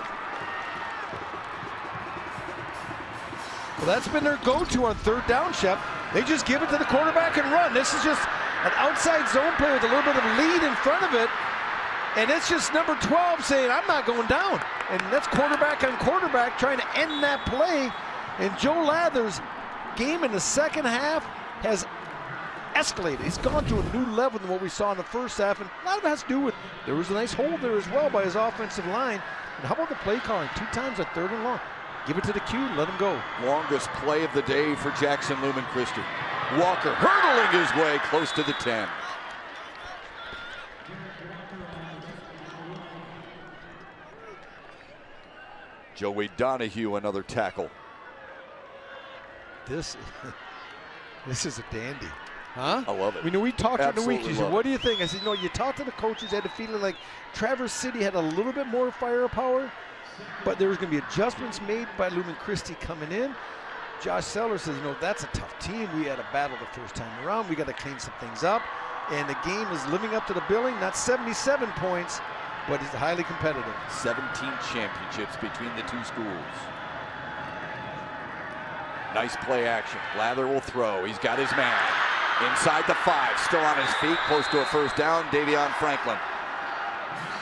Well, that's been their go-to on 3rd down, Shep. They just give it to the quarterback and run. This is just an outside zone play with a little bit of lead in front of it. And it's just number 12 saying, I'm not going down. And that's quarterback on quarterback trying to end that play. And Joe Lathers' game in the second half has escalated. He's gone to a new level than what we saw in the first half. And a lot of it has to do with, there was a nice hold there as well by his offensive line. And how about the play calling? 2 times on 3rd and long. Give it to the Q and let him go. Longest play of the day for Jackson Lumen Christi. Walker hurdling his way close to the 10. Joey Donahue, another tackle. This is a dandy. Huh? I love it. We know we talked in the week. Absolutely He said, love what do you think? I said, you know, you talked to the coaches, had a feeling like Traverse City had a little bit more firepower, but there was going to be adjustments made by Lumen Christi coming in. Josh Seller says, you know, that's a tough team. We had a battle the first time around. We got to clean some things up. And the game is living up to the billing. Not 77 points, but it's highly competitive. 17 championships between the two schools. Nice play action. Lather will throw. He's got his man. Inside the 5, still on his feet, close to a 1st down, Davion Franklin.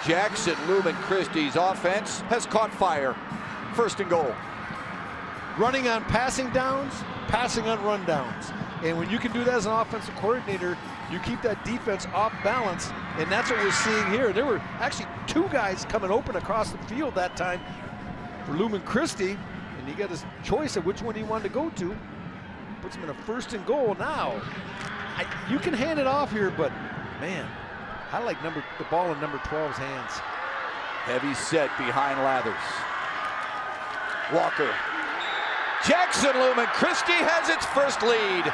Jackson Lumen Christi's offense has caught fire. 1st and goal. Running on passing downs, passing on run downs. And when you can do that as an offensive coordinator, you keep that defense off balance, and that's what we're seeing here. There were actually 2 guys coming open across the field that time for Lumen Christi, and he got his choice of which one he wanted to go to. Puts him in a 1st and goal now. You can hand it off here, but man, I like the ball in number 12's hands. Heavy set behind Lathers. Walker. Jackson Lumen Christi has its first lead.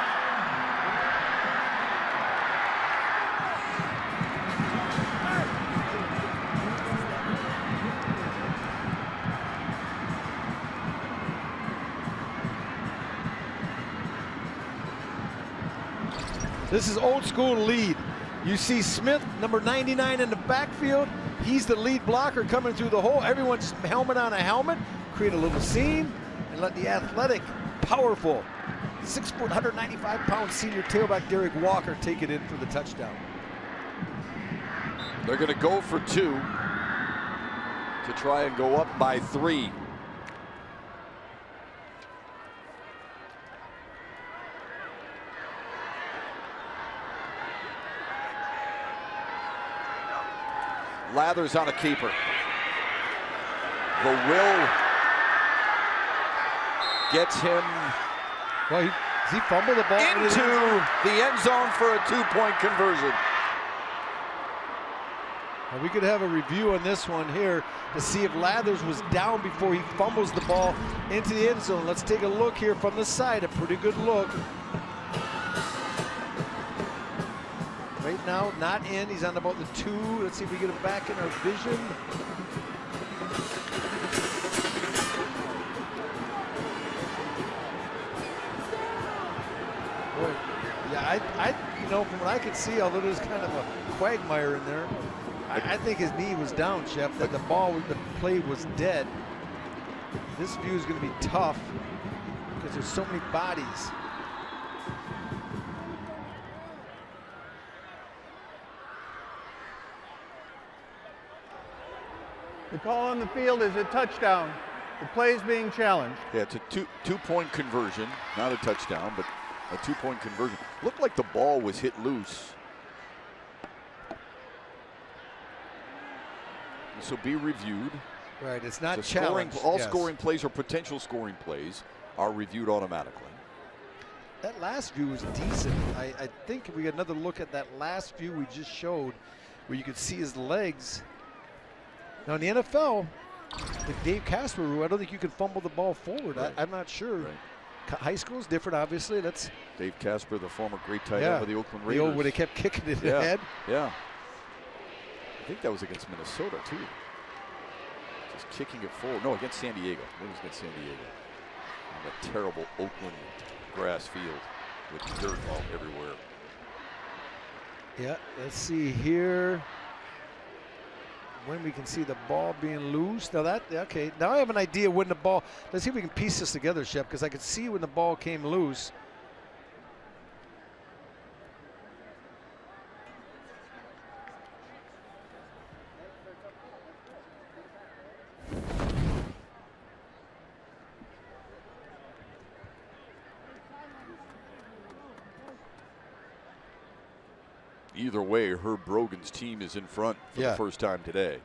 This is old school lead. You see Smith, number 99 in the backfield. He's the lead blocker coming through the hole. Everyone's helmet on a helmet. Create a little seam and let the athletic, powerful, 6 foot, 195-pound senior tailback Derrick Walker take it in for the touchdown. They're going to go for 2 to try and go up by 3. Lathers on a keeper. The will gets him well, does he fumble the ball into the end zone for a 2-point conversion. Well, we could have a review on this one here to see if Lathers was down before he fumbles the ball into the end zone. Let's take a look here from the side. A pretty good look. Right now, not in. He's on about the 2. Let's see if we get him back in our vision. Boy, yeah, you know, from what I could see, although there's kind of a quagmire in there, I think his knee was down, Chef, that the play was dead. This view is going to be tough because there's so many bodies. The call on the field is a touchdown. The play is being challenged. Yeah, it's a two-point conversion, not a touchdown, but a 2-point conversion. Looked like the ball was hit loose. This will be reviewed. Right, it's not So challenged. all scoring plays or potential scoring plays are reviewed automatically. That last view was decent. I think if we get another look at that last view we just showed, where you could see his legs. Now in the NFL, with Dave Casper rule, I don't think you can fumble the ball forward. Right. I'm not sure. Right. High school is different, obviously. That's Dave Casper, the former great tight end of the Oakland Raiders. The old, where they kept kicking it in the head. Yeah. I think that was against Minnesota too. Just kicking it forward. No, against San Diego. It was against San Diego. On that terrible Oakland grass field with dirt all everywhere. Yeah, let's see here when we can see the ball being loose. Now okay, now I have an idea when the ball, let's see if we can piece this together, Shep, because I could see when the ball came loose. Either way, Herb Brogan's team is in front for the first time today.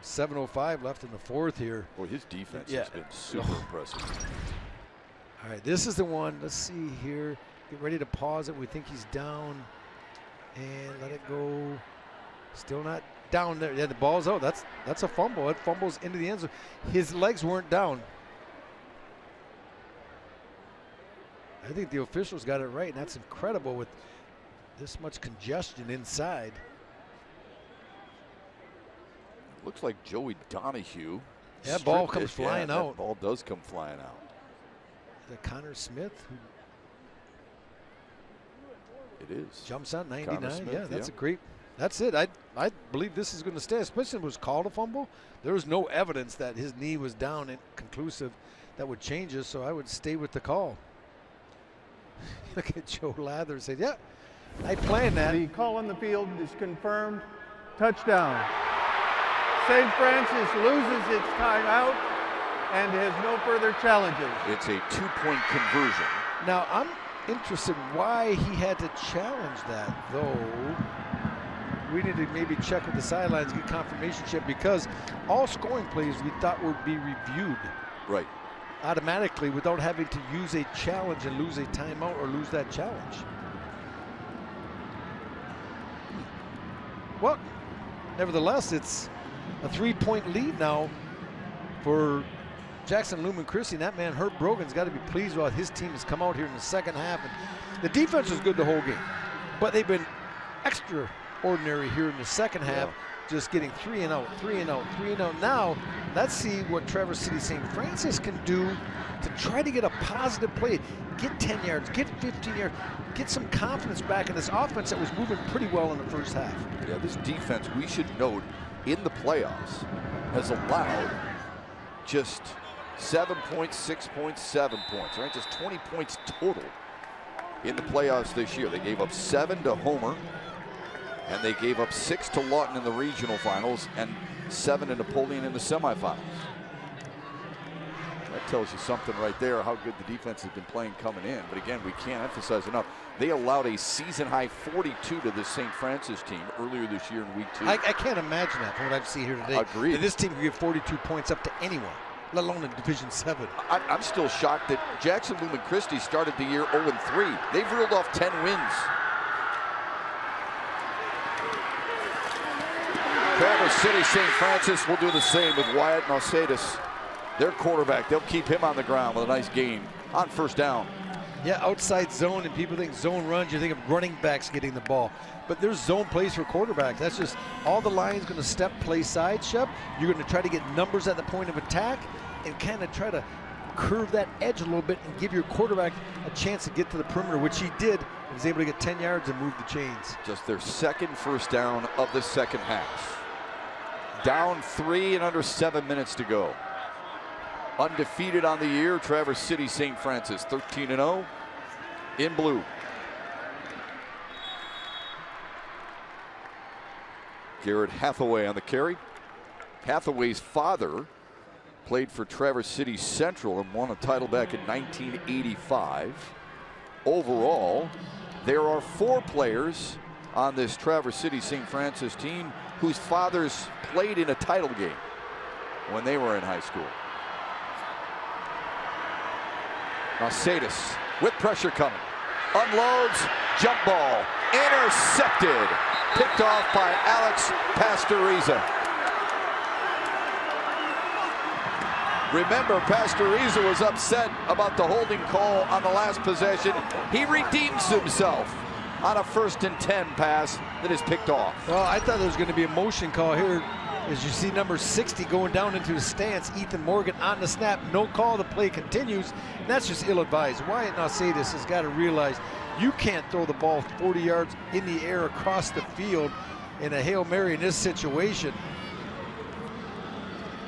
7:05 left in the fourth here. Boy, his defense has been super impressive. All right, this is the one. Let's see here. Get ready to pause it. We think he's down. And let it go. Still not down there. Yeah, the ball's out. That's a fumble. It fumbles into the end zone. His legs weren't down. I think the officials got it right, and that's incredible with this much congestion inside. Looks like Joey Donahue. That ball comes flying out. That ball does come flying out. Is that Connor Smith? It is. Jumps out 99. Smith, yeah, that's a great. That's it. I believe this is going to stay, especially if it was called a fumble. There was no evidence that his knee was down and conclusive that would change it, so I would stay with the call. Look at Joe Lathers say, yeah, I planned that. The call on the field is confirmed. Touchdown. St. Francis loses its timeout and has no further challenges. It's a 2-point conversion. Now, I'm interested why he had to challenge that, though. We need to maybe check with the sidelines, get confirmation check, because all scoring plays we thought would be reviewed. Right. Automatically without having to use a challenge and lose a timeout or lose that challenge. Well, nevertheless, it's a 3-point lead now for Jackson Lumen Christi. And that man, Herb Brogan's got to be pleased with how his team has come out here in the second half. And the defense was good the whole game, but they've been extraordinary here in the second half. Just getting 3 and out, 3 and out, 3 and out. Now, let's see what Traverse City St. Francis can do to try to get a positive play. Get 10 yards, get 15 yards, get some confidence back in this offense that was moving pretty well in the first half. Yeah, this defense, we should note, in the playoffs, has allowed just 7 points, 6 points, 7 points, right? Just 20 points total in the playoffs this year. They gave up 7 to Homer. And they gave up 6 to Lawton in the regional finals and 7 to Napoleon in the semifinals. That tells you something right there, how good the defense has been playing coming in. But again, we can't emphasize enough. They allowed a season-high 42 to the St. Francis team earlier this year in week 2. I can't imagine that from what I've seen here today. Agreed. That this team can give 42 points up to anyone, let alone in Division 7. I'm still shocked that Jackson Lumen Christi started the year 0-3. They've reeled off 10 wins. Traverse City St. Francis will do the same with Wyatt Nausedas. Their quarterback, they'll keep him on the ground with a nice gain on first down. Yeah, outside zone, and people think zone runs, you think of running backs getting the ball. But there's zone plays for quarterbacks. That's just all the line's going to step, play side, Shep. You're going to try to get numbers at the point of attack and kind of try to curve that edge a little bit and give your quarterback a chance to get to the perimeter, which he did. He was able to get 10 yards and move the chains. Just their second first down of the second half. Down 3 and under 7 minutes to go. Undefeated on the year, Traverse City St. Francis, 13-0 in blue. Garrett Hathaway on the carry. Hathaway's father played for Traverse City Central and won a title back in 1985. Overall, there are 4 players on this Traverse City St. Francis team whose fathers played in a title game when they were in high school. Now Sadis with pressure coming. Unloads, jump ball, intercepted. Picked off by Alex Pastoriza. Remember, Pastoriza was upset about the holding call on the last possession. He redeems himself on a 1st and 10 pass that is picked off. Well, I thought there was going to be a motion call here. As you see number 60 going down into his stance, Ethan Morgan on the snap, no call, the play continues, and that's just ill-advised. Wyatt Nausadis has got to realize you can't throw the ball 40 yards in the air across the field in a Hail Mary in this situation.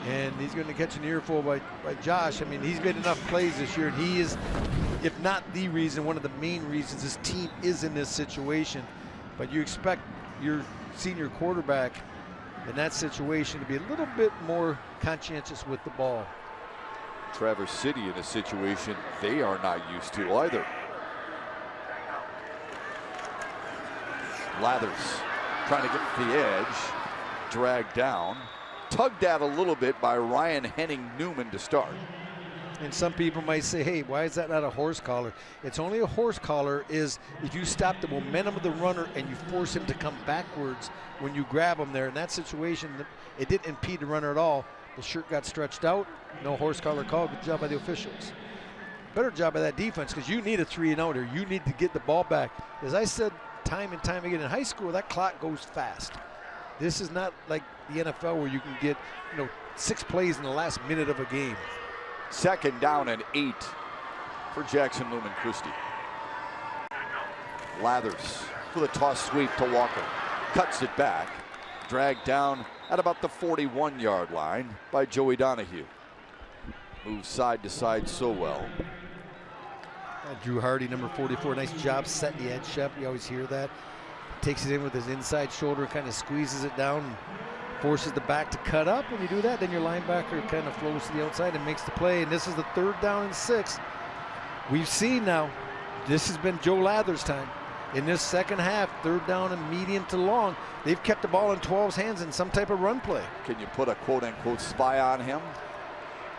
And he's going to catch an earful by Josh. I mean, he's made enough plays this year, and he is, if not the reason, one of the main reasons his team is in this situation. But you expect your senior quarterback in that situation to be a little bit more conscientious with the ball. Traverse City in a situation they are not used to either. Lathers trying to get to the edge, dragged down, tugged at a little bit by Ryan Henning Newman to start. And some people might say, hey, why is that not a horse collar? It's only a horse collar is if you stop the momentum of the runner and you force him to come backwards when you grab him there. In that situation, it didn't impede the runner at all. The shirt got stretched out. No horse collar call. Good job by the officials. Better job by that defense because you need a 3-and-out here. You need to get the ball back. As I said time and time again, in high school, that clock goes fast. This is not like the NFL where you can get 6 plays in the last minute of a game. 2nd down and 8 for Jackson Lumen Christi. Lathers with a toss sweep to Walker. Cuts it back. Dragged down at about the 41-yard line by Joey Donahue. Moves side to side so well. Drew Hardy, number 44, nice job setting the edge, Shep. You always hear that. Takes it in with his inside shoulder, kind of squeezes it down, and forces the back to cut up. When you do that, then your linebacker kind of flows to the outside and makes the play. And this is the 3rd down and 6. We've seen now, this has been Joe Lathers' time. In this second half, 3rd down and medium to long, they've kept the ball in 12's hands in some type of run play. Can you put a quote-unquote spy on him?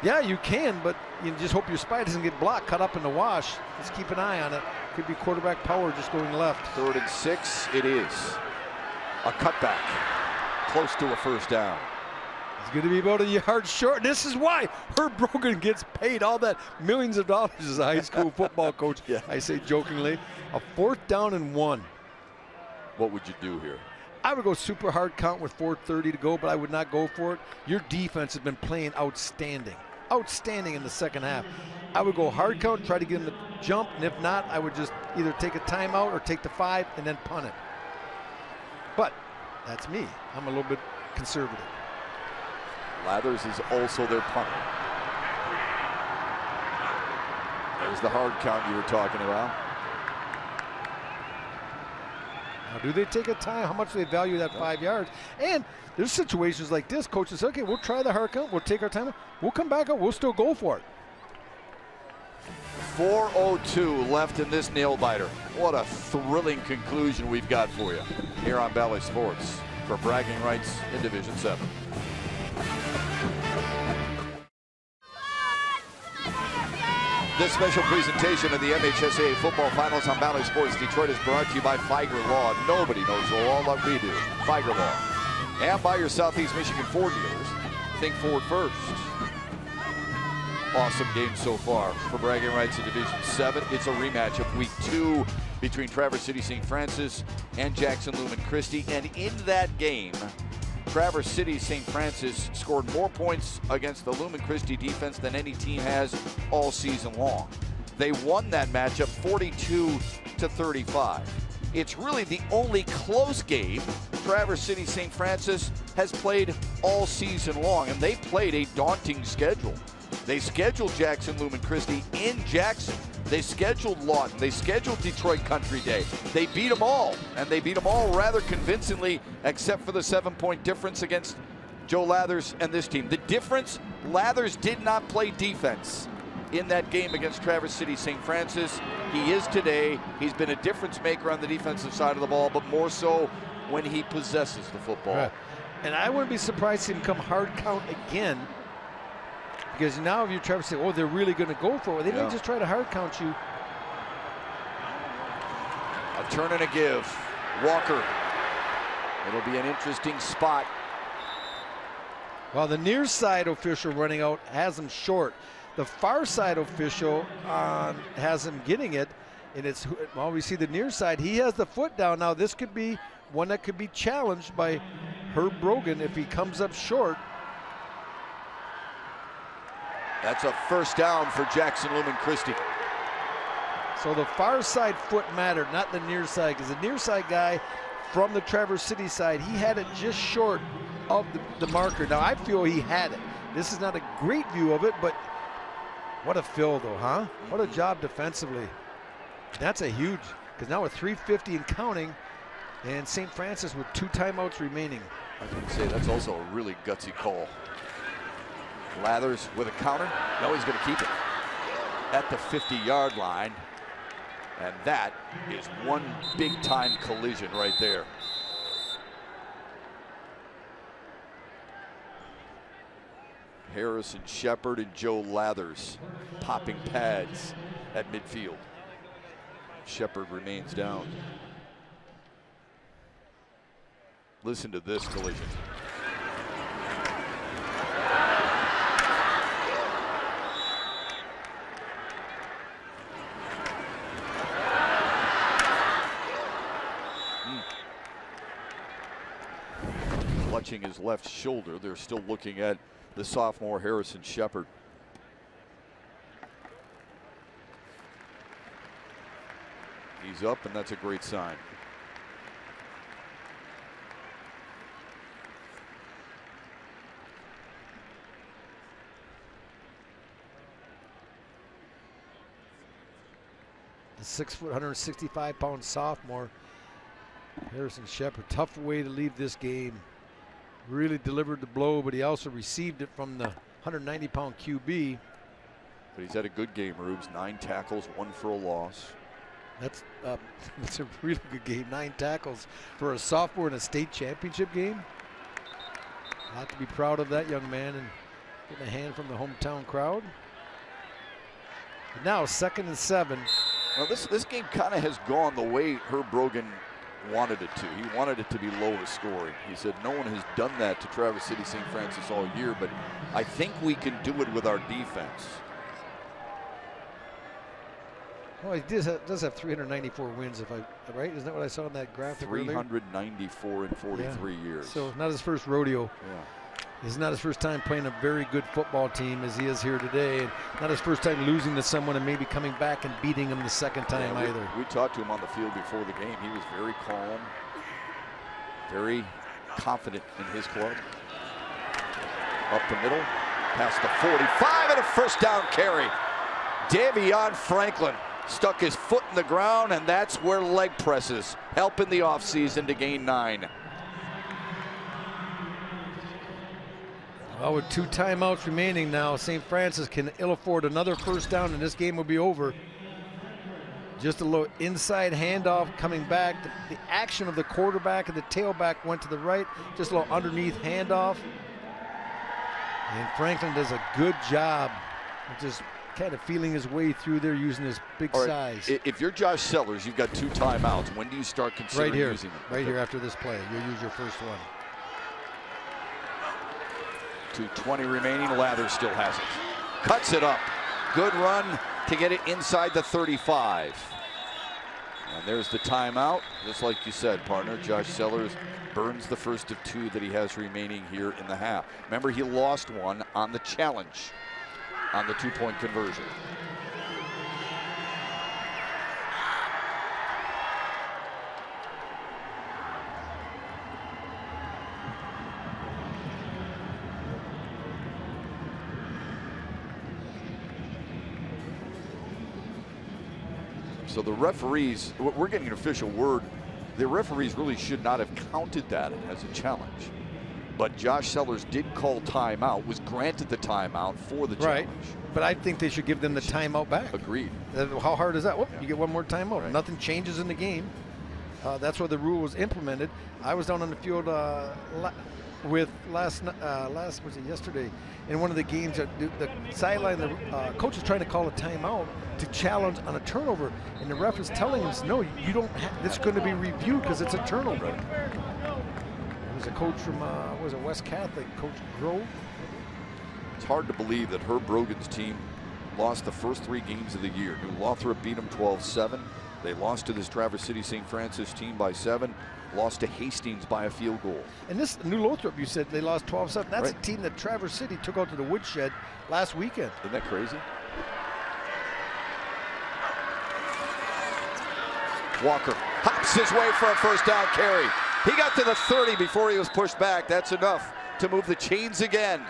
Yeah, you can, but you just hope your spy doesn't get blocked, cut up in the wash. Just keep an eye on it. Could be quarterback power just going left. 3rd and 6, it is. A cutback, close to a 1st down. It's going to be about a yard short. This is why Herb Brogan gets paid all that millions of dollars as a high school football coach. Yeah. I say jokingly. A 4th down and 1. What would you do here? I would go super hard count with 4:30 to go, but I would not go for it. Your defense has been playing outstanding. Outstanding in the second half. I would go hard count, try to get him to jump, and if not, I would just either take a timeout or take the 5 and then punt it. But that's me. I'm a little bit conservative. Lathers is also their punter. There's the hard count you were talking about. Now, do they take a time? How much do they value that 5 yards? And there's situations like this. Coaches say, okay, we'll try the hard count. We'll take our time. We'll come back up. We'll still go for it. 4:02 left in this nail biter. What a thrilling conclusion we've got for you here on Valley Sports for bragging rights in Division 7. This special presentation of the MHSAA Football Finals on Valley Sports Detroit is brought to you by Figer Law. Nobody knows the law like we do. Figer Law. And by your Southeast Michigan Ford dealers. Think Ford first. Awesome game so far for bragging rights in Division 7. It's a rematch of Week 2 between Traverse City St. Francis and Jackson Lumen Christi. And in that game, Traverse City St. Francis scored more points against the Lumen Christi defense than any team has all season long. They won that matchup 42-35. It's really the only close game Traverse City St. Francis has played all season long, and they played a daunting schedule. They scheduled Jackson Lumen Christi in Jackson They scheduled Lawton. They scheduled Detroit Country Day. They beat them all, and they beat them all rather convincingly, except for the 7-point difference against Joe Lathers and this team. The difference, Lathers did not play defense in that game against Traverse City St. Francis. He is today. He's been a difference maker on the defensive side of the ball, but more so when he possesses the football. Right. And I wouldn't be surprised to see him come hard count again, because now if you're Traverse City, oh, they're really going to go for it. They may just try to hard count you. A turn and a give. Walker. It'll be an interesting spot. Well, the near side official running out has him short. The far side official has him getting it, and it's, well, we see the near side. He has the foot down. Now this could be one that could be challenged by Herb Brogan if he comes up short. That's a first down for Jackson Lumen Christi. So the far side foot mattered, not the near side, because the near side guy from the Traverse City side, he had it just short of the marker. Now I feel he had it. This is not a great view of it, but what a fill though, huh? What a job defensively. That's a huge, because now with 3:50 and counting, and St. Francis with 2 timeouts remaining. I was going to say, that's also a really gutsy call. Lathers with a counter. No, he's going to keep it at the 50-yard line. And that is one big-time collision right there. Harrison Shepard and Joe Lathers popping pads at midfield. Shepard remains down. Listen to this collision. Clutching his left shoulder. They're still looking at the sophomore Harrison Shepard. He's up, and that's a great sign. The 6', 165-pound sophomore Harrison Shepard. Tough way to leave this game. Really delivered the blow, but he also received it from the 190-pound QB. But he's had a good game, Rubes. 9 tackles, 1 for a loss. That's a really good game. 9 tackles for a sophomore in a state championship game. A lot to be proud of that young man, and getting a hand from the hometown crowd. But now 2nd and 7. Well, this game kind of has gone the way Herb Brogan wanted it to. He wanted it to be low scoring. He said no one has done that to Traverse City St. Francis all year, but I think we can do it with our defense. Well, he does have 394 wins, right? Isn't that what I saw in that graphic? 394 in 43 years. So not his first rodeo. Yeah. This is not his first time playing a very good football team as he is here today, and not his first time losing to someone and maybe coming back and beating him the second time either. We talked to him on the field before the game. He was very calm, very confident in his club. Up the middle, past the 45, and a first down carry. Davion Franklin stuck his foot in the ground, and that's where leg presses help in the offseason to gain 9. Well, with 2 timeouts remaining now, St. Francis can ill afford another first down, and this game will be over. Just a little inside handoff coming back. The action of the quarterback and the tailback went to the right. Just a little underneath handoff. And Franklin does a good job of just kind of feeling his way through there using his big size. If you're Josh Sellers, you've got 2 timeouts. When do you start considering using them? Right here after this play. You'll use your first one. 2:20 remaining. Lathers still has it. Cuts it up. Good run to get it inside the 35. And there's the timeout. Just like you said, partner, Josh Sellers burns the first of 2 that he has remaining here in the half. Remember, he lost one on the challenge on the 2-point conversion. So the referees, we're getting an official word, the referees really should not have counted that as a challenge. But Josh Sellers did call timeout, was granted the timeout for the challenge. But I think they should give them the timeout back. Agreed. How hard is that? Well, you get one more timeout. Nothing changes in the game. That's why the rule was implemented. I was down on the field with yesterday in one of the games. The sideline, the coach is trying to call a timeout to challenge on a turnover, and the ref is telling him, no, you don't. It's going to be reviewed because it's a turnover. It was a coach from West Catholic, Coach Grove. It's hard to believe that Herb Brogan's team lost the first 3 games of the year. New Lothrop beat them 12-7. They lost to this Traverse City St. Francis team by 7. Lost to Hastings by a field goal. And this New Lothrop, you said they lost 12-7. That's a team that Traverse City took out to the woodshed last weekend. Isn't that crazy? Walker hops his way for a first down carry. He got to the 30 before he was pushed back. That's enough to move the chains again.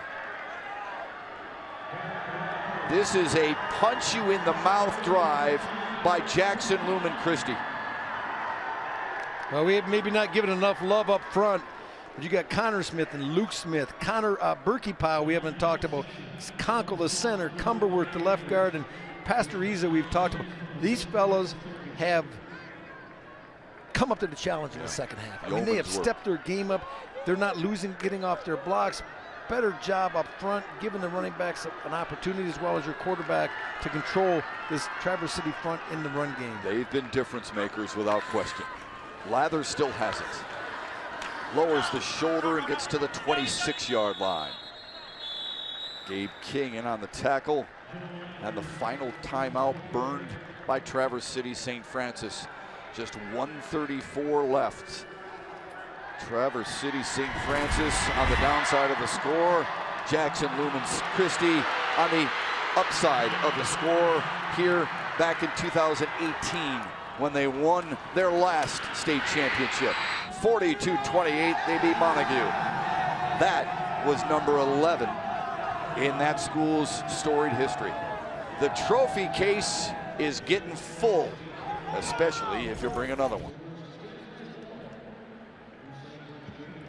This is a punch-you-in-the-mouth drive by Jackson Lumen Christi. Well, we have maybe not given enough love up front. But you got Connor Smith and Luke Smith. Connor Berkeypile we haven't talked about. Conkle the center, Cumberworth the left guard, and Pastoriza we've talked about. These fellows have come up to the challenge in the second half. I mean, they have stepped their game up. They're not losing, getting off their blocks. Better job up front, giving the running backs an opportunity as well as your quarterback to control this Traverse City front in the run game. They've been difference makers without question. Lathers still has it. Lowers the shoulder and gets to the 26-yard line. Gabe King in on the tackle, and the final timeout burned by Traverse City St. Francis. Just 1:34 left. Traverse City St. Francis on the downside of the score. Jackson Lumen Christi on the upside of the score here back in 2018 when they won their last state championship. 42-28, they beat Montague. That was number 11 in that school's storied history. The trophy case is getting full, especially if you bring another one.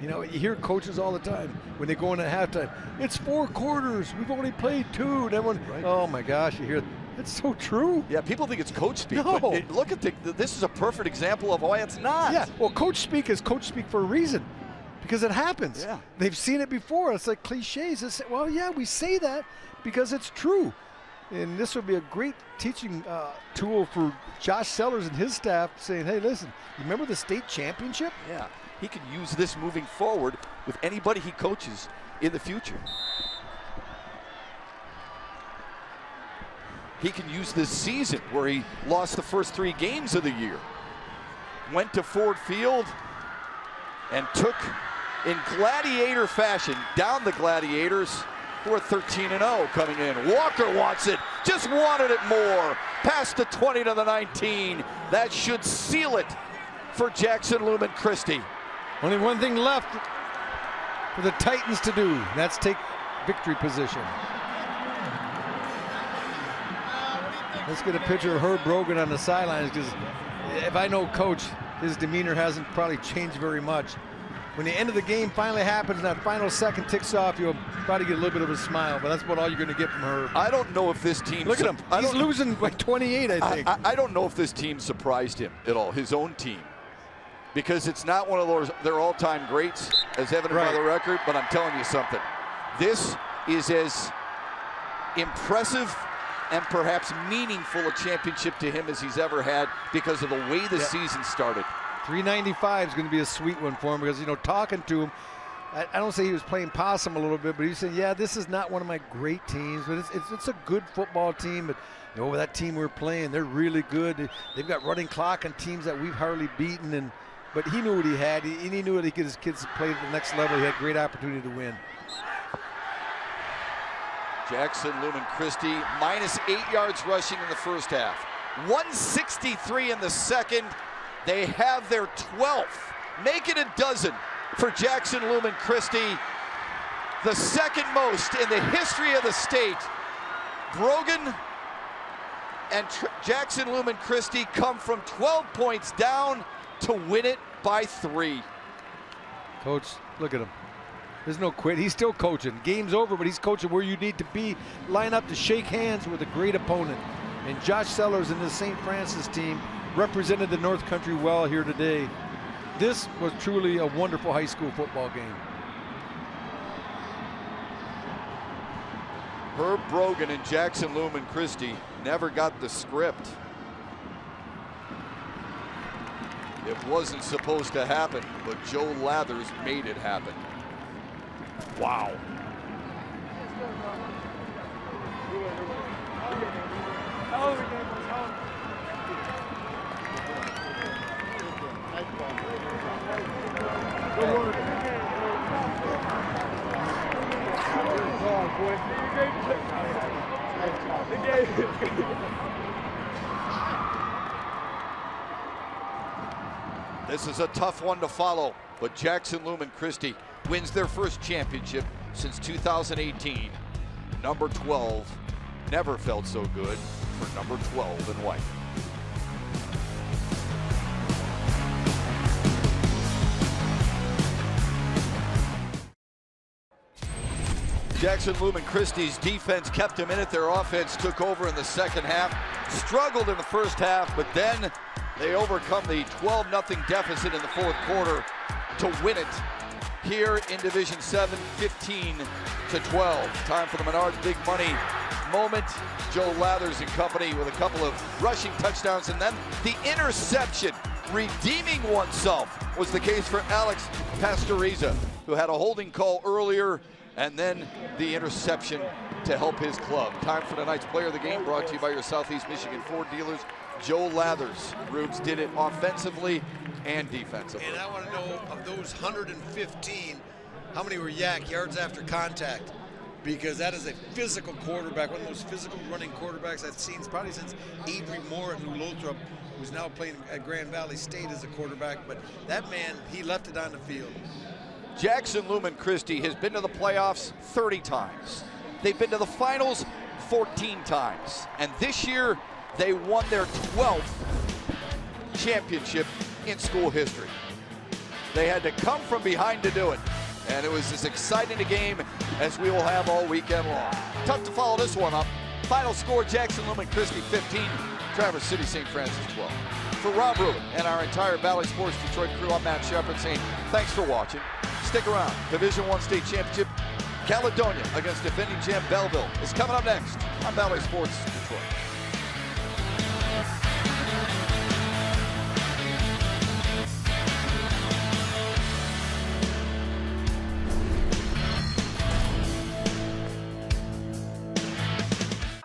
You know, you hear coaches all the time when they go into halftime, it's 4 quarters, we've only played 2. And everyone, oh my gosh, you hear, it's so true. Yeah, people think it's coach speak. No. But look at this is a perfect example of why it's not. Yeah, well, coach speak is coach speak for a reason, because it happens. Yeah. They've seen it before. It's like cliches. It's, well, yeah, we say that because it's true. And this would be a great teaching tool for Josh Sellers and his staff, saying, hey, listen, you remember the state championship? Yeah. He can use this moving forward with anybody he coaches in the future. He can use this season where he lost the first 3 games of the year. Went to Ford Field and took, in gladiator fashion, down the Gladiators, who are 13-0 coming in. Walker wants it, just wanted it more. Past the 20 to the 19. That should seal it for Jackson Lumen Christi. Only one thing left for the Titans to do. That's take victory position. Let's get a picture of Herb Brogan on the sidelines, because if I know Coach, his demeanor hasn't probably changed very much. When the end of the game finally happens and that final second ticks off, you'll probably get a little bit of a smile, but that's about all you're going to get from Herb. I don't know if this team... Look at him. He's losing like 28, I think. I don't know if this team surprised him at all, his own team. Because it's not one of those, their all-time greats, as evident by the record, but I'm telling you something. This is as impressive and perhaps meaningful a championship to him as he's ever had because of the way the season started. 395 is going to be a sweet one for him because, you know, talking to him, I don't say he was playing possum a little bit, but he said, yeah, this is not one of my great teams, but it's a good football team. But, you know, that team we're playing, they're really good. They've got running clock on teams that we've hardly beaten. But he knew what he had, and he knew that he could his kids play at the next level. He had great opportunity to win. Jackson Lumen Christi, minus 8 yards rushing in the first half. 163 in the second. They have their 12th. Make it a dozen for Jackson Lumen Christi. The second most in the history of the state. Brogan And Jackson Lumen Christi come from 12 points down to win it by 3. Coach, look at him. There's no quit. He's still coaching. Game's over, but he's coaching where you need to be. Line up to shake hands with a great opponent. And Josh Sellers and the St. Francis team represented the North Country well here today. This was truly a wonderful high school football game. Herb Brogan and Jackson Lumen Christi never got the script. It wasn't supposed to happen, but Joe Lathers made it happen. Wow. This is a tough one to follow, but Jackson Lumen Christi wins their first championship since 2018. Number 12 never felt so good for number 12 in white. Jackson Lumen Christi's defense kept them in it. Their offense took over in the second half. Struggled in the first half, but then they overcome the 12-0 deficit in the fourth quarter to win it here in Division 7, 15-12. Time for the Menards Big Money moment. Joe Lathers and company with a couple of rushing touchdowns, and then the interception. Redeeming oneself was the case for Alex Pastoriza, who had a holding call earlier, and then the interception to help his club. Time for tonight's player of the game, brought to you by your Southeast Michigan Ford dealers. Joe Lathers. Rubes did it offensively and defensively. And I want to know, of those 115, how many were yards after contact? Because that is a physical quarterback, one of those physical running quarterbacks I've seen probably since Avery Moore at New Lothrop, who's now playing at Grand Valley State as a quarterback. But that man, he left it on the field. Jackson Lumen Christi has been to the playoffs 30 times. They've been to the finals 14 times. And this year, they won their 12th championship in school history. They had to come from behind to do it. And it was as exciting a game as we will have all weekend long. Tough to follow this one up. Final score, Jackson Lumen Christi 15, Traverse City St. Francis 12. For Rob Rubin and our entire Valley Sports Detroit crew, I'm Matt Shepard saying thanks for watching. Stick around. Division I state championship, Caledonia against defending champ Belleville is coming up next on Valley Sports Detroit.